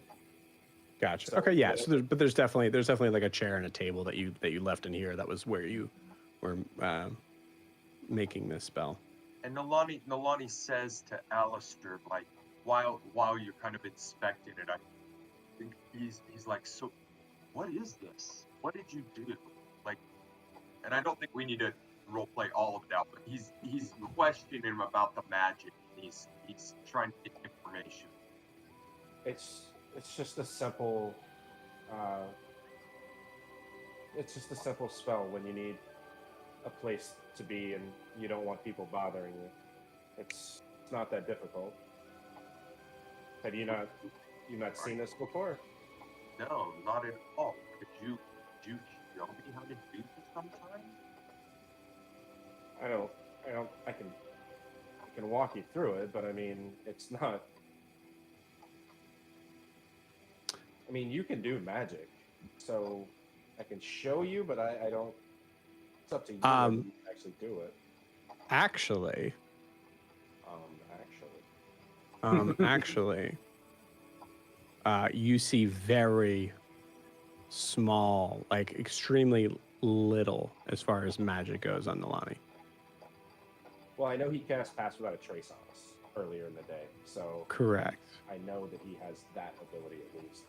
Gotcha. So- Okay, yeah. So, there's definitely like a chair and a table that you left in here. That was where you were making this spell. And Nalani says to Alistair, like, while you're kind of inspecting it, I think he's like, so what is this? What did you do? Like, and I don't think we need to role play all of that, but he's questioning him about the magic. He's trying to get information. It's just a simple spell when you need a place to be and you don't want people bothering you. It's not that difficult. Have you not seen this before? No, not at all. Could you show me how to do this sometime? I can walk you through it, but I mean, it's not. I mean, you can do magic. So I can show you, but I don't. It's up to you whether you actually do it. Actually, Actually. you see very small, like extremely little as far as magic goes on Nalani. Well, I know he cast Pass Without a Trace on us earlier in the day, so Correct. I know that he has that ability at least.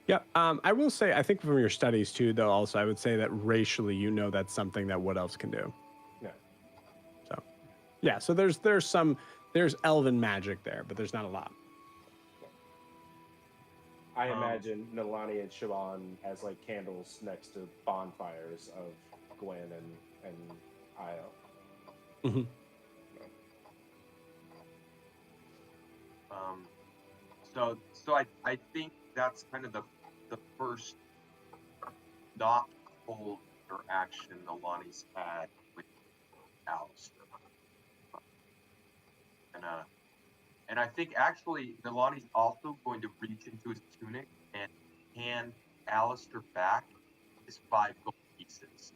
Yeah, I will say, I think from your studies too, though, also, I would say that racially, you know, that's something that Wood Elves can do. Yeah. So, yeah, so there's elven magic there, but there's not a lot. I imagine Nalani and Siobhan as like candles next to bonfires of Gwen and Io. Mm-hmm. So I think that's kind of the first not cold interaction Nalani's had with Alistair. And I think actually Nalani's also going to reach into his tunic and hand Alistair back his 5 gold pieces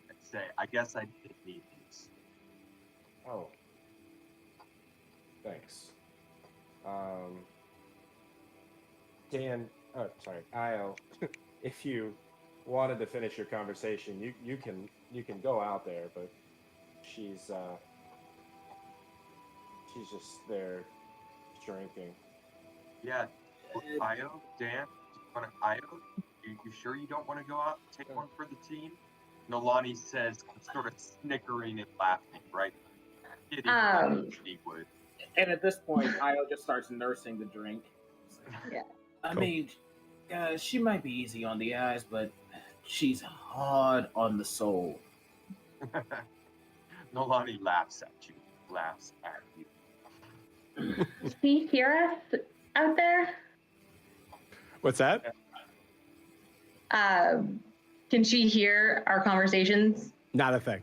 and say, I guess I didn't need these. Oh. Thanks. Dan, oh, sorry, Io, if you wanted to finish your conversation, you can go out there, but she's just there drinking. Yeah, Io, Dan, do you want to, Io, you sure you don't want to go out and take one for the team? Nalani says, sort of snickering and laughing, right? She would. And at this point, Io just starts nursing the drink. Yeah. I Cool. mean, she might be easy on the eyes, but she's hard on the soul. Nalani laughs at you. Does he hear us out there? What's that? Can she hear our conversations? Not a thing.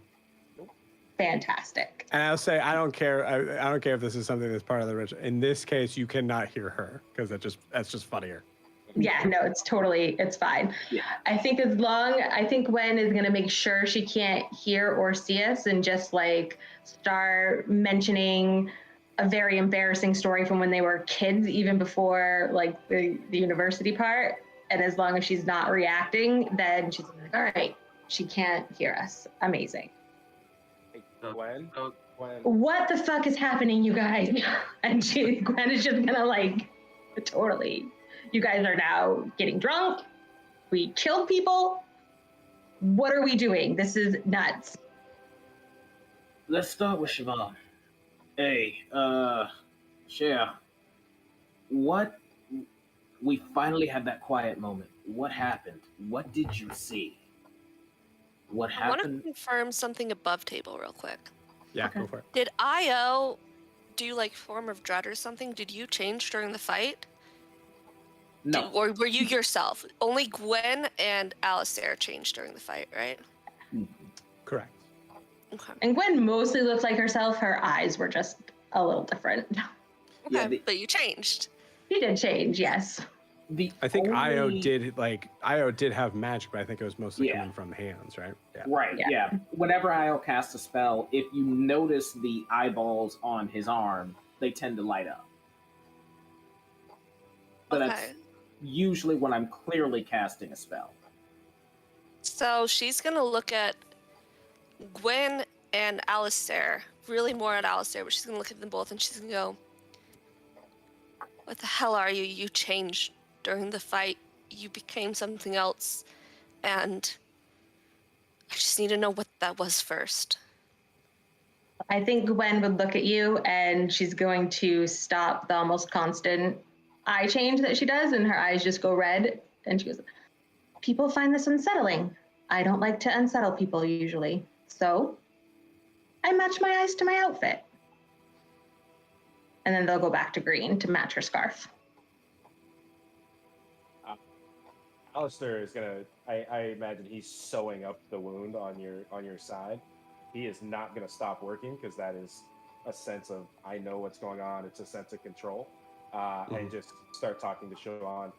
Fantastic. And I'll say, I don't care. I don't care if this is something that's part of the ritual. In this case, you cannot hear her because that's just funnier. Yeah, no, it's fine. Yeah. I think Gwen is gonna make sure she can't hear or see us and just like start mentioning a very embarrassing story from when they were kids, even before like the university part. And as long as she's not reacting, then she's like, all right, she can't hear us. Amazing. Hey, Gwen? Gwen? What the fuck is happening, you guys? And Gwen is just gonna like, totally. You guys are now getting drunk. We killed people. What are we doing? This is nuts. Let's start with Siobhan. Hey, Cher, we finally had that quiet moment. What happened? What did you see? What I want to happened? confirm something above table real quick. Yeah, Okay. go for it. Did Io do like form of dread or something? Did you change during the fight? No. Or were you yourself? Only Gwen and Alistair changed during the fight, right? Correct. Okay. And Gwen mostly looked like herself. Her eyes were just a little different. Yeah, Okay, but you changed. She did change, yes. I think Io only- did have magic, but I think it was mostly Yeah. coming from hands, right? Yeah. Right, Yeah. yeah. Whenever Io casts a spell, if you notice the eyeballs on his arm, they tend to light up. But Okay. that's usually when I'm clearly casting a spell. So she's gonna look at Gwen and Alistair, really more at Alistair, but she's gonna look at them both and she's gonna go, what the hell are you? You changed during the fight. You became something else. And I just need to know what that was first. I think Gwen would look at you and she's going to stop the almost constant eye change that she does, and her eyes just go red. And she goes, people find this unsettling. I don't like to unsettle people usually. So I match my eyes to my outfit. And then they'll go back to green to match her scarf. Alistair is gonna. I imagine he's sewing up the wound on your side. He is not gonna stop working because that is a sense of I know what's going on. It's a sense of control, and just start talking to Siobhan.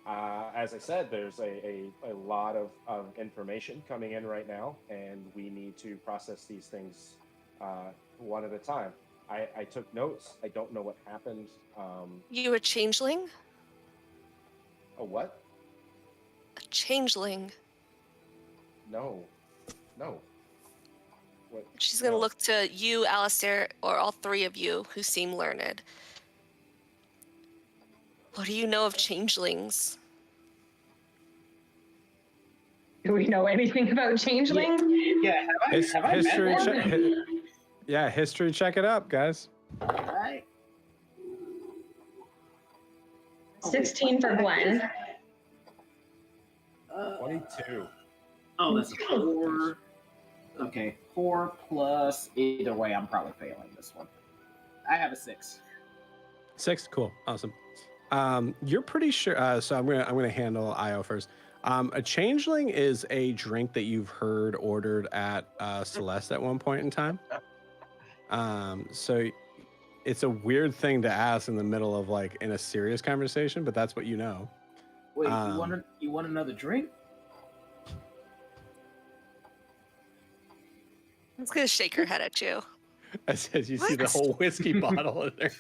As I said, there's a lot of information coming in right now, and we need to process these things one at a time. I took notes. I don't know what happened. You a changeling? A what? A changeling. No. No. What? She's gonna No. look to you, Alistair, or all three of you who seem learned. What do you know of changelings? Do we know anything about changelings? Yeah, have I met History one? check. Yeah, history check it up, guys. Alright. 16 for Gwen. 22. Oh, that's a 4. Okay, 4 plus. Either way, I'm probably failing this one. I have a 6. 6, cool, awesome. You're pretty sure. So I'm gonna handle Io first. A changeling is a drink that you've heard ordered at Celeste at one point in time. So it's a weird thing to ask in the middle of like in a serious conversation, but that's what you know. Wait, you want another drink? I'm just gonna shake her head at you. I said you see the What? whole whiskey bottle in there.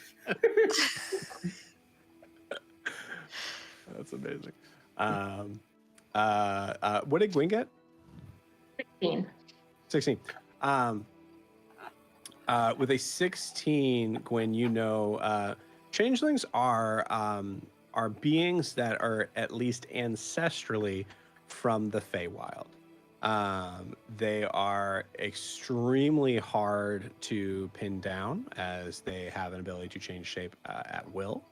That's amazing. What did Gwen get? 16. 16. With a 16, Gwen, you know, changelings are beings that are at least ancestrally from the Feywild. They are extremely hard to pin down as they have an ability to change shape at will.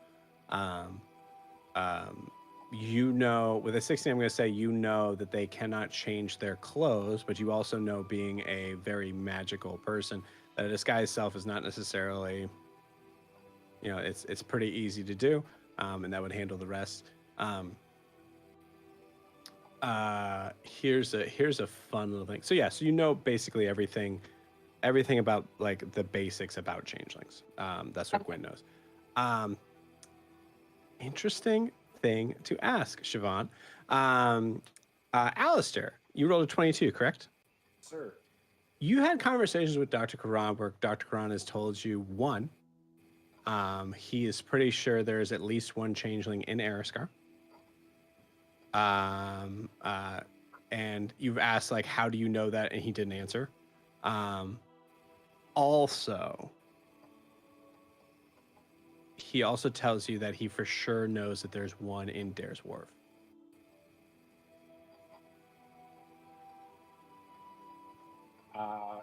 You know, with a 16, I'm going to say you know that they cannot change their clothes, but you also know, being a very magical person, that a disguise self is not necessarily, you know, it's pretty easy to do, and that would handle the rest. Here's a fun little thing. So yeah, so you know basically everything about like the basics about changelings. That's what Gwen knows. Interesting thing to ask, Siobhan. Alistair, you rolled a 22, correct? Sir. You had conversations with Dr. Karan where Dr. Karan has told you, one, he is pretty sure there is at least one changeling in Araskar. And you've asked, like, how do you know that? And he didn't answer. He also tells you that he for sure knows that there's one in Dare's Wharf.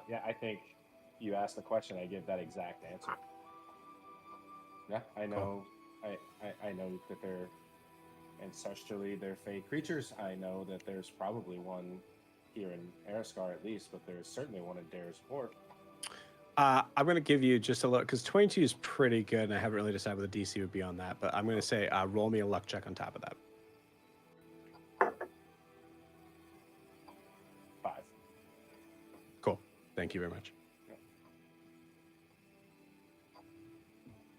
Yeah, I think you asked the question, I give that exact answer. Yeah, I know. Cool. I know that they're ancestrally they're fey creatures. I know that there's probably one here in Araskar at least, but there's certainly one in Dare's Wharf. I'm going to give you just a look, because 22 is pretty good, and I haven't really decided what the DC would be on that, but I'm going to say roll me a luck check on top of that. 5. Cool. Thank you very much.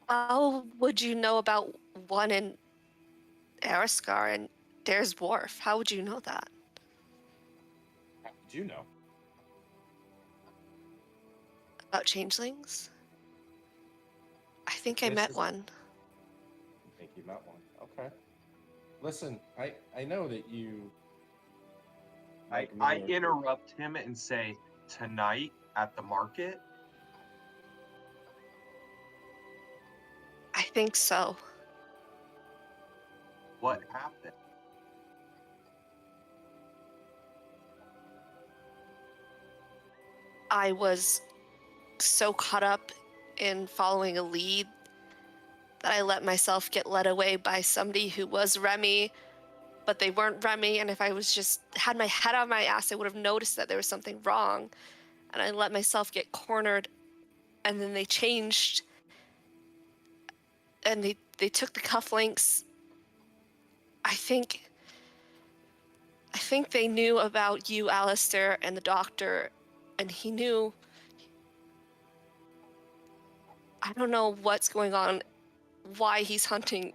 How would you know about one in Araskar and Dare's Wharf? How would you know that? How did you know? About changelings? I think I met one. I think you met one. Okay. Listen, I know that you. I interrupt him and say, tonight at the market? I think so. What happened? I was so caught up in following a lead that I let myself get led away by somebody who was Remy, but they weren't Remy. And if I was just had my head on my ass, I would have noticed that there was something wrong. And I let myself get cornered, and then they changed, and they took the cufflinks. I think they knew about you, Alistair, and the doctor, and he knew. I don't know what's going on, why he's hunting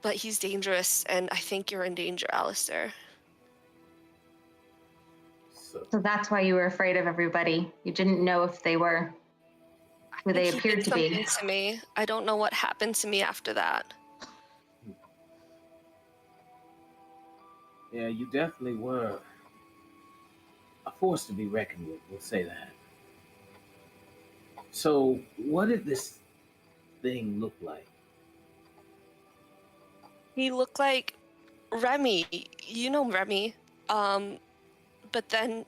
But he's dangerous, and I think you're in danger, Alistair. So, So that's why you were afraid of everybody. You didn't know if they were who I they think he appeared did to be. something to me. I don't know what happened to me after that. yeah, you definitely were a force to be reckoned with. We'll say that. So, what did this thing look like? He looked like Remy. You know Remy. But then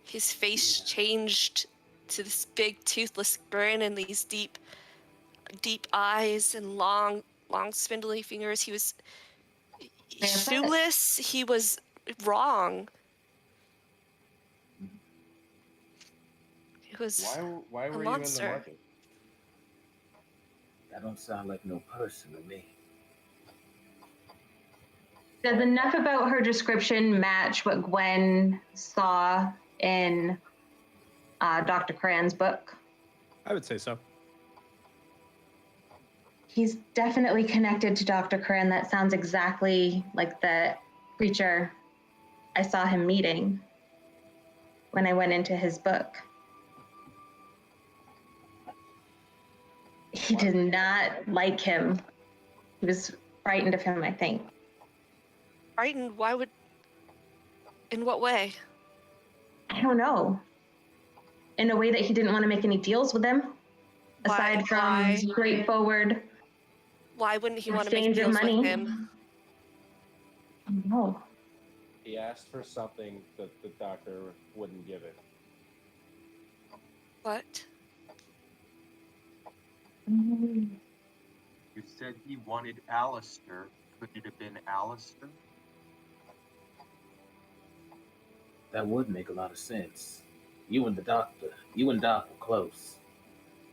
his face changed to this big toothless grin and these deep eyes and long spindly fingers. He was Vampire? shoeless. He was wrong. He was Why a were you in the monster. market? That don't sound like no person to me. Does enough about her description match what Gwen saw in Dr. Cran's book? I would say so. He's definitely connected to Dr. Cran. That sounds exactly like the creature I saw him meeting when I went into his book. He did not like him. He was frightened of him, I think. Frightened? Why would? In what way? I don't know. In a way that he didn't want to make any deals with him, aside from Why? straightforward Why wouldn't he want to make exchange of deals money. with him? No. He asked for something that the doctor wouldn't give it. What? You said he wanted Alistair. Could it have been Alistair? That would make a lot of sense. You and Doc were close.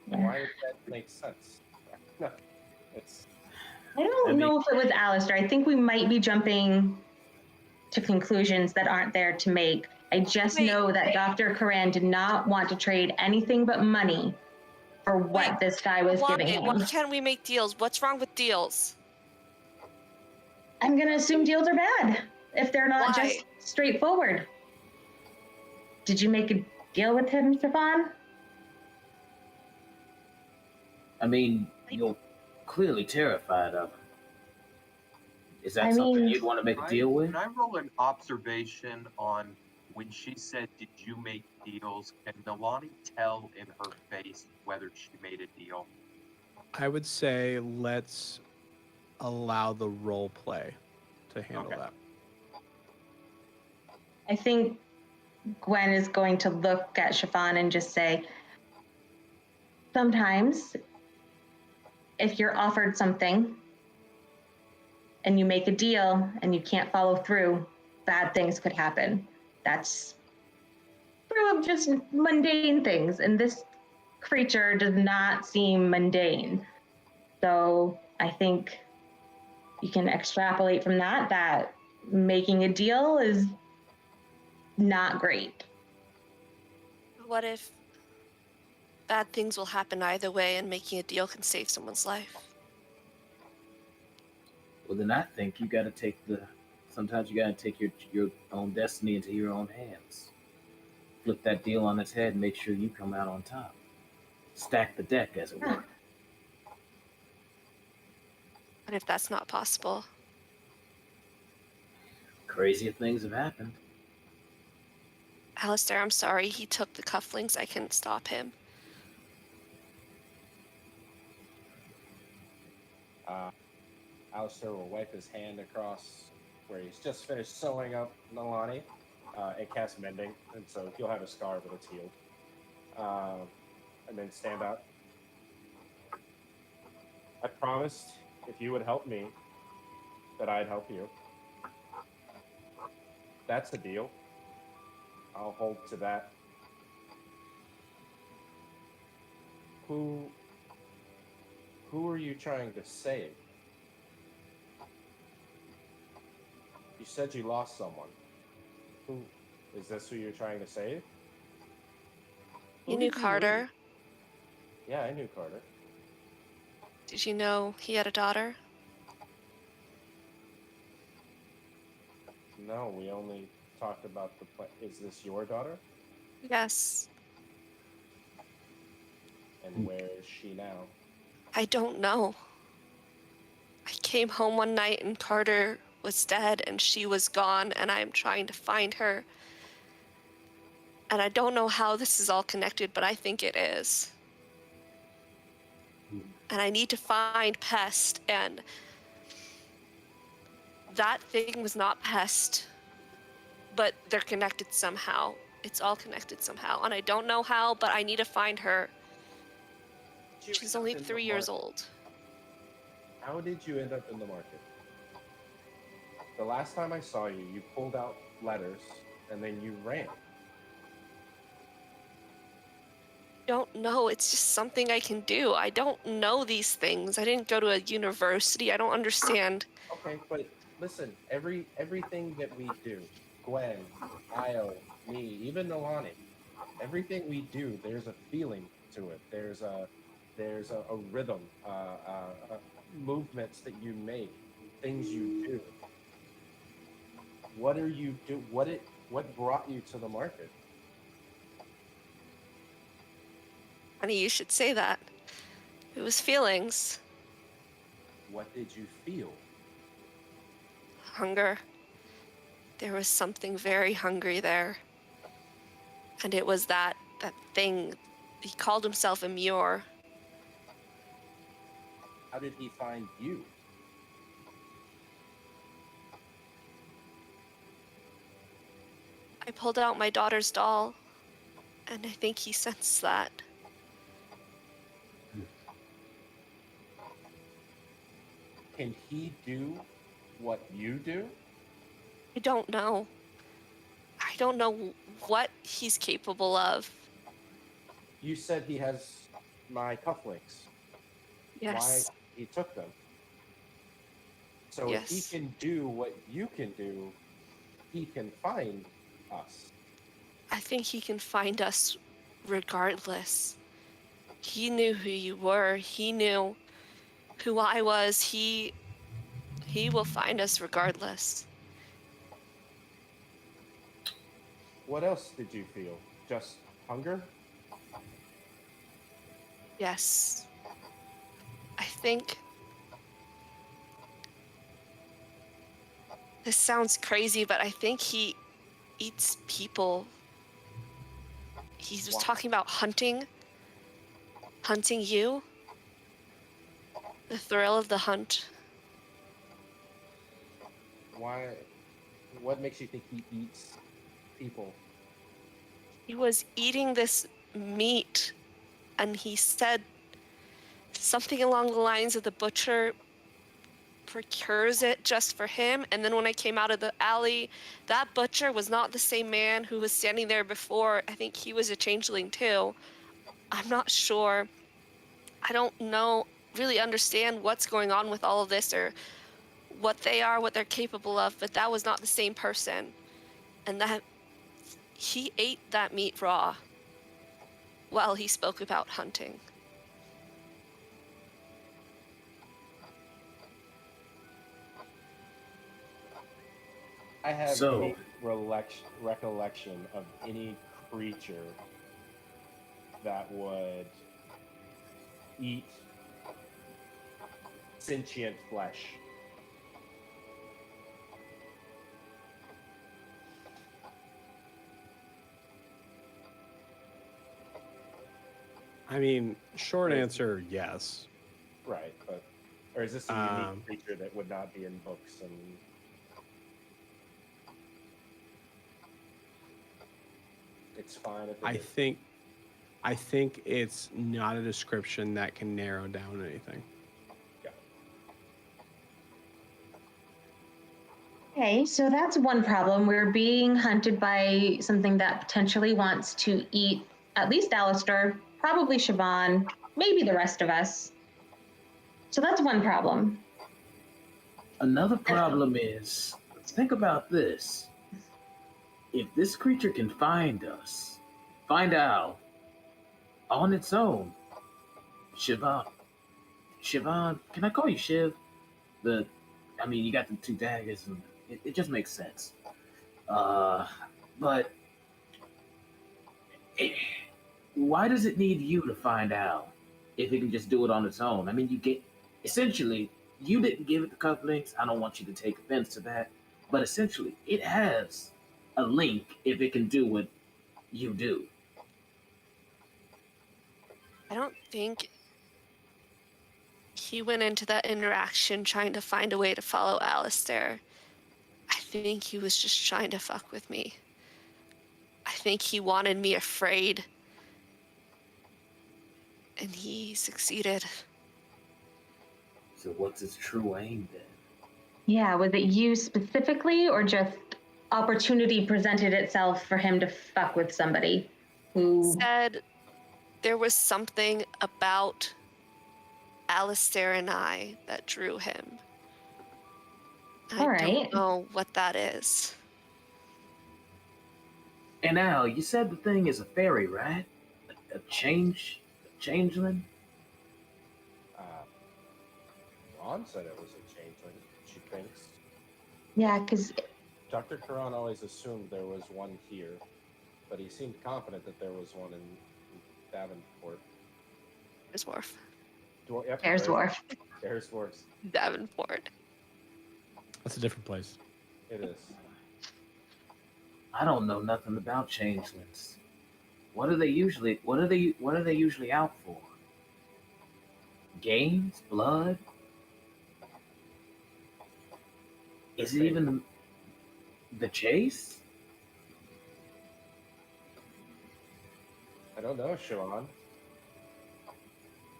Why would that make sense? No, it's I don't know if it was Alistair. I think we might be jumping to conclusions that aren't there to make. I just know that Dr. Karan did not want to trade anything but money for what this guy was giving him. Why can't we make deals? What's wrong with deals? I'm going to assume deals are bad if they're not just straightforward. Did you make a deal with him, Stefan? I mean, you're clearly terrified of him. Is that I something mean- you'd want to make a deal with? Can I roll an observation on when she said, "Did you make deals?" Can Nalani tell in her face whether she made a deal? I would say let's allow the role play to handle Okay. that. I think Gwen is going to look at Chiffon and just say, sometimes if you're offered something and you make a deal and you can't follow through, bad things could happen. That's true of just mundane things. And this creature does not seem mundane. So I think you can extrapolate from that making a deal is not great. What if bad things will happen either way and making a deal can save someone's life? Well, then I think sometimes you gotta take your own destiny into your own hands. Flip that deal on its head and make sure you come out on top. Stack the deck, as it were. What if that's not possible? Crazier things have happened. Alistair, I'm sorry. He took the cufflinks. I couldn't stop him. Alistair will wipe his hand across where he's just finished sewing up Nalani and cast mending, and so he'll have a scar, but it's healed. And then stand up. I promised if you would help me, that I'd help you. That's the deal. I'll hold to that. Who are you trying to save? You said you lost someone. Who is this? Who you're trying to save? You knew Carter. Yeah, I knew Carter. Did you know he had a daughter? No, we only talked about the Is this your daughter? Yes. And where is she now? I don't know. I came home one night and Carter was dead and she was gone, and I'm trying to find her. And I don't know how this is all connected, but I think it is. And I need to find Pest, and that thing was not Pest, but they're connected somehow. It's all connected somehow, and I don't know how, but I need to find her. She's only 3 years old. How did you end up in the market? The last time I saw you, you pulled out letters and then you ran. Don't know. It's just something I can do. I don't know these things. I didn't go to a university. I don't understand. Okay, but listen, everything that we do, Gwen, Io, me, even Nolani, everything we do, there's a feeling to it. There's a rhythm, movements that you make, things you do. What are you do? What brought you to the market? Honey, you should say that. It was feelings. What did you feel? Hunger. There was something very hungry there. And it was that thing. He called himself a Muir. How did he find you? I pulled out my daughter's doll, and I think he sensed that. Can he do what you do? I don't know. I don't know what he's capable of. You said he has my cufflinks. Yes. Why he took them? So if he Yes. can do what you can do, he can find us. I think he can find us regardless. He knew who you were. He knew who I was. He will find us regardless. What else did you feel? Just hunger? Yes. I think this sounds crazy, but I think he eats people. He was Why? talking about hunting you. The thrill of the hunt. Why? What makes you think he eats people? He was eating this meat, and he said something along the lines of the butcher procures it just for him. And then when I came out of the alley, that butcher was not the same man who was standing there before. I think he was a changeling too. I'm not sure. I don't really understand what's going on with all of this, or what they are, what they're capable of, but that was not the same person. And that he ate that meat raw while he spoke about hunting. I have So- no recollection of any creature that would eat sentient flesh. I mean, short Yes. answer, yes. Right, but or is this a unique creature that would not be in books and it's fine if it is? I think it's not a description that can narrow down anything. Okay, so that's one problem. We're being hunted by something that potentially wants to eat at least Alistair, probably Siobhan, maybe the rest of us. So that's one problem. Another problem is, think about this. If this creature can find us, find Al, on its own, Siobhan, can I call you Shiv? You got the two daggers, and it just makes sense. But it, why does it need you to find out if it can just do it on its own? I mean, you get essentially you didn't give it the cufflinks. I don't want you to take offense to that, but essentially, it has a link if it can do what you do. I don't think he went into that interaction trying to find a way to follow Alistair. I think he was just trying to fuck with me. I think he wanted me afraid. And he succeeded. So, what's its true aim then? Yeah, was it you specifically, or just opportunity presented itself for him to fuck with somebody who... Said there was something about Alistair and I that drew him. All I right. don't know what that is. And Al, you said the thing is a fairy, right? A changeling? Ron said it was a changeling, she thinks. Yeah, because Dr. Karan always assumed there was one here, but he seemed confident that there was one in Davenport. Daresworth. Yep, Daresworth. Daresworth. Davenport. That's a different place. It is. I don't know nothing about changelings. What are they usually out for? Games? Blood? Is it even the chase? I don't know, Siobhan.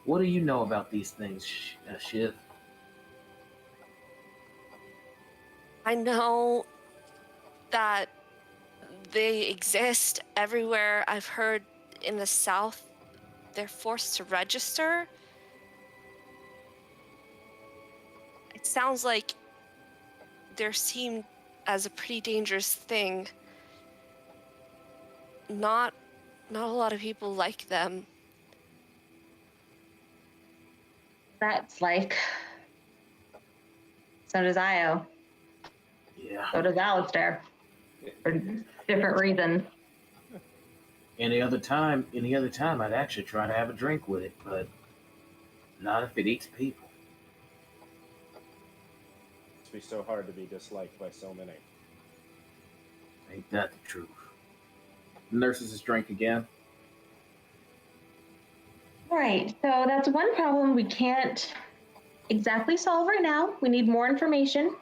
What do you know about these things, Shiv? I know that they exist everywhere. I've heard in the South they're forced to register. It sounds like they're seen as a pretty dangerous thing. Not a lot of people like them. that's like... So does Io. Yeah. So does Alistair. For different reasons. Any other time, I'd actually try to have a drink with it, but not if it eats people. It's be so hard to be disliked by so many. Ain't that the truth? Nurses his drink again. All right, so that's one problem we can't exactly solve right now. We need more information.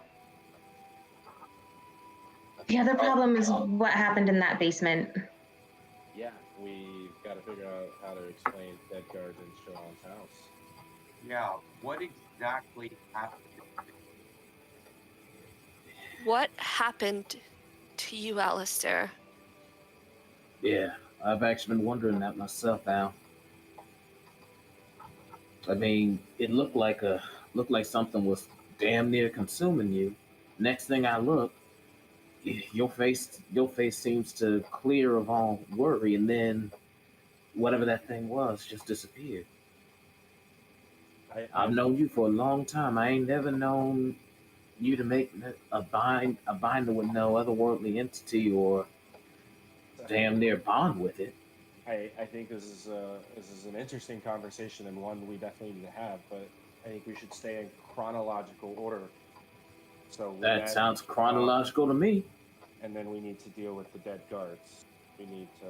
The other problem is what happened in that basement. Yeah, we've got to figure out how to explain dead guards in Siobhan's house. Yeah, what exactly happened? What happened to you, Alistair? Yeah, I've actually been wondering that myself, Al. I mean, it looked like something was damn near consuming you. Next thing I look, your face seems to clear of all worry, and then whatever that thing was just disappeared. I've known you for a long time. I ain't never known you to make a binder with no otherworldly entity or damn near bond with it. I think this is an interesting conversation and one we definitely need to have, but I think we should stay in chronological order. So that sounds chronological to me. And then we need to deal with the dead guards. We need to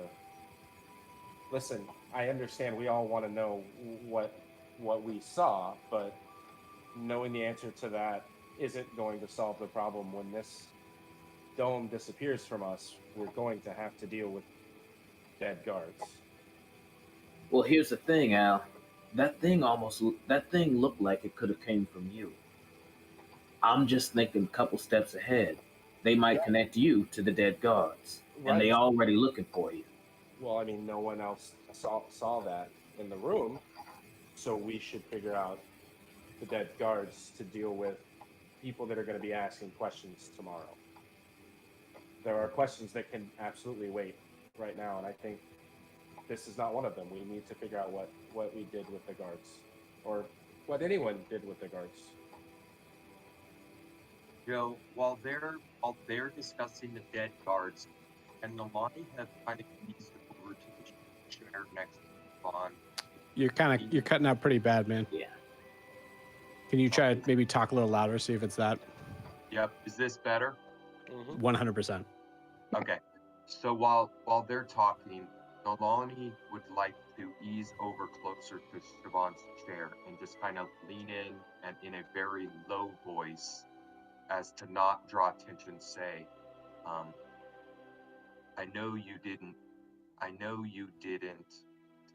listen. I understand we all want to know what we saw, but knowing the answer to that isn't going to solve the problem. When this dome disappears from us, we're going to have to deal with dead guards. Well, here's the thing, Al. That thing looked like it could have came from you. I'm just thinking a couple steps ahead. They might connect you to the dead guards, and they already looking for you. Well, I mean, no one else saw that in the room, so we should figure out the dead guards to deal with people that are going to be asking questions tomorrow. There are questions that can absolutely wait right now, and I think this is not one of them. We need to figure out what we did with the guards, or what anyone did with the guards. Joe, while they're discussing the dead guards, and Nalani has kind of eased over to the chair next to Vaughn. You're cutting out pretty bad, man. Yeah. Can you try to maybe talk a little louder, see if it's that? Yep. Is this better? 100%. Okay. So while they're talking, Nalani would like to ease over closer to Siobhan's chair and just kind of lean in and in a very low voice, as to not draw attention, say, I know you didn't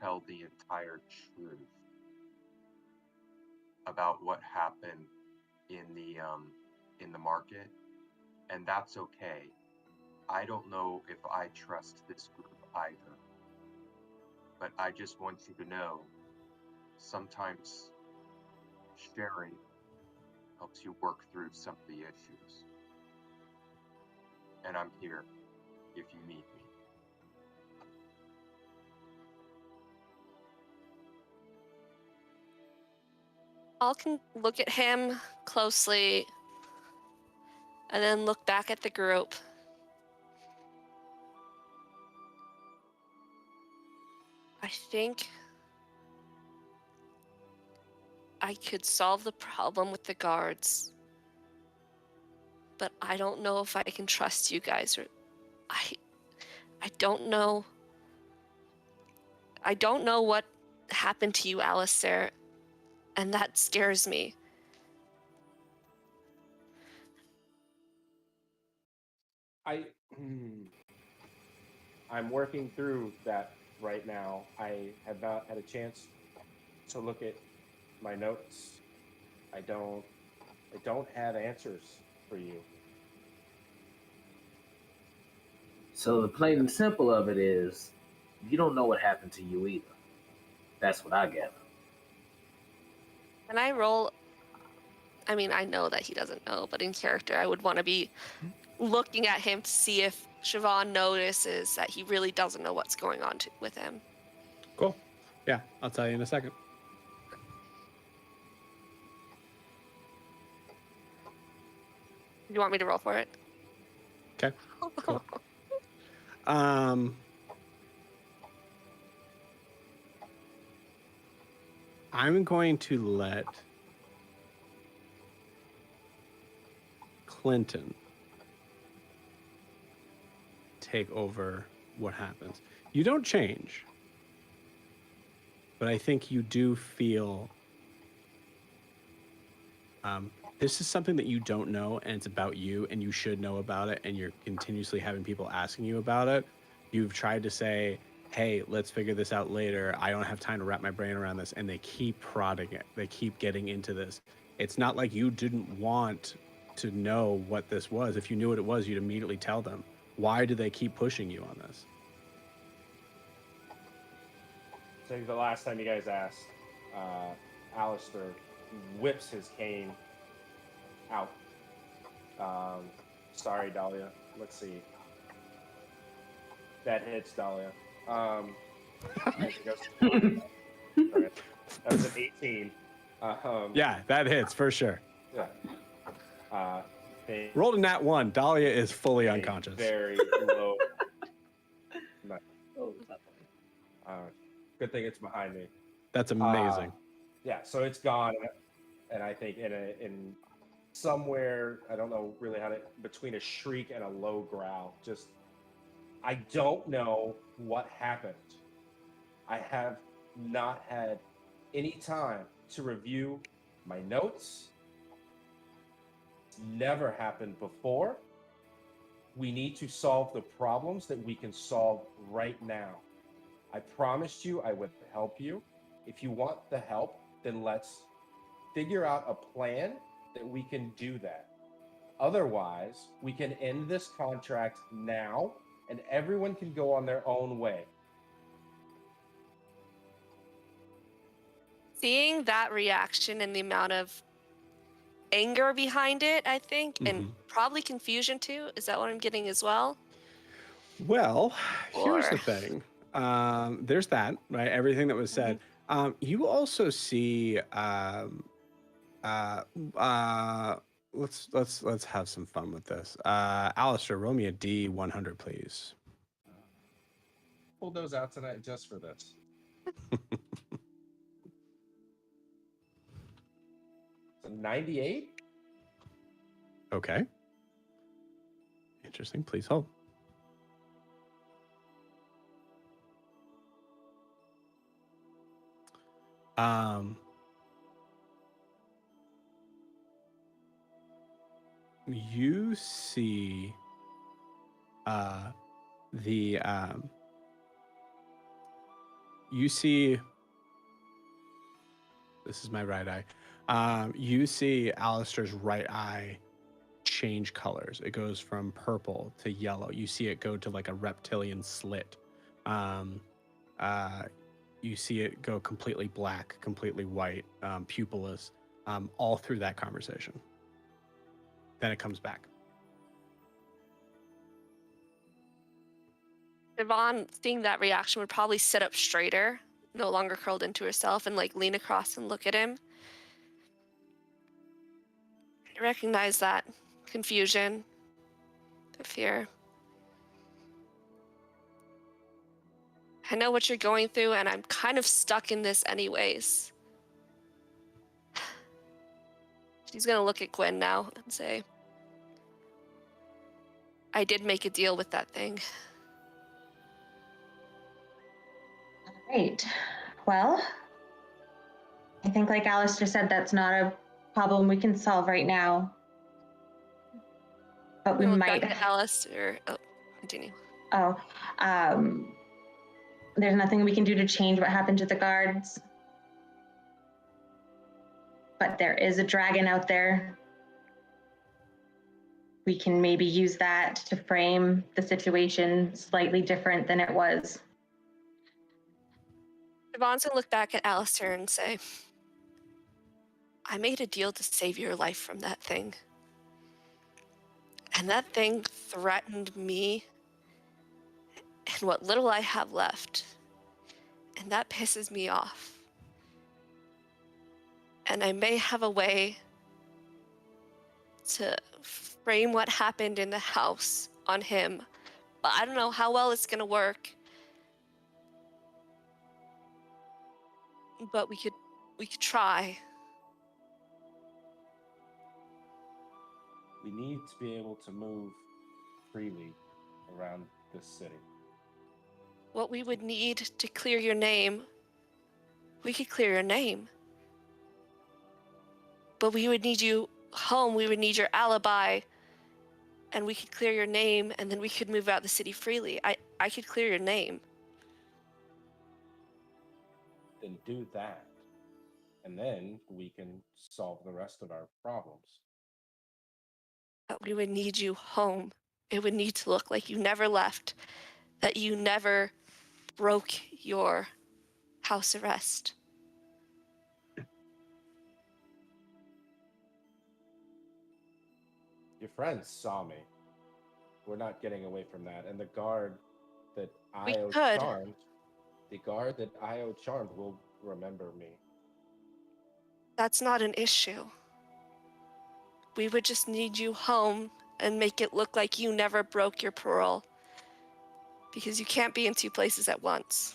tell the entire truth about what happened in the market, and that's okay. I don't know if I trust this group either, but I just want you to know, sometimes sharing helps you work through some of the issues. And I'm here if you need me. I'll can look at him closely and then look back at the group. I think I could solve the problem with the guards, but I don't know if I can trust you guys. Or I don't know. I don't know what happened to you, Alistair, and that scares me. I'm working through that right now. I have not had a chance to look at my notes. I don't have answers for you. So the plain and simple of it is, you don't know what happened to you either. That's what I gather. Can I roll? I mean, I know that he doesn't know, but in character, I would want to be looking at him to see if Siobhan notices that he really doesn't know what's going on with him. Cool. Yeah, I'll tell you in a second. You want me to roll for it? Okay. Cool. I'm going to let Clinton take over what happens. You don't change, but I think you do feel this is something that you don't know, and it's about you, and you should know about it, and you're continuously having people asking you about it. You've tried to say, hey, let's figure this out later. I don't have time to wrap my brain around this. And they keep prodding it. They keep getting into this. It's not like you didn't want to know what this was. If you knew what it was, you'd immediately tell them. Why do they keep pushing you on this? So the last time you guys asked, Alistair whips his cane out. Sorry, Dahlia. Let's see. That hits, Dahlia. Sorry. That was an 18. Yeah, that hits for sure. Yeah. Rolled a nat 1. Dahlia is fully unconscious. Very low. Good thing it's behind me. That's amazing. Yeah, so it's gone, and I think in somewhere, I don't know really how to, between a shriek and a low growl, just, I don't know what happened. I have not had any time to review my notes. It's never happened before. We need to solve the problems that we can solve right now. I promised you I would help you. If you want the help, then let's figure out a plan that we can do that. Otherwise, we can end this contract now and everyone can go on their own way. Seeing that reaction and the amount of anger behind it, I think, and probably confusion too. Is that what I'm getting as well? Well, here's the thing. There's that, right? Everything that was said. You also see let's have some fun with this. Alistair, roll me a D100, please. Pulled those out tonight just for this. 98. Okay. Interesting. Please hold. You see you see, this is my right eye. You see Alistair's right eye change colors. It goes from purple to yellow. You see it go to like a reptilian slit. You see it go completely black, completely white, pupilless, all through that conversation. Then it comes back. Yvonne, seeing that reaction, would probably sit up straighter, no longer curled into herself, and like lean across and look at him. I recognize that confusion, the fear. I know what you're going through, and I'm kind of stuck in this anyways. She's gonna look at Gwen now and say, I did make a deal with that thing. Great. Well, I think like Alistair said, that's not a problem we can solve right now. But we We'll look might. back at Alistair. Oh, continue. Oh, there's nothing we can do to change what happened to the guards. But there is a dragon out there. We can maybe use that to frame the situation slightly different than it was. Yvonne's gonna look back at Alistair and say, I made a deal to save your life from that thing. And that thing threatened me and what little I have left. And that pisses me off. And I may have a way to frame what happened in the house on him, but I don't know how well it's gonna work. But we could try. We need to be able to move freely around this city. What we would need to clear your name, we could clear your name. But we would need you home, we would need your alibi, and we could clear your name, and then we could move out the city freely. I could clear your name. Then do that. And then we can solve the rest of our problems. But we would need you home. It would need to look like you never left, that you never broke your house arrest. Your friends saw me. We're not getting away from that. And the guard that Io charmed, will remember me. That's not an issue. We would just need you home and make it look like you never broke your parole. Because you can't be in two places at once.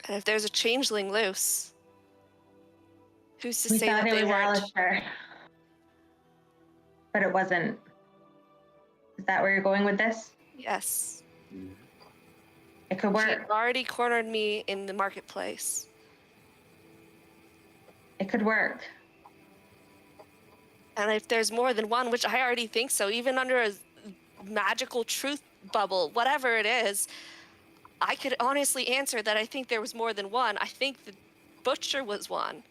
And if there's a changeling loose, who's to say that they weren't? Alistair, but it wasn't. Is that where you're going with this? Yes. It could work. She already cornered me in the marketplace. It could work. And if there's more than one, which I already think so, even under a magical truth bubble, whatever it is, I could honestly answer that I think there was more than one. I think the butcher was one.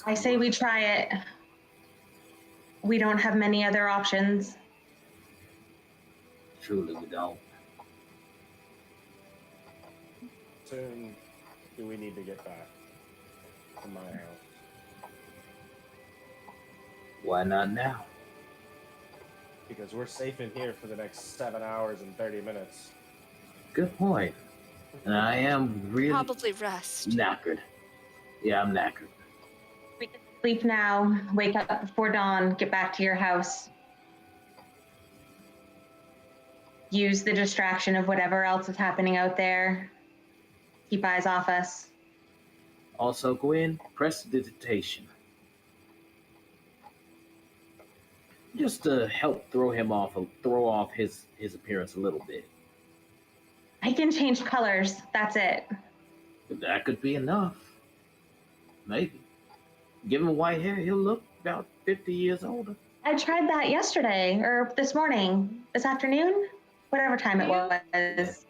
I say we try it. We don't have many other options. Truly, we don't. Soon do we need to get back to my house? Why not now? Because we're safe in here for the next 7 hours and 30 minutes. Good point. And I am really Probably rest. knackered. Yeah, I'm knackered. We can sleep now, wake up before dawn, get back to your house. Use the distraction of whatever else is happening out there. Keep eyes off us. Also, Gwen, prestidigitation. Just to help throw off his appearance a little bit. I can change colors. That's it. But that could be enough. Maybe. Give him white hair, he'll look about 50 years older. I tried that yesterday or this morning, this afternoon, whatever time it was.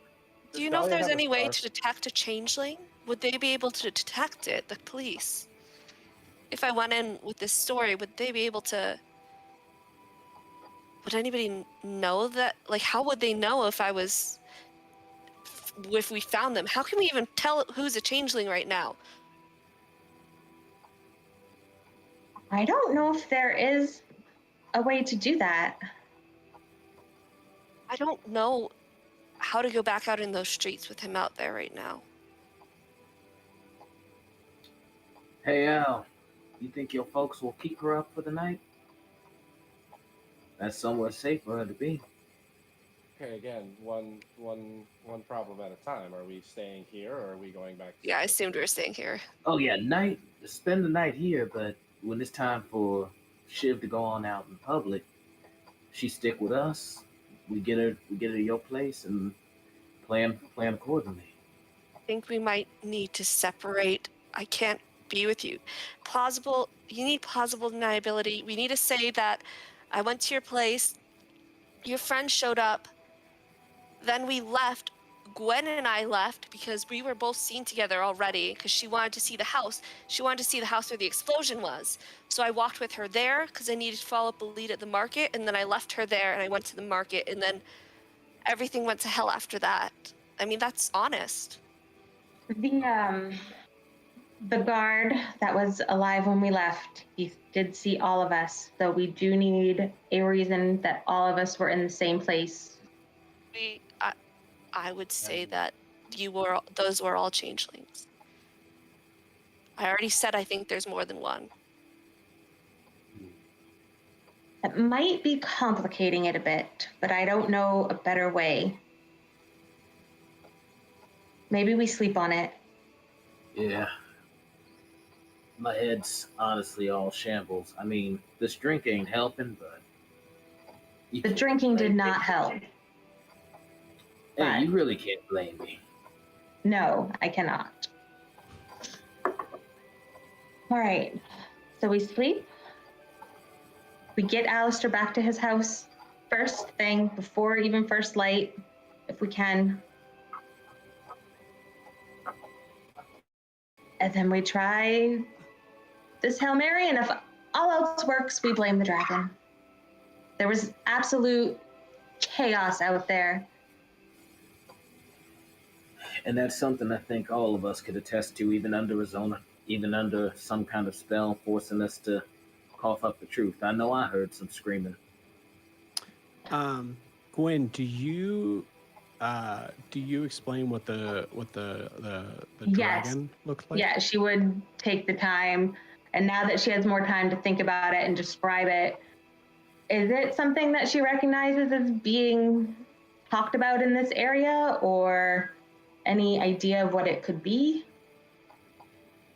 Do you know if there's any way to detect a changeling? Would they be able to detect it, the police? If I went in with this story, would they be able to... Would anybody know that? Like, how would they know if we found them? How can we even tell who's a changeling right now? I don't know if there is a way to do that. I don't know how to go back out in those streets with him out there right now. Hey, Al, you think your folks will keep her up for the night? That's somewhere safe for her to be. Okay, again, one problem at a time. Are we staying here, or are we going back? Yeah, I assumed we were staying here. Oh yeah, spend the night here, but when it's time for Shiv to go on out in public, she stick with us. We get her to your place and plan accordingly. I think we might need to separate. I can't be with you. You need plausible deniability. We need to say that I went to your place, your friend showed up, then we left. Gwen and I left because we were both seen together already because she wanted to see the house. She wanted to see the house where the explosion was. So I walked with her there because I needed to follow up a lead at the market, and then I left her there and I went to the market, and then everything went to hell after that. I mean, that's honest. The guard that was alive when we left, he did see all of us. So we do need a reason that all of us were in the same place. I would say that those were all changelings. I already said I think there's more than one. It might be complicating it a bit, but I don't know a better way. Maybe we sleep on it. Yeah. My head's honestly all shambles. I mean, this drink ain't helping, but... The drinking did not help. Hey, you really can't blame me. No, I cannot. All right, so we sleep. We get Alistair back to his house first thing, before even first light, if we can. And then we try this Hail Mary, and if all else works, we blame the dragon. There was absolute chaos out there. And that's something I think all of us could attest to, even under some kind of spell forcing us to cough up the truth. I know I heard some screaming. Gwen, do you explain what the dragon looked like? Yeah, she would take the time, and now that she has more time to think about it and describe it, is it something that she recognizes as being talked about in this area, or any idea of what it could be?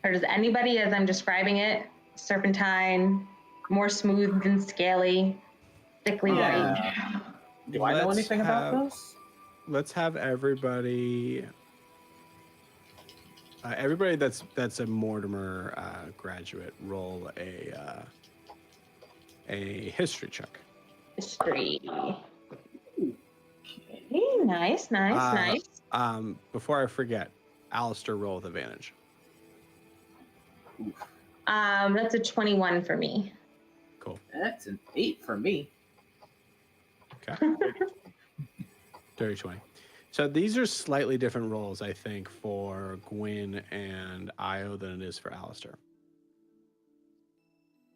Or does anybody, as I'm describing it, serpentine, more smooth than scaly, thickly white? Do I know anything about those? Let's have everybody that's a Mortimer graduate roll a history check. History. Okay, nice. Before I forget, Alistair, roll with advantage. That's a 21 for me. Cool. That's an 8 for me. Okay. Dirty 20. So these are slightly different roles, I think, for Gwen and Io than it is for Alistair.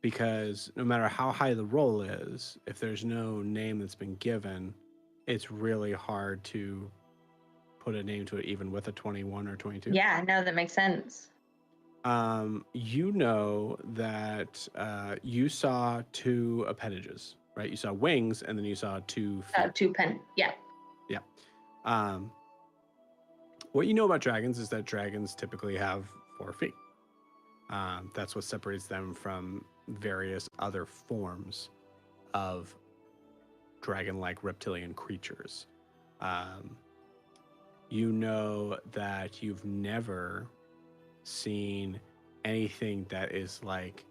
Because no matter how high the roll is, if there's no name that's been given, it's really hard to put a name to it even with a 21 or 22. Yeah, no, that makes sense. You know that you saw two appendages, right? You saw wings, and then you saw 2 feet. Yeah. Yeah. What you know about dragons is that dragons typically have 4 feet. That's what separates them from various other forms of dragon-like reptilian creatures. You know that you've never seen anything that is like,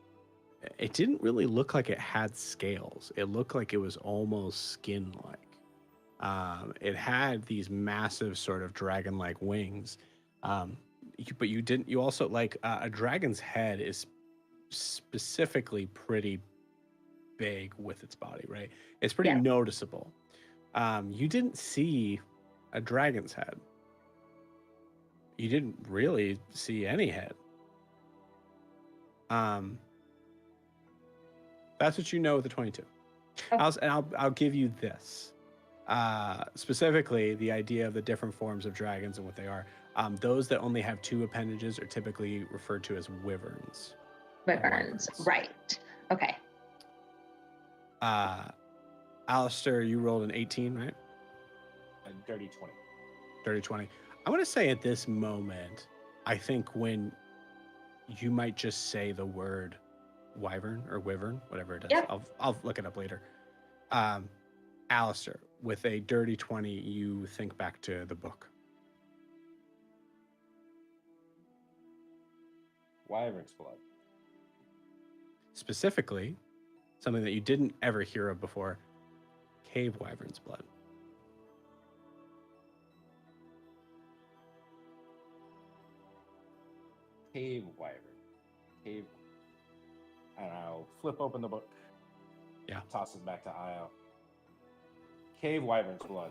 it didn't really look like it had scales. It looked like it was almost skin-like. It had these massive sort of dragon-like wings. But you also like a dragon's head is specifically pretty big with its body, right? It's pretty noticeable. You didn't see a dragon's head. You didn't really see any head. That's what you know with the 22. I'll give you this. Specifically, the idea of the different forms of dragons and what they are. Those that only have 2 appendages are typically referred to as wyverns. Wyverns, right. Okay. Alistair, you rolled an 18, right? A dirty 20. Dirty 20. I want to say at this moment, I think when you might just say the word wyvern or wyvern, whatever it is. Yeah. I'll look it up later. Alistair, with a dirty 20, you think back to the book. Wyvern's blood. Specifically, something that you didn't ever hear of before, cave wyvern's blood. Cave wyvern. Cave. And I'll flip open the book. Yeah. Toss it back to Io. Cave wyvern's blood.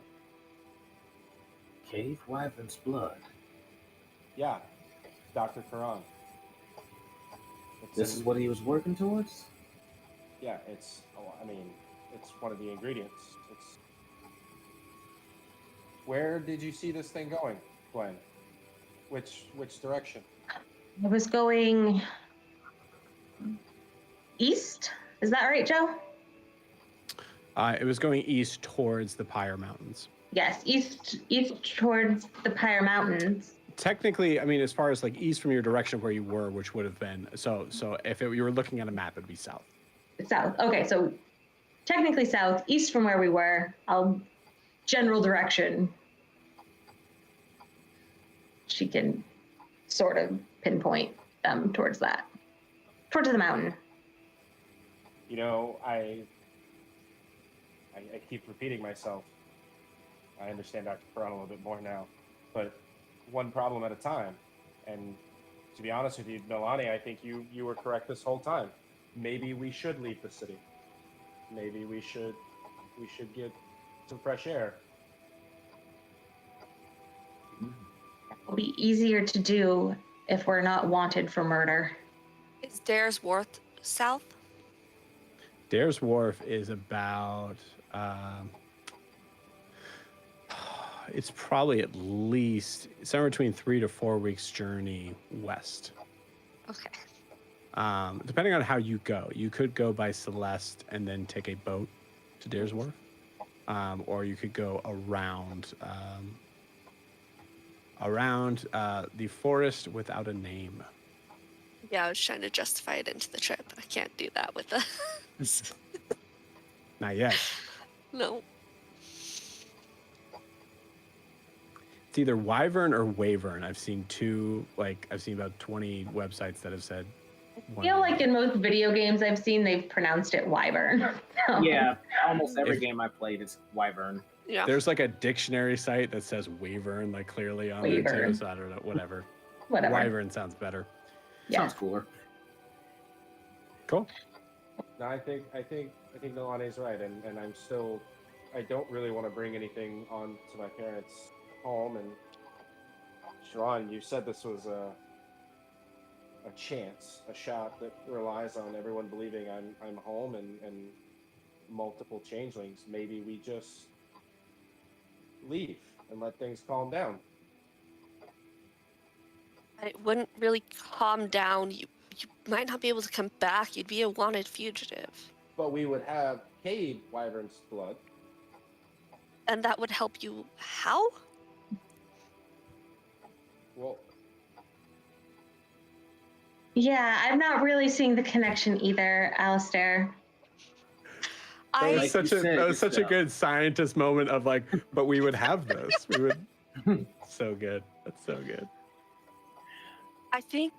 Cave wyvern's blood. Yeah. Dr. Karan. This is what he was working towards? Yeah, it's one of the ingredients. It's. Where did you see this thing going, Gwen? Which direction? I was going east. Is that right, Joe? It was going east towards the Pyre Mountains. Yes, east towards the Pyre Mountains. Technically, I mean, as far as like east from your direction of where you were, which would have been so if you were looking at a map, it'd be south. South. Okay, so technically south, east from where we were. General direction. She can sort of pinpoint them towards the mountain. You know, I keep repeating myself. I understand Dr. Karan a little bit more now, but one problem at a time. And to be honest with you, Nolani, I think you were correct this whole time. Maybe we should leave the city. Maybe we should get some fresh air. It'll be easier to do if we're not wanted for murder. Is Dare's Wharf south? Dare's Wharf is about it's probably at least somewhere between 3 to 4 weeks journey west. Okay. Depending on how you go, you could go by Celeste and then take a boat to Dare's Wharf, or you could go around the forest without a name. Yeah, I was trying to justify it into the trip. I can't do that with the. Not yet. No. It's either wyvern or wavern. I've seen about 20 websites that have said. I feel like in most video games I've seen, they've pronounced it wyvern. Yeah, almost every game I played is wyvern. Yeah. There's like a dictionary site that says wavern like clearly on there too. So I don't know. Whatever. Wyvern sounds better. Yeah. Sounds cooler. Cool. No, I think Nolani's right, and I don't really want to bring anything on to my parents' home. And Sharon, you said this was a chance, a shot that relies on everyone believing I'm home and multiple changelings. Maybe we just leave and let things calm down. It wouldn't really calm down. You might not be able to come back. You'd be a wanted fugitive. But we would have cave wyvern's blood. And that would help you how? Well, Yeah, I'm not really seeing the connection either, Alistair. That was I such you a said that was such a yourself. good scientist moment of like, but we would have this. We would. So good. That's so good. think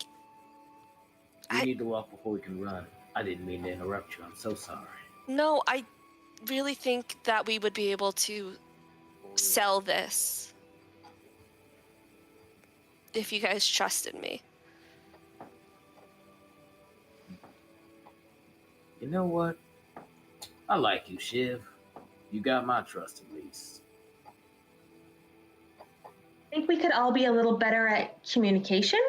We I- need to walk before we can run. I didn't mean to interrupt you. I'm so sorry. no, I really think that we would be able to sell this if you guys trusted me. You know what? I like you, Shiv. You got my trust at least. I think we could all be a little better at communication.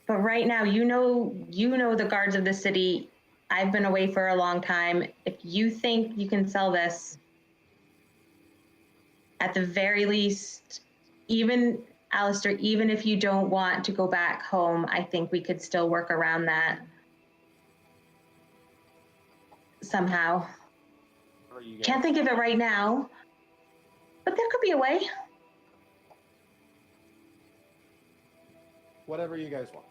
But right now, you know the guards of the city. I've been away for a long time. If you think you can sell this, at the very least, even Alistair, even if you don't want to go back home, I think we could still work around that somehow. what are you guys- Can't think of it right now, but there could be a way. Whatever you guys want.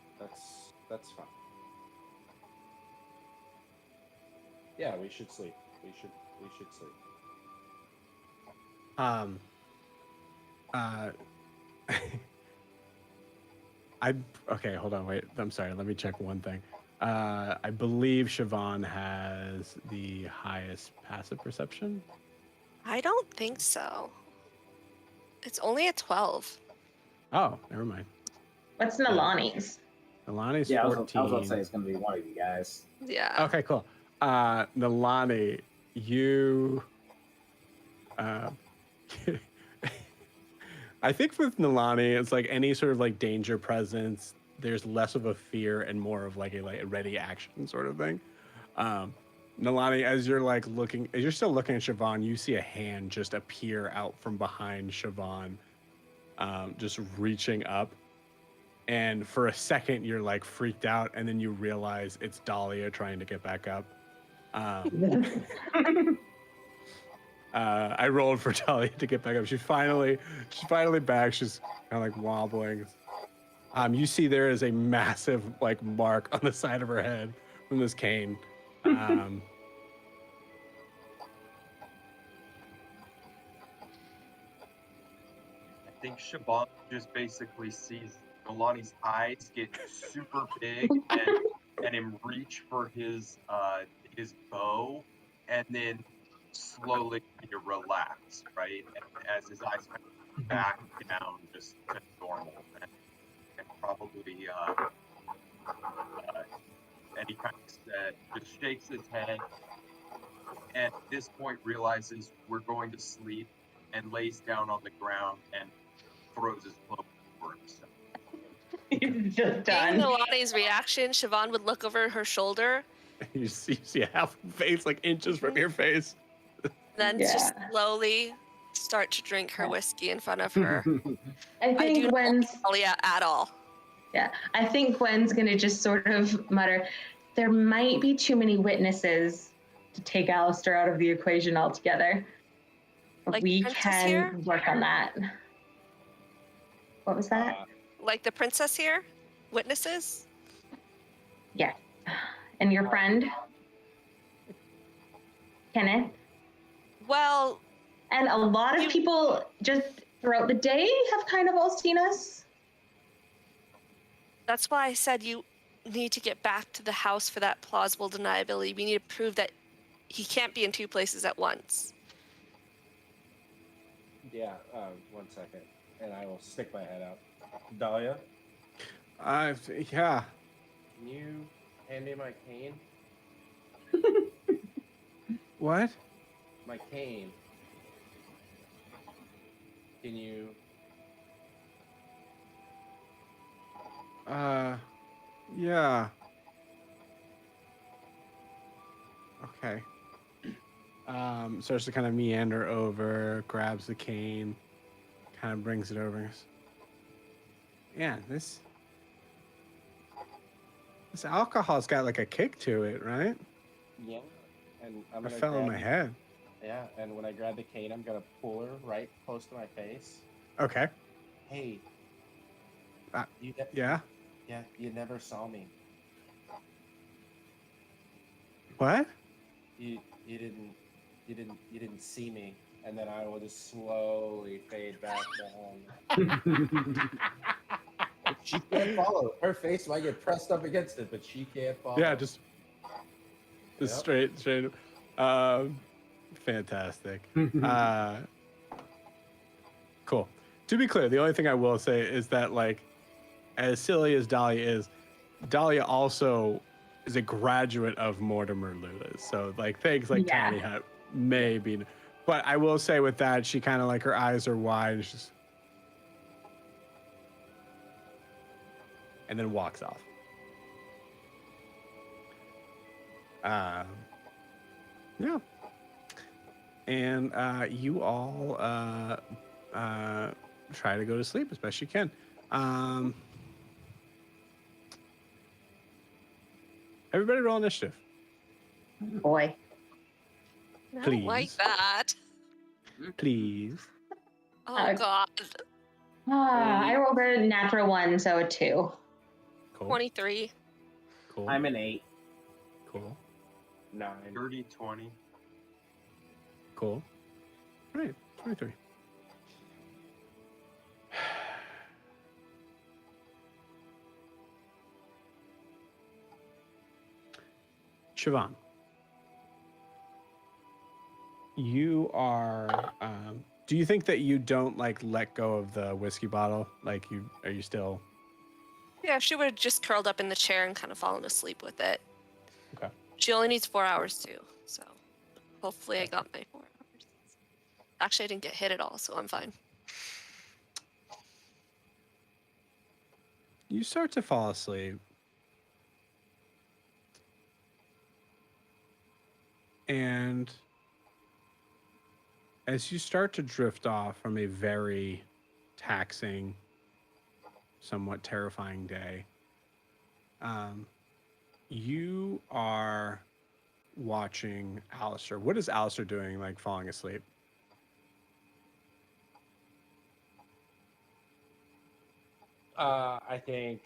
That's fine. Yeah, we should sleep. We should sleep. Okay, hold on, wait. I'm sorry. Let me check one thing. I believe Siobhan has the highest passive perception. I don't think so. It's only a 12. Oh, never mind. What's Nalani's? Nalani's Yeah, I was 14. about to say it's gonna be one of you guys. Yeah. Okay, cool. Nalani, you. I think with Nalani, it's like any sort of like danger presence. There's less of a fear and more of like a ready action sort of thing. Nalani, as you're like looking, as you're still looking at Siobhan, you see a hand just appear out from behind Siobhan, just reaching up. And for a second, you're like freaked out, and then you realize it's Dahlia trying to get back up. I rolled for Dahlia to get back up. She's finally back. She's kind of like wobbling. You see there is a massive like mark on the side of her head from this cane. I think Siobhan just basically sees Nalani's eyes get super big and him reach for his bow, and then slowly kind of relax, right? And as his eyes kind of back down just to normal, and probably and he kind of just shakes his head, and at this point realizes we're going to sleep, and lays down on the ground and throws his cloak over himself. He's just Seeing done. Nalani's reaction, Siobhan would look over her shoulder, You see a half face like inches from your face. then Yeah. just slowly start to drink her whiskey in front of her. I I do think not Gwen's like Dahlia at all. I think Gwen's gonna just sort of mutter, there might be too many witnesses to take Alistair out of the equation altogether. But Like we Princess can here? work on that. What was that? Like the princess here? Witnesses? And your friend? Kenneth? Well, And a lot of You- people just throughout the day have kind of all seen us. that's why I said you need to get back to the house for that plausible deniability. We need to prove that he can't be in two places at once. Yeah, 1 second, and I will stick my head out. Dahlia, Yeah. can you hand me my cane? What? My cane. Can you? Yeah. Okay. Starts to kind of meander over, grabs the cane, kind of brings it over. Yeah, this alcohol's got like a kick to it, right? Yeah. And I'm I gonna fell in my grab- head. Yeah, and when I grab the cane, I'm gonna pull her right close to my face. Okay. Hey. You Yeah. Yeah, you never saw me. What? You didn't see me. And then I will just slowly fade back down. She can't follow. Her face might get pressed up against it, but she can't follow. Yeah, just Yep. straight. Fantastic. Cool. To be clear, the only thing I will say is that, like, as silly as Dahlia is, Dahlia also is a graduate of Mortimer Lewis. So, like, things like Yeah. Tiny Hut may be. But I will say with that, she kind of, like, her eyes are wide and she's. And then walks off. Yeah. And you all try to go to sleep as best you can. Everybody roll initiative. Boy. I don't like Please. that. Please. Oh God. I rolled a natural 1, so a 2. Cool. 23. Cool. I'm an 8. Cool. 9. 30, 20. Cool. All right. 23. Siobhan, you are. Do you think that you don't like let go of the whiskey bottle? Like, are you still? Yeah, she would have just curled up in the chair and kind of fallen asleep with it. Okay. She only needs 4 hours too, so hopefully I got my 4 hours. Actually, I didn't get hit at all, so I'm fine. You start to fall asleep. And as you start to drift off from a very taxing, somewhat terrifying day, you are watching Alistair. What is Alistair doing, like falling asleep? I think,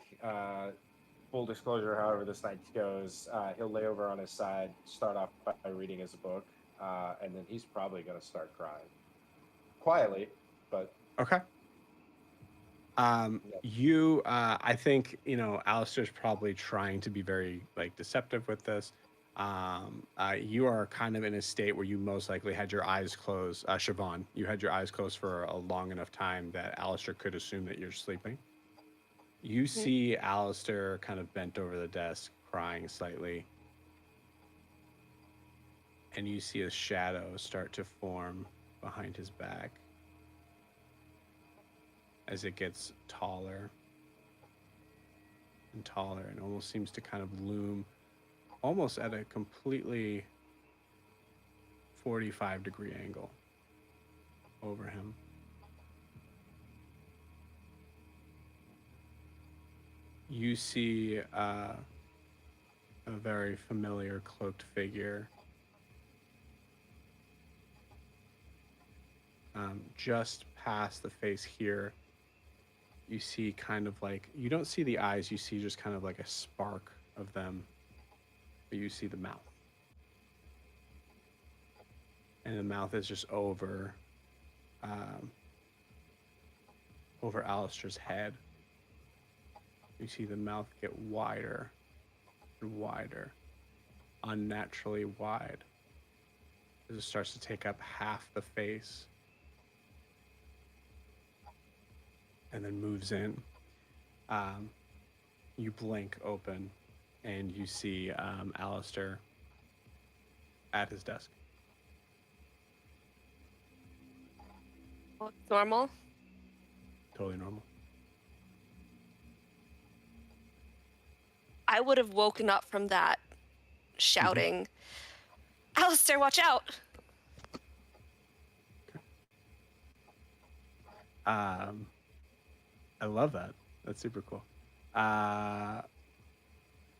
full disclosure, however this night goes, he'll lay over on his side, start off by reading his book, and then he's probably going to start crying. Quietly, but... Okay. You, I think, Alistair's probably trying to be very, like, deceptive with this. You are kind of in a state where you most likely had your eyes closed. Siobhan, you had your eyes closed for a long enough time that Alistair could assume that you're sleeping. You see Alistair kind of bent over the desk, crying slightly. And you see a shadow start to form behind his back as it gets taller and taller and almost seems to kind of loom almost at a completely 45-degree angle over him. You see a very familiar cloaked figure just past the face here. You see kind of like, you don't see the eyes, you see just kind of like a spark of them, but you see the mouth. And the mouth is just over Alistair's head. You see the mouth get wider and wider, unnaturally wide, as it starts to take up half the face and then moves in. You blink open and you see Alistair at his desk. Normal? Totally normal. I would have woken up from that shouting, Alistair, watch out! I love that. That's super cool.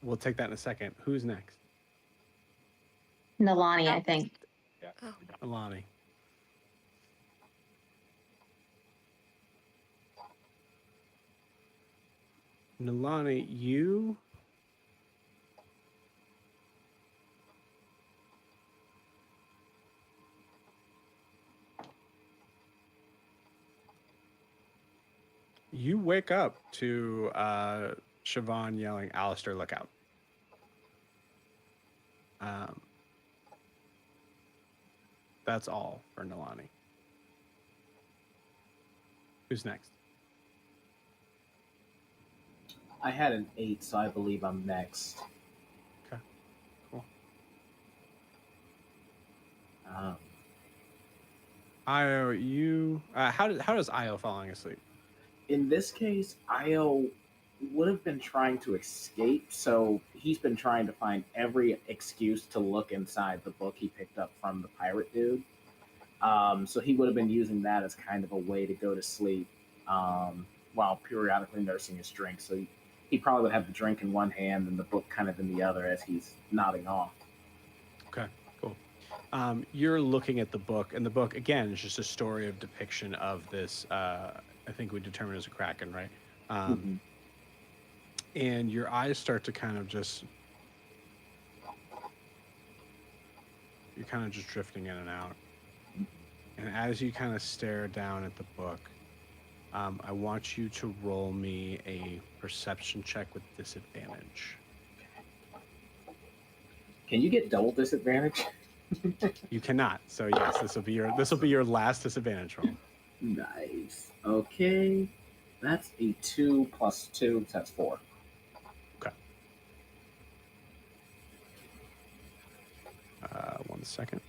We'll take that in a second. Who's next? Nalani, I think. Yeah. Oh. Alani. Nalani, you wake up to Siobhan yelling, "Alistair, look out." That's all for Nalani. Who's next? I had an 8, so I believe I'm next. Okay, cool. Io, you how does Io falling asleep? In this case, Io would have been trying to escape, so he's been trying to find every excuse to look inside the book he picked up from the pirate dude. So he would have been using that as kind of a way to go to sleep while periodically nursing his drink. So he probably would have the drink in one hand and the book kind of in the other as he's nodding off. Okay, cool. You're looking at the book, and the book again is just a story of depiction of this. I think we determined as a kraken, right? And your eyes start to kind of just, you're kind of just drifting in and out. And as you kind of stare down at the book, I want you to roll me a perception check with disadvantage. Can you get double disadvantage? You cannot. So yes, this will be your last disadvantage roll. Nice. Okay. That's a 2 plus 2, so that's 4. Okay. 1 second.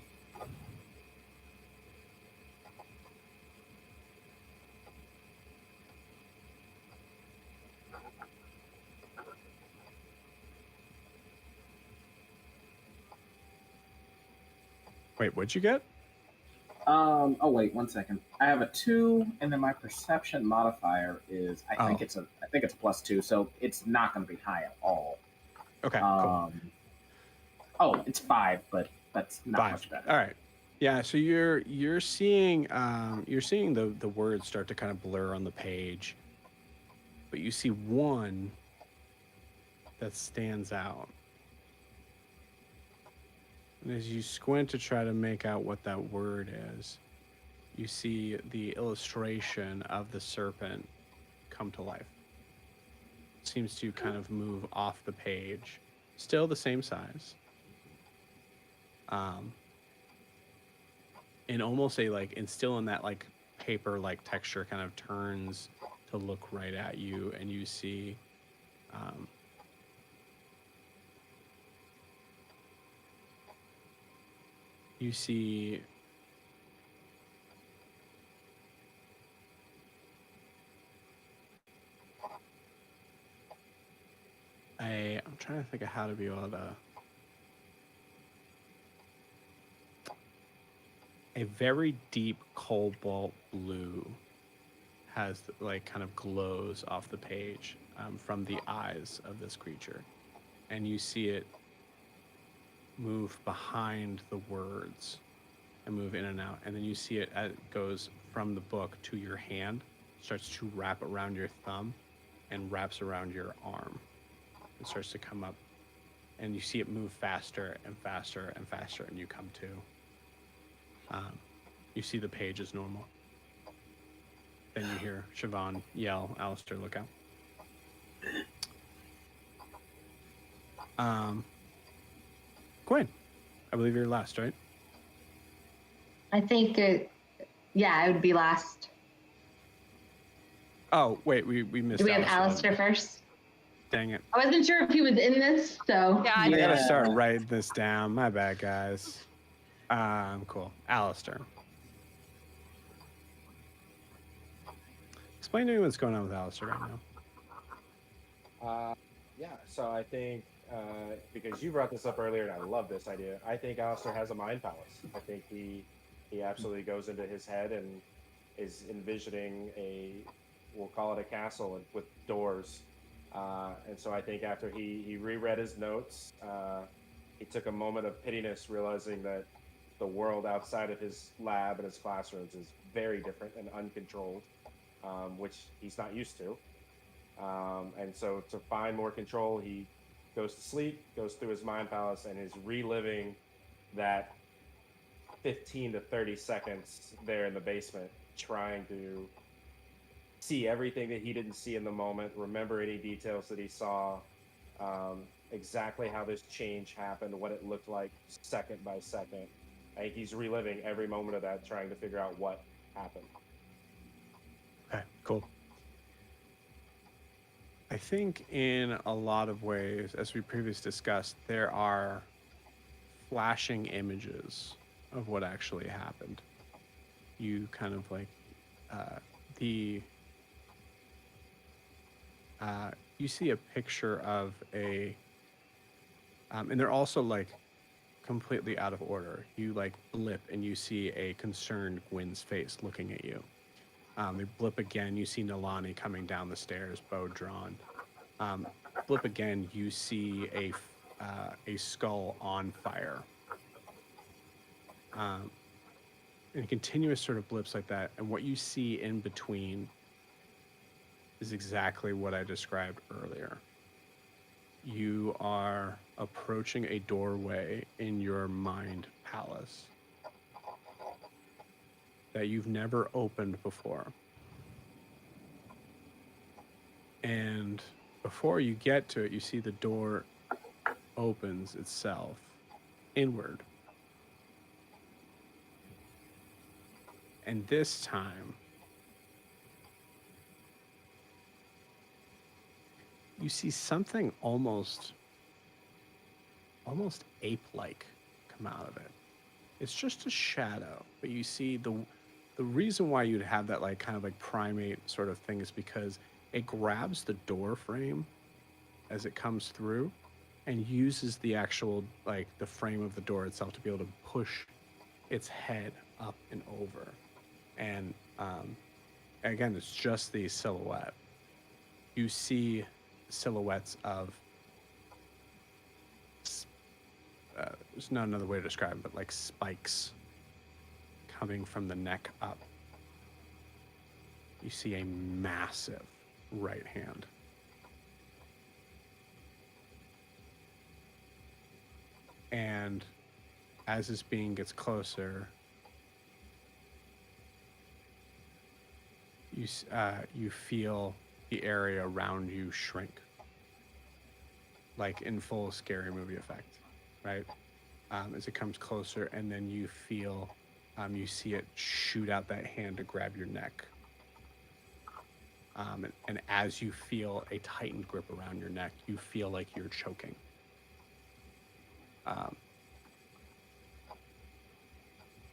Wait, what'd you get? Oh wait, 1 second. I have a 2, and then my perception modifier is I think it's a plus 2, so it's not going to be high at all. Okay. Cool. Oh, it's 5, but that's not 5. much better. All right. Yeah. So you're seeing the words start to kind of blur on the page, but you see one that stands out. And as you squint to try to make out what that word is, you see the illustration of the serpent come to life. It seems to kind of move off the page, still the same size. And almost and still in that paper texture, kind of turns to look right at you, and you see I'm trying to think of how to be able to, a very deep cobalt blue has kind of glows off the page from the eyes of this creature, and you see it move behind the words and move in and out, and then you see it as it goes from the book to your hand, starts to wrap around your thumb and wraps around your arm. It starts to come up, and you see it move faster and faster and faster, and you come to. You see the page as normal. Then you hear Siobhan yell, "Alistair, look out." Gwen, I believe you're last, right? I think it would be last. Oh, wait, we missed. Do we have Alistair first? Dang it. I wasn't sure if he was in this, so. Yeah, I gotta start writing this down. My bad, guys. Cool. Alistair. Explain to me what's going on with Alistair right now. Yeah, so I think because you brought this up earlier, and I love this idea. I think Alistair has a mind palace. I think he absolutely goes into his head and is envisioning we'll call it a castle with doors. And so I think after he reread his notes, he took a moment of pittiness, realizing that the world outside of his lab and his classrooms is very different and uncontrolled, which he's not used to. And so to find more control, he goes to sleep, goes through his mind palace, and is reliving that 15 to 30 seconds there in the basement, trying to see everything that he didn't see in the moment, remember any details that he saw, exactly how this change happened, what it looked like second by second. I think he's reliving every moment of that, trying to figure out what happened. Okay, cool. I think in a lot of ways, as we previously discussed, there are flashing images of what actually happened. You kind of like you see a picture of and they're also like completely out of order. You like blip and you see a concerned Gwen's face looking at you. They blip again, you see Nalani coming down the stairs, bow drawn. Blip again, you see a skull on fire. And continuous sort of blips like that. And what you see in between is exactly what I described earlier. You are approaching a doorway in your mind palace that you've never opened before. And before you get to it, you see the door opens itself inward. And this time, you see something almost ape-like come out of it. It's just a shadow, but you see the reason why you'd have that like kind of like primate sort of thing is because it grabs the door frame as it comes through and uses the actual like the frame of the door itself to be able to push its head up and over. And again, it's just the silhouette. You see silhouettes of there's not another way to describe it, but like spikes coming from the neck up. You see a massive right hand. And as this being gets closer, you feel the area around you shrink, like in full scary movie effect, right? As it comes closer, and then you feel, you see it shoot out that hand to grab your neck. And as you feel a tightened grip around your neck, you feel like you're choking.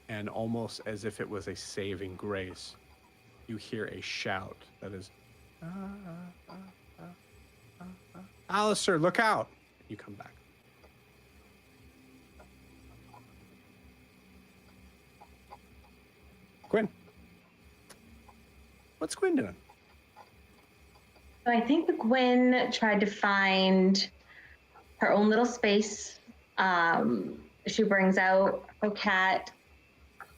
And almost as if it was a saving grace, you hear a shout that is, Alistair, look out! You come back. Gwen. What's Gwen doing? So I think that Gwen tried to find her own little space. She brings out her cat,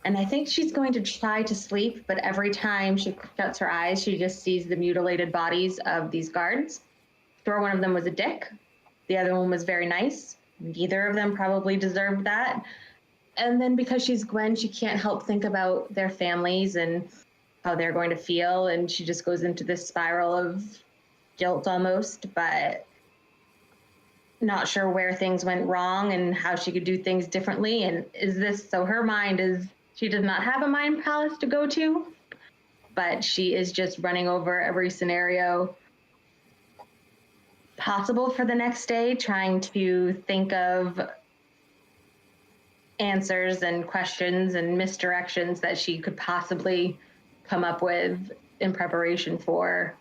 and I think she's going to try to sleep, but every time she shuts her eyes, she just sees the mutilated bodies of these guards. Sure, one of them was a dick. The other one was very nice. Neither of them probably deserved that. And then because she's Gwen, she can't help think about their families and how they're going to feel, and she just goes into this spiral of guilt almost, but not sure where things went wrong and how she could do things differently. And so her mind is, she does not have a mind palace to go to, but she is just running over every scenario possible for the next day, trying to think of answers and questions and misdirections that she could possibly come up with in preparation for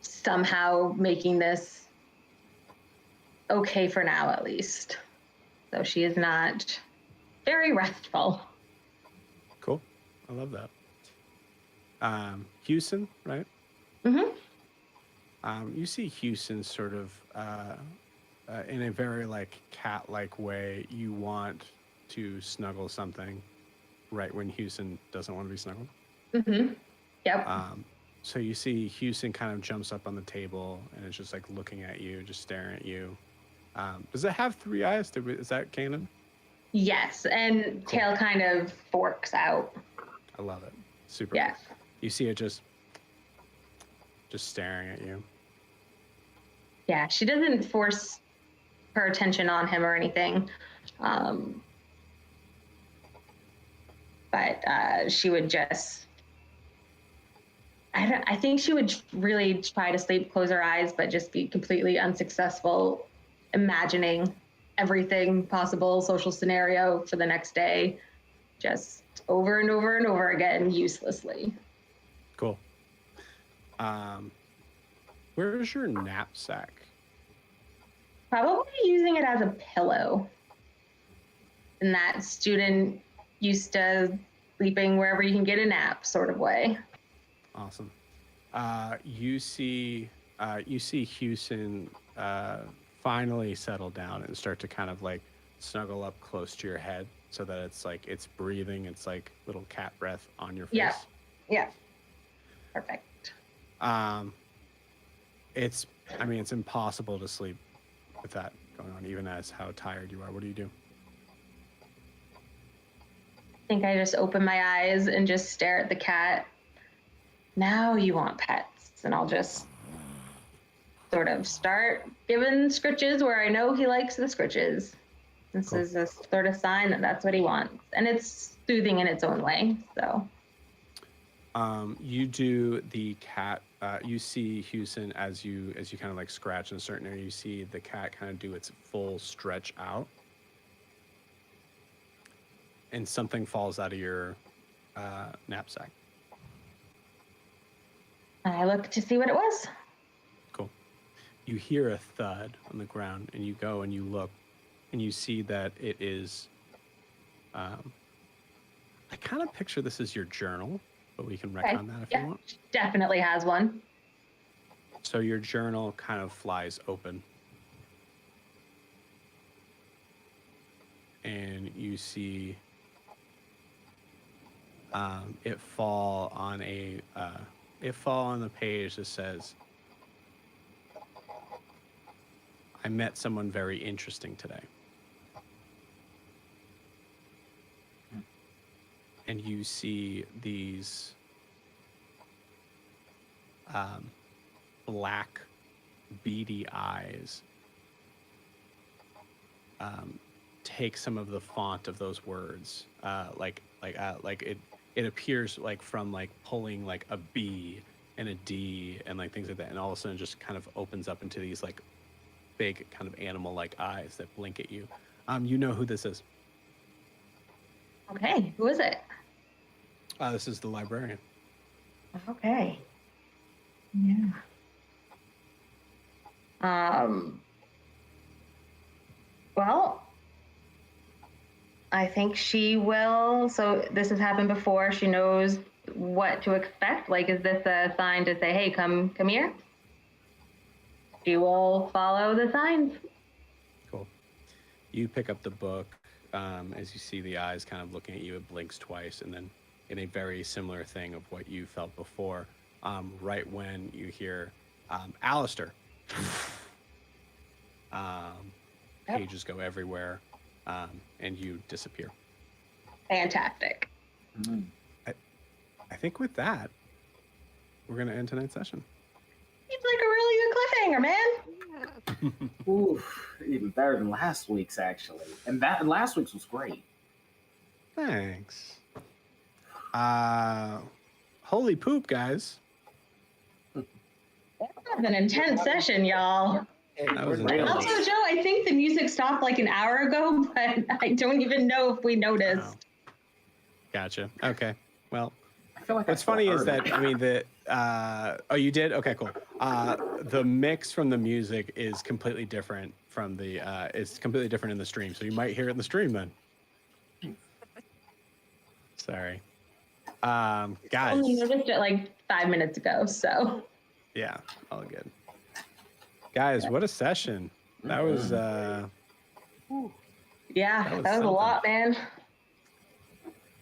somehow making this okay for now, at least. So she is not very restful. Cool. I love that. Houston, right? Mm-hmm. You see Houston sort of in a very like cat-like way. You want to snuggle something right when Houston doesn't want to be snuggled. Mm-hmm. Yep. So you see Houston kind of jumps up on the table and is just like looking at you, just staring at you. Does it have 3 eyes? Is that canon? Yes, and Cool. tail kind of forks out. I love it. Super. Yeah. You see it just staring at you. Yeah, she doesn't force her attention on him or anything. But she would just, I think she would really try to sleep, close her eyes, but just be completely unsuccessful, imagining everything possible, social scenario for the next day, just over and over and over again, uselessly. Cool. Where's your knapsack? Probably using it as a pillow. In that student used to sleeping wherever you can get a nap sort of way. Awesome. You see Houston finally settle down and start to kind of like snuggle up close to your head so that it's like it's breathing. It's like little cat breath on your face. Yeah. Yeah. Perfect. It's impossible to sleep with that going on, even as how tired you are. What do you do? I think I just open my eyes and just stare at the cat. Now you want pets. And I'll just sort of start giving scritches where I know he likes the scritches. This Cool. is a sort of sign that that's what he wants. And it's soothing in its own way, so. You do the cat. You see Houston as you kind of like scratch in a certain area. You see the cat kind of do its full stretch out, and something falls out of your knapsack. I look to see what it was. Cool. You hear a thud on the ground, and you go and you look, and you see that it is. I kind of picture this as your journal, but we can retcon that if you want. Definitely has one. So your journal kind of flies open. And you see it fall on the page that says, I met someone very interesting today. And you see these black, beady eyes take some of the font of those words, like it appears like from like pulling like a B and a D and like things like that, and all of a sudden just kind of opens up into these like big kind of animal-like eyes that blink at you. You know who this is. Okay, who is it? This is the librarian. Okay. Yeah. Well, I think she will. So this has happened before. She knows what to expect. Like, is this a sign to say, hey, come here? She will follow the signs. Cool. You pick up the book. As you see the eyes kind of looking at you, it blinks twice, and then in a very similar thing of what you felt before, right when you hear Alistair. Pages go everywhere, and you disappear. Fantastic. Mm. I think with that, we're going to end tonight's session. It's like a really good cliffhanger, man. Oof, even better than last week's actually, and last week's was great. Thanks. Holy poop, guys. That was an intense session, y'all. That was Really? intense. Also, Joe, I think the music stopped like an hour ago, but I don't even know if we noticed. Wow. Gotcha. Okay. Well, I feel like what's funny is that, I mean, oh, you did? Okay, cool. The mix from the music is completely different from it's completely different in the stream. So you might hear it in the stream then. Sorry. Guys. Only noticed it like 5 minutes ago, so. Yeah, all good. Guys, what a session. That was Yeah, that was that was a lot, man.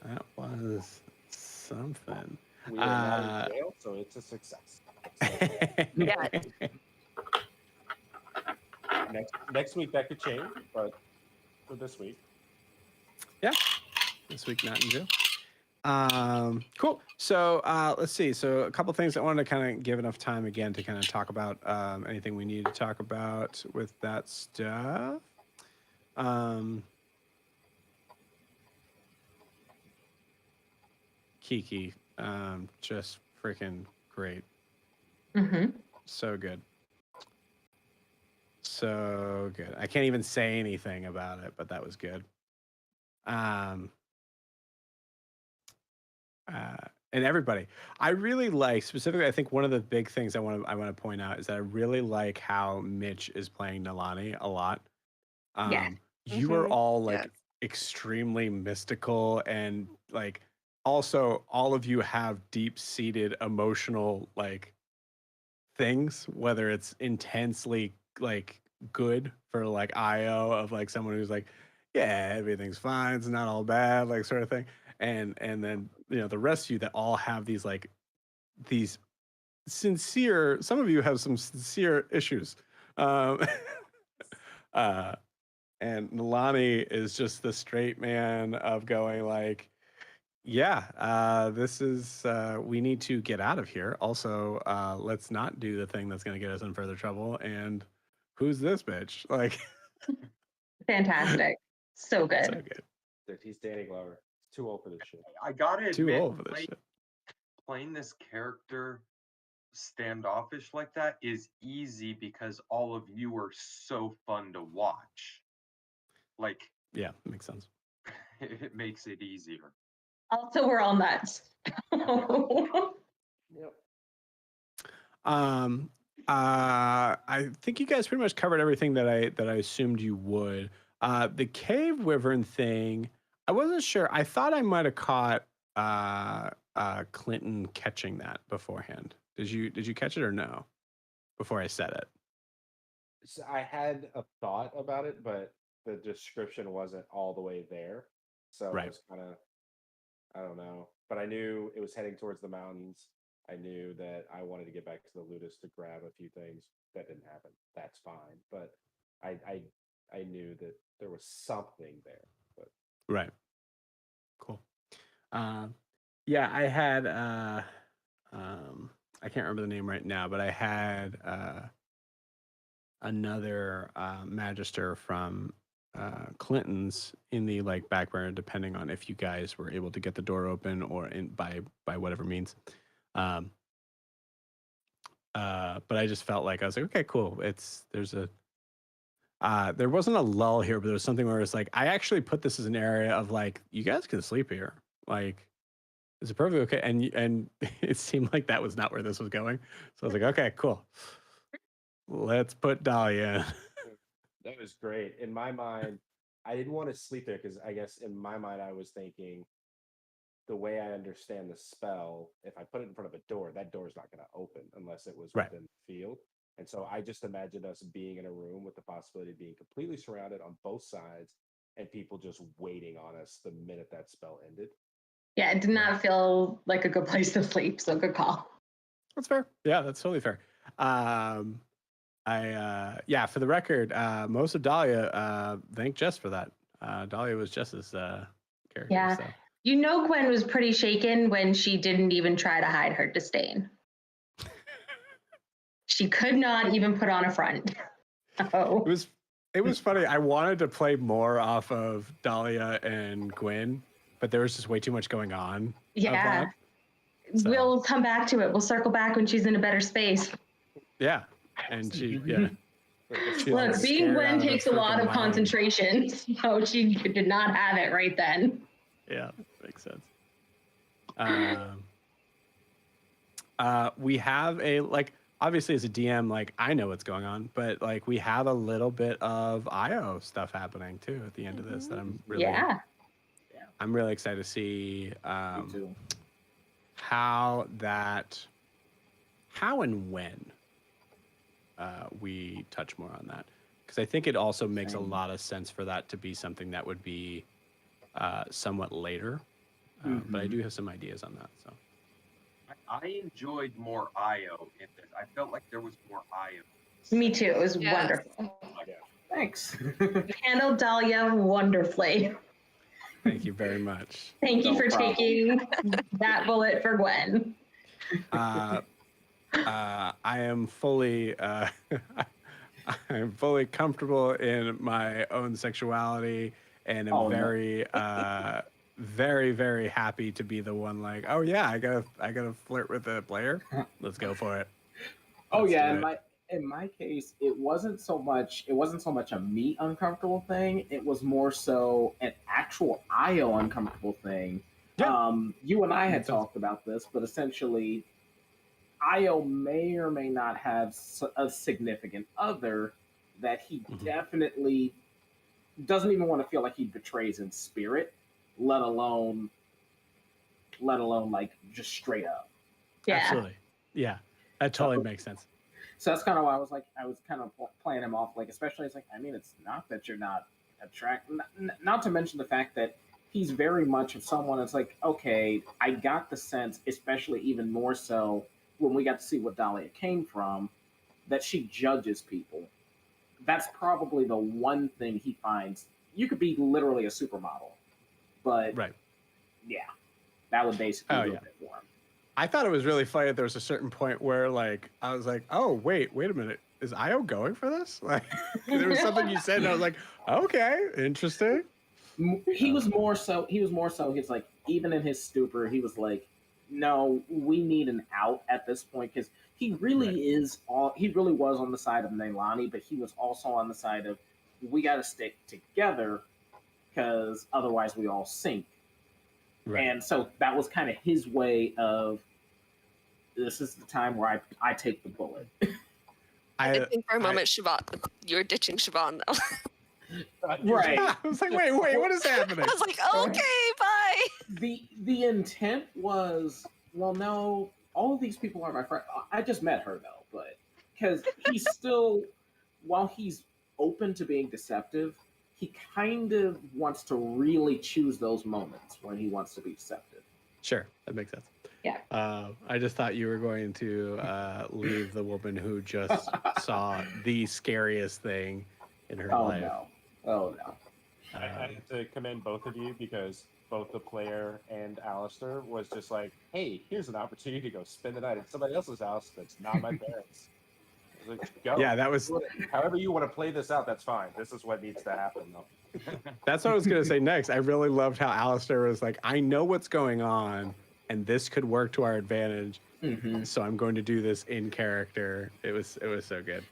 That was something. We are not in jail, so it's a success. Yeah. Next week that could change, but for this week. Yeah. This week not in jail. Cool. So let's see. So a couple things I wanted to kind of give enough time again to kind of talk about anything we need to talk about with that stuff. Kiki, just freaking great. So good. So good. I can't even say anything about it, but that was good. And everybody, I really like specifically. I think one of the big things I want to point out is that I really like how Mitch is playing Nalani a lot. Yeah. You are all like extremely mystical, and like also all of you have deep-seated emotional like things, whether it's intensely like good for like IO of like someone who's like, yeah, everything's fine, it's not all bad, like sort of thing. And then the rest of you that all have these like these sincere, some of you have some sincere issues. And Nalani is just the straight man of going like, yeah, this is we need to get out of here. Also, let's not do the thing that's going to get us in further trouble. And who's this bitch? Like, Fantastic. So good. so good. Dude, he's Danny Glover. He's too old for this shit. I gotta Too admit, old for this shit. playing this character standoffish like that is easy because all of you are so fun to watch. Like, Yeah, makes sense. it makes it easier. Also, we're all nuts. Yep. I think you guys pretty much covered everything that I assumed you would. The cave wyvern thing, I wasn't sure. I thought I might have caught Clinton catching that beforehand. Did you catch it or no? Before I said it. So I had a thought about it, but the description wasn't all the way there. So Right. it was kind of, I don't know. But I knew it was heading towards the mountains. I knew that I wanted to get back to the Ludus to grab a few things. That didn't happen. That's fine. But I knew that there was something there. But Right. Cool. Yeah, I had I can't remember the name right now, but I had another magister from Clinton's in the like back burner, depending on if you guys were able to get the door open or by whatever means. But I just felt like I was like, okay, cool. There wasn't a lull here, but there was something where it's like I actually put this as an area of like you guys can sleep here, like it's perfectly okay. And it seemed like that was not where this was going, so I was like, okay, cool. Let's put Dahlia in. that was great. In my mind, I didn't want to sleep there because I guess in my mind I was thinking the way I understand the spell, if I put it in front of a door, that door is not going to open unless it was Right. within the field. And so I just imagined us being in a room with the possibility of being completely surrounded on both sides and people just waiting on us the minute that spell ended. Yeah, it did not feel like a good place to sleep, so good call. That's fair. Yeah, that's totally fair. For the record, most of Dahlia, thank Jess for that. Dahlia was Jess's character. Yeah. So. You know, Gwen was pretty shaken when she didn't even try to hide her disdain. She could not even put on a front. Oh. It was funny. I wanted to play more off of Dahlia and Gwen, but there was just way too much going on. Yeah. So. We'll come back to it. We'll circle back when she's in a better space. Yeah. And she Look, being Gwen takes a lot of concentration, so she did not have it right then. Yeah, makes sense. We have a obviously as a DM, like I know what's going on, but like we have a little bit of IO stuff happening too at the end of this that I'm really I'm really excited to see. Me too. how and when we touch more on that, because I think it also makes a lot of sense for that to be something that would be somewhat later. But I do have some ideas on that. So I enjoyed more IO in this. I felt like there was more IO. Me too. It was Yes. wonderful. Thanks. You handled Dahlia wonderfully. thank you very much. Thank you No for problem. taking that bullet for Gwen. I am fully I'm fully comfortable in my own sexuality, and am Oh, no. very very, very happy to be the one like, oh yeah, I gotta flirt with a player. Let's go for it. Oh Let's yeah, do it. in my case, it wasn't so much a me uncomfortable thing. It was more so an actual IO uncomfortable thing. Yeah. You and I had Makes sense. talked about this, but essentially, IO may or may not have a significant other that he definitely doesn't even want to feel like he betrays in spirit, let alone like just straight up. Yeah. Absolutely. Yeah. That totally makes sense. So that's kind of why I was kind of playing him off, like, especially it's like, I mean, it's not that you're not attracted, not to mention the fact that he's very much of someone that's like, okay, I got the sense, especially even more so when we got to see what Dahlia came from, that she judges people. That's probably the one thing he finds. You could be literally a supermodel, but Right. yeah, that would basically Oh, do yeah. it for him. I thought it was really funny that there was a certain point where like I was like, oh wait a minute, is Io going for this? Like there was something you said and I was like, okay, interesting. He was more so he's like, even in his stupor, he was like, no, we need an out at this point, because he really was on the side of Neilani, but he was also on the side of, we got to stick together because otherwise we all sink. Right. And so that was kind of his way of, this is the time where I take the bullet. I did think for a moment, Siobhan, you were ditching Siobhan though. Right. I was like, wait, what is happening? I was like, okay, bye. The intent was, well, no, all of these people are my friend. I just met her though, but because he's still, while he's open to being deceptive, he kind of wants to really choose those moments when he wants to be deceptive. Sure, that makes sense. Yeah. I just thought you were going to leave the woman who just saw the scariest thing in her life. No. Oh no. I have to commend both of you, because both the player and Alistair was just like, hey, here's an opportunity to go spend the night at somebody else's house that's not my parents. I was like, go. Yeah, that was. However you want to play this out, that's fine. This is what needs to happen, though. That's what I was gonna say next. I really loved how Alistair was like, I know what's going on, and this could work to our advantage. Mm-hmm. So I'm going to do this in character. It was so good.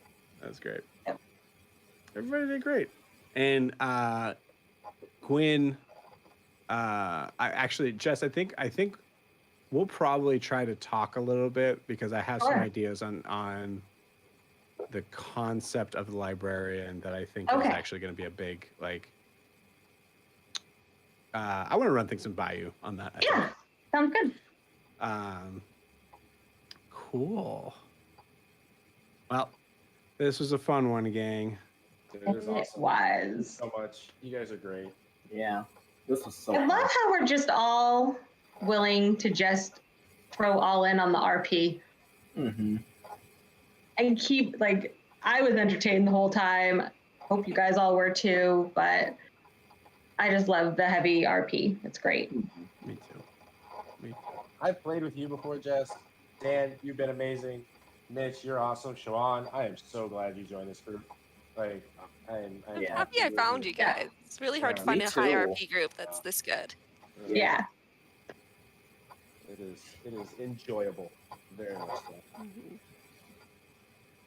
That was great. Yep. Everybody did great. And Gwen, I actually, Jess, I think we'll probably try to talk a little bit, because I have some ideas on the concept of the librarian that I think is actually going to be a big, like, I want to run things by you on that. I think. Sounds good. Cool. Well, this was a fun one, gang. Dude, it was It awesome. was. So much. You guys are great. Yeah. This was so I love how we're just all willing to just throw all in on the RP Mm-hmm. and keep, like, I was entertained the whole time. Hope you guys all were too, but I just love the heavy RP. It's great. Me too. Me too. I've played with you before, Jess. Dan, you've been amazing. Mitch, you're awesome. Siobhan, I am so glad you joined this group. Like, I'm I'm happy I found you guys. It's really hard to find me a high too. RP group that's this good. Yeah. It is enjoyable. Very much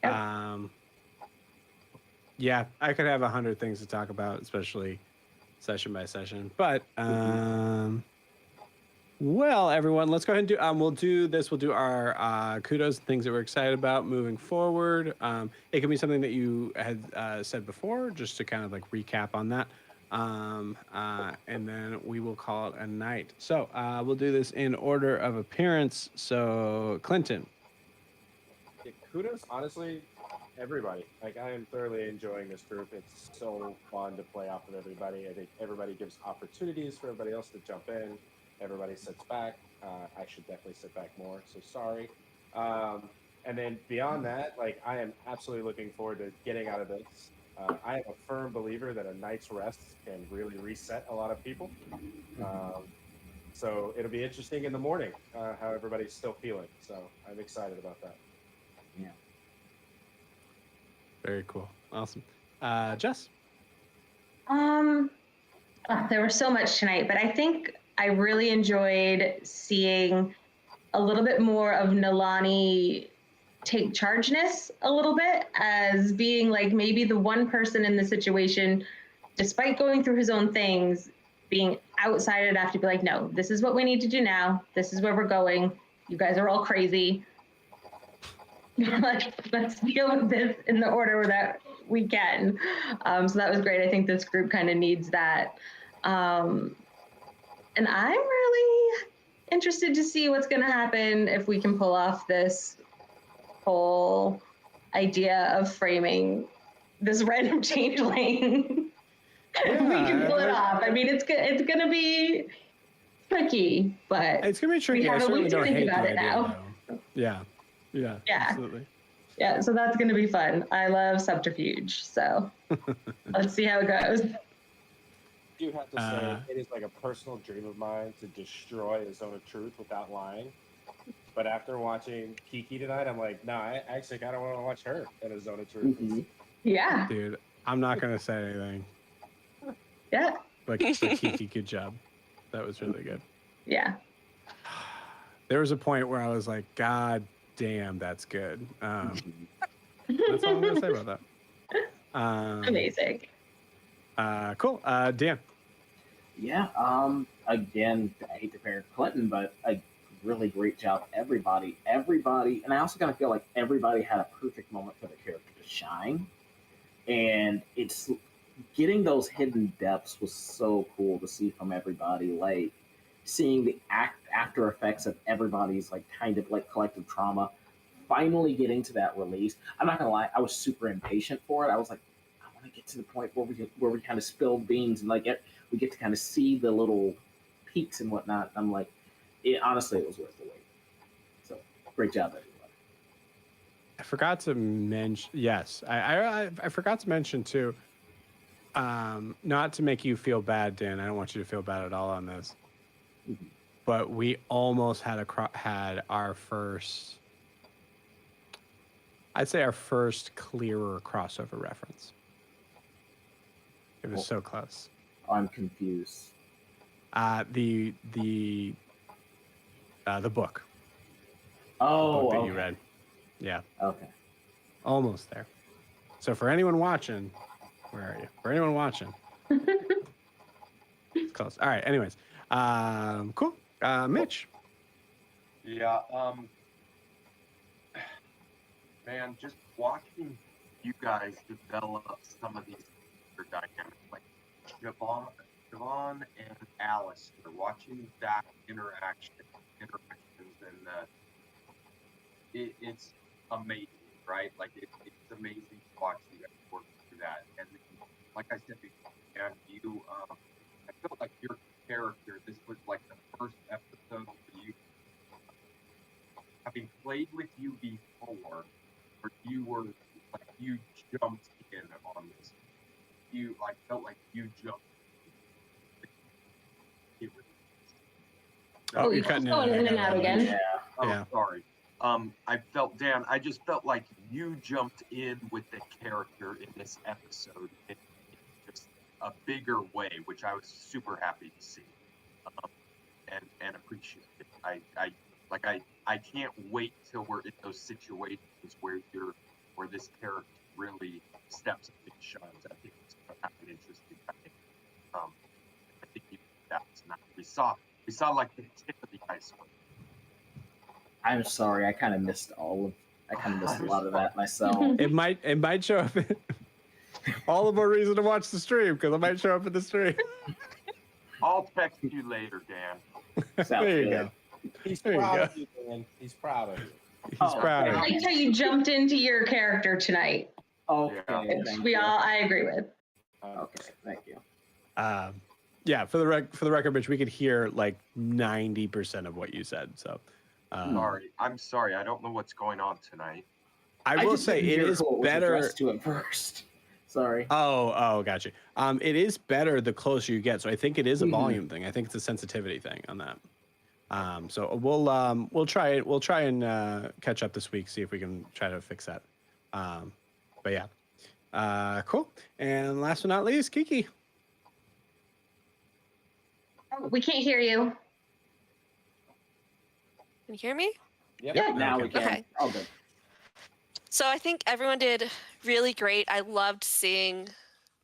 so. Yeah, I could have 100 things to talk about, especially session by session. But well, everyone, let's go ahead and do. We'll do this. We'll do our kudos, things that we're excited about moving forward. It can be something that you had said before, just to kind of like recap on that. And then we will call it a night. So we'll do this in order of appearance. So Clinton. Yeah, kudos, honestly, everybody. Like, I am thoroughly enjoying this group. It's so fun to play off of everybody. I think everybody gives opportunities for everybody else to jump in. Everybody sits back. I should definitely sit back more, so sorry. Um, and then beyond that, like, I am absolutely looking forward to getting out of this. I am a firm believer that a night's rest can really reset a lot of people. Um, so it'll be interesting in the morning how everybody's still feeling. So I'm excited about that. Yeah. Very cool. Awesome. Jess. There was so much tonight, but I think I really enjoyed seeing a little bit more of Nalani take chargeness a little bit as being like maybe the one person in the situation, despite going through his own things, being outside enough to be like, no, this is what we need to do now. This is where we're going. You guys are all crazy. Let's deal with this in the order that we can. So that was great. I think this group kind of needs that. And I'm really interested to see what's going to happen if we can pull off this whole idea of framing this random changeling. If we can pull it off. I mean, it's going to be tricky, but It's gonna be tricky. we I have a certainly week to don't think hate about the it idea, now. though. Yeah. Yeah. Absolutely. Yeah, so that's going to be fun. I love subterfuge, so let's see how it goes. I do have to say, it is like a personal dream of mine to destroy a zone of truth without lying. But after watching Kiki tonight, I'm like, no, I actually kind of want to watch her in a zone of truth. Yeah. Dude, I'm not gonna say anything. Yeah. But Kiki, good job. That was really good. Yeah. There was a point where I was like, God damn, that's good. That's all I'm gonna say about that. Amazing. Cool. Dan. Yeah. Again, I hate to pair Clinton, but a really great job, everybody. Everybody, and I also kind of feel like everybody had a perfect moment for the character to shine. And it's getting those hidden depths was so cool to see from everybody. Like seeing the after effects of everybody's like kind of like collective trauma finally getting to that release. I'm not gonna lie, I was super impatient for it. I was like, I want to get to the point where we kind of spill beans and like we get to kind of see the little peaks and whatnot. I'm like, honestly, it was worth the wait. So great job, everybody. I forgot to mention. Yes, I forgot to mention too. Not to make you feel bad, Dan. I don't want you to feel bad at all on this. But we almost had our first. I'd say our first clearer crossover reference. It was so close. I'm confused. The book. Oh, the book that okay. you read. Yeah. Okay. Almost there. So for anyone watching, where are you? For anyone watching, it's close. All right. Anyways, cool. Mitch. Yeah. Man, just watching you guys develop some of these dynamics, like Siobhan and Alistair, watching that interactions, and it's amazing, right? Like it's amazing to watch you guys work through that. And like I said before, and you, I felt like your character. This was like the first episode for you, having played with you before, where you were like you jumped in on this. You like felt like you jumped. Oh, you're cutting in and out again. Yeah. Oh, Yeah. sorry. I just felt like you jumped in with the character in this episode in just a bigger way, which I was super happy to see, and appreciate it. I can't wait till we're in those situations where this character really steps up and shines. I think it's going to have an interesting thing. I think that's not we saw like the tip of the iceberg. I'm sorry, I kind of missed a lot of that myself. It might show up. All the more reason to watch the stream because I might show up at the stream. I'll text you later, Dan. Sounds There you good. go. He's There you proud go. of you, man. He's proud of you. He's Oh, proud I of you. liked how you jumped into your character tonight. Okay, Yeah. Which thank we you. all, I agree with. Okay, thank you. Yeah, for the record, Mitch, we could hear like 90% of what you said. So, I'm sorry. I don't know what's going on tonight. I will just say didn't it hear is who it was better. addressed to at first. Sorry. Oh, gotcha. It is better the closer you get. So I think it is a Mhm. volume thing. I think it's a sensitivity thing on that. So we'll try and catch up this week, see if we can try to fix that. But yeah, cool. And last but not least, Kiki. We can't hear you. Can you hear me? Yep. Yeah. Now we Okay. can. Okay. All good. So I think everyone did really great. I loved seeing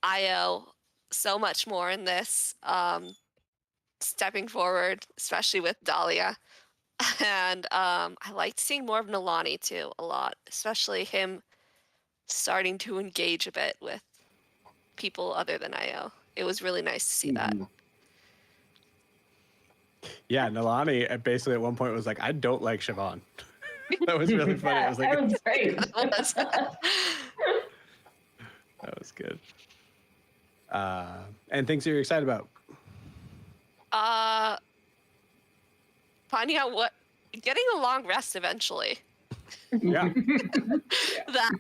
Io so much more in this, stepping forward, especially with Dahlia. And I liked seeing more of Nalani too a lot, especially him starting to engage a bit with people other than Io. It was really nice to see that. Mhm. Yeah, Nalani basically at one point was like, I don't like Siobhan. That was really funny. I was like, that was great. that was good. And things that you're excited about. Finding out getting a long rest eventually. Yeah, That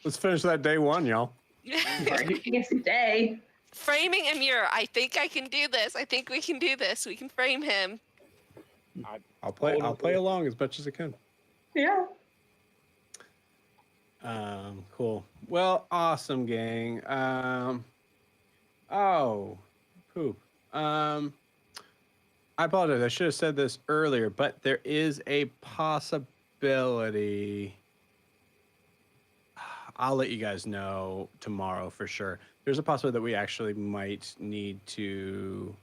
let's finish that day one, y'all. Biggest day. framing Amir. I think I can do this. I think we can do this. We can frame him. I'll play along as much as I can. Yeah. Cool. Well, awesome, gang. Poop. I apologize. I should have said this earlier, but there is a possibility. I'll let you guys know tomorrow for sure. There's a possibility that we actually might need to.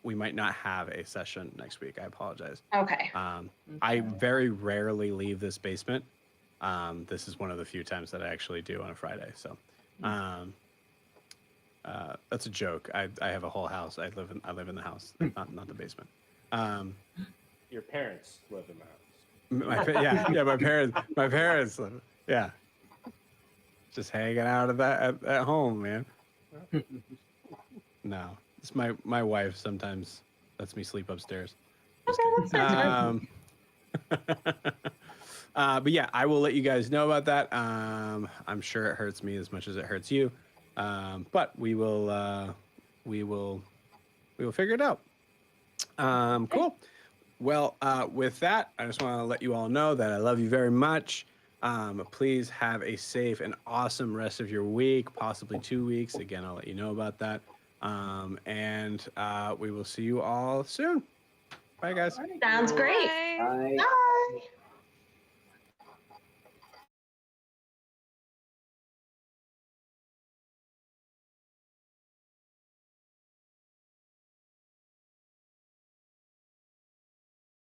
We might not have a session next week. I apologize. Okay. I very rarely leave this basement. This is one of the few times that I actually do on a Friday. So, that's a joke. I have a whole house. I live in the house, not the basement. Your parents live in the house. My parents live. Yeah, just hanging out at home, man. No, it's my wife sometimes lets me sleep upstairs. Just kidding. But yeah, I will let you guys know about that. I'm sure it hurts me as much as it hurts you, but we will figure it out. Cool. Well, with that, I just want to let you all know that I love you very much. Please have a safe and awesome rest of your week, possibly 2 weeks. Again, I'll let you know about that. And we will see you all soon. Bye, guys. Sounds great. Bye. Bye. Bye.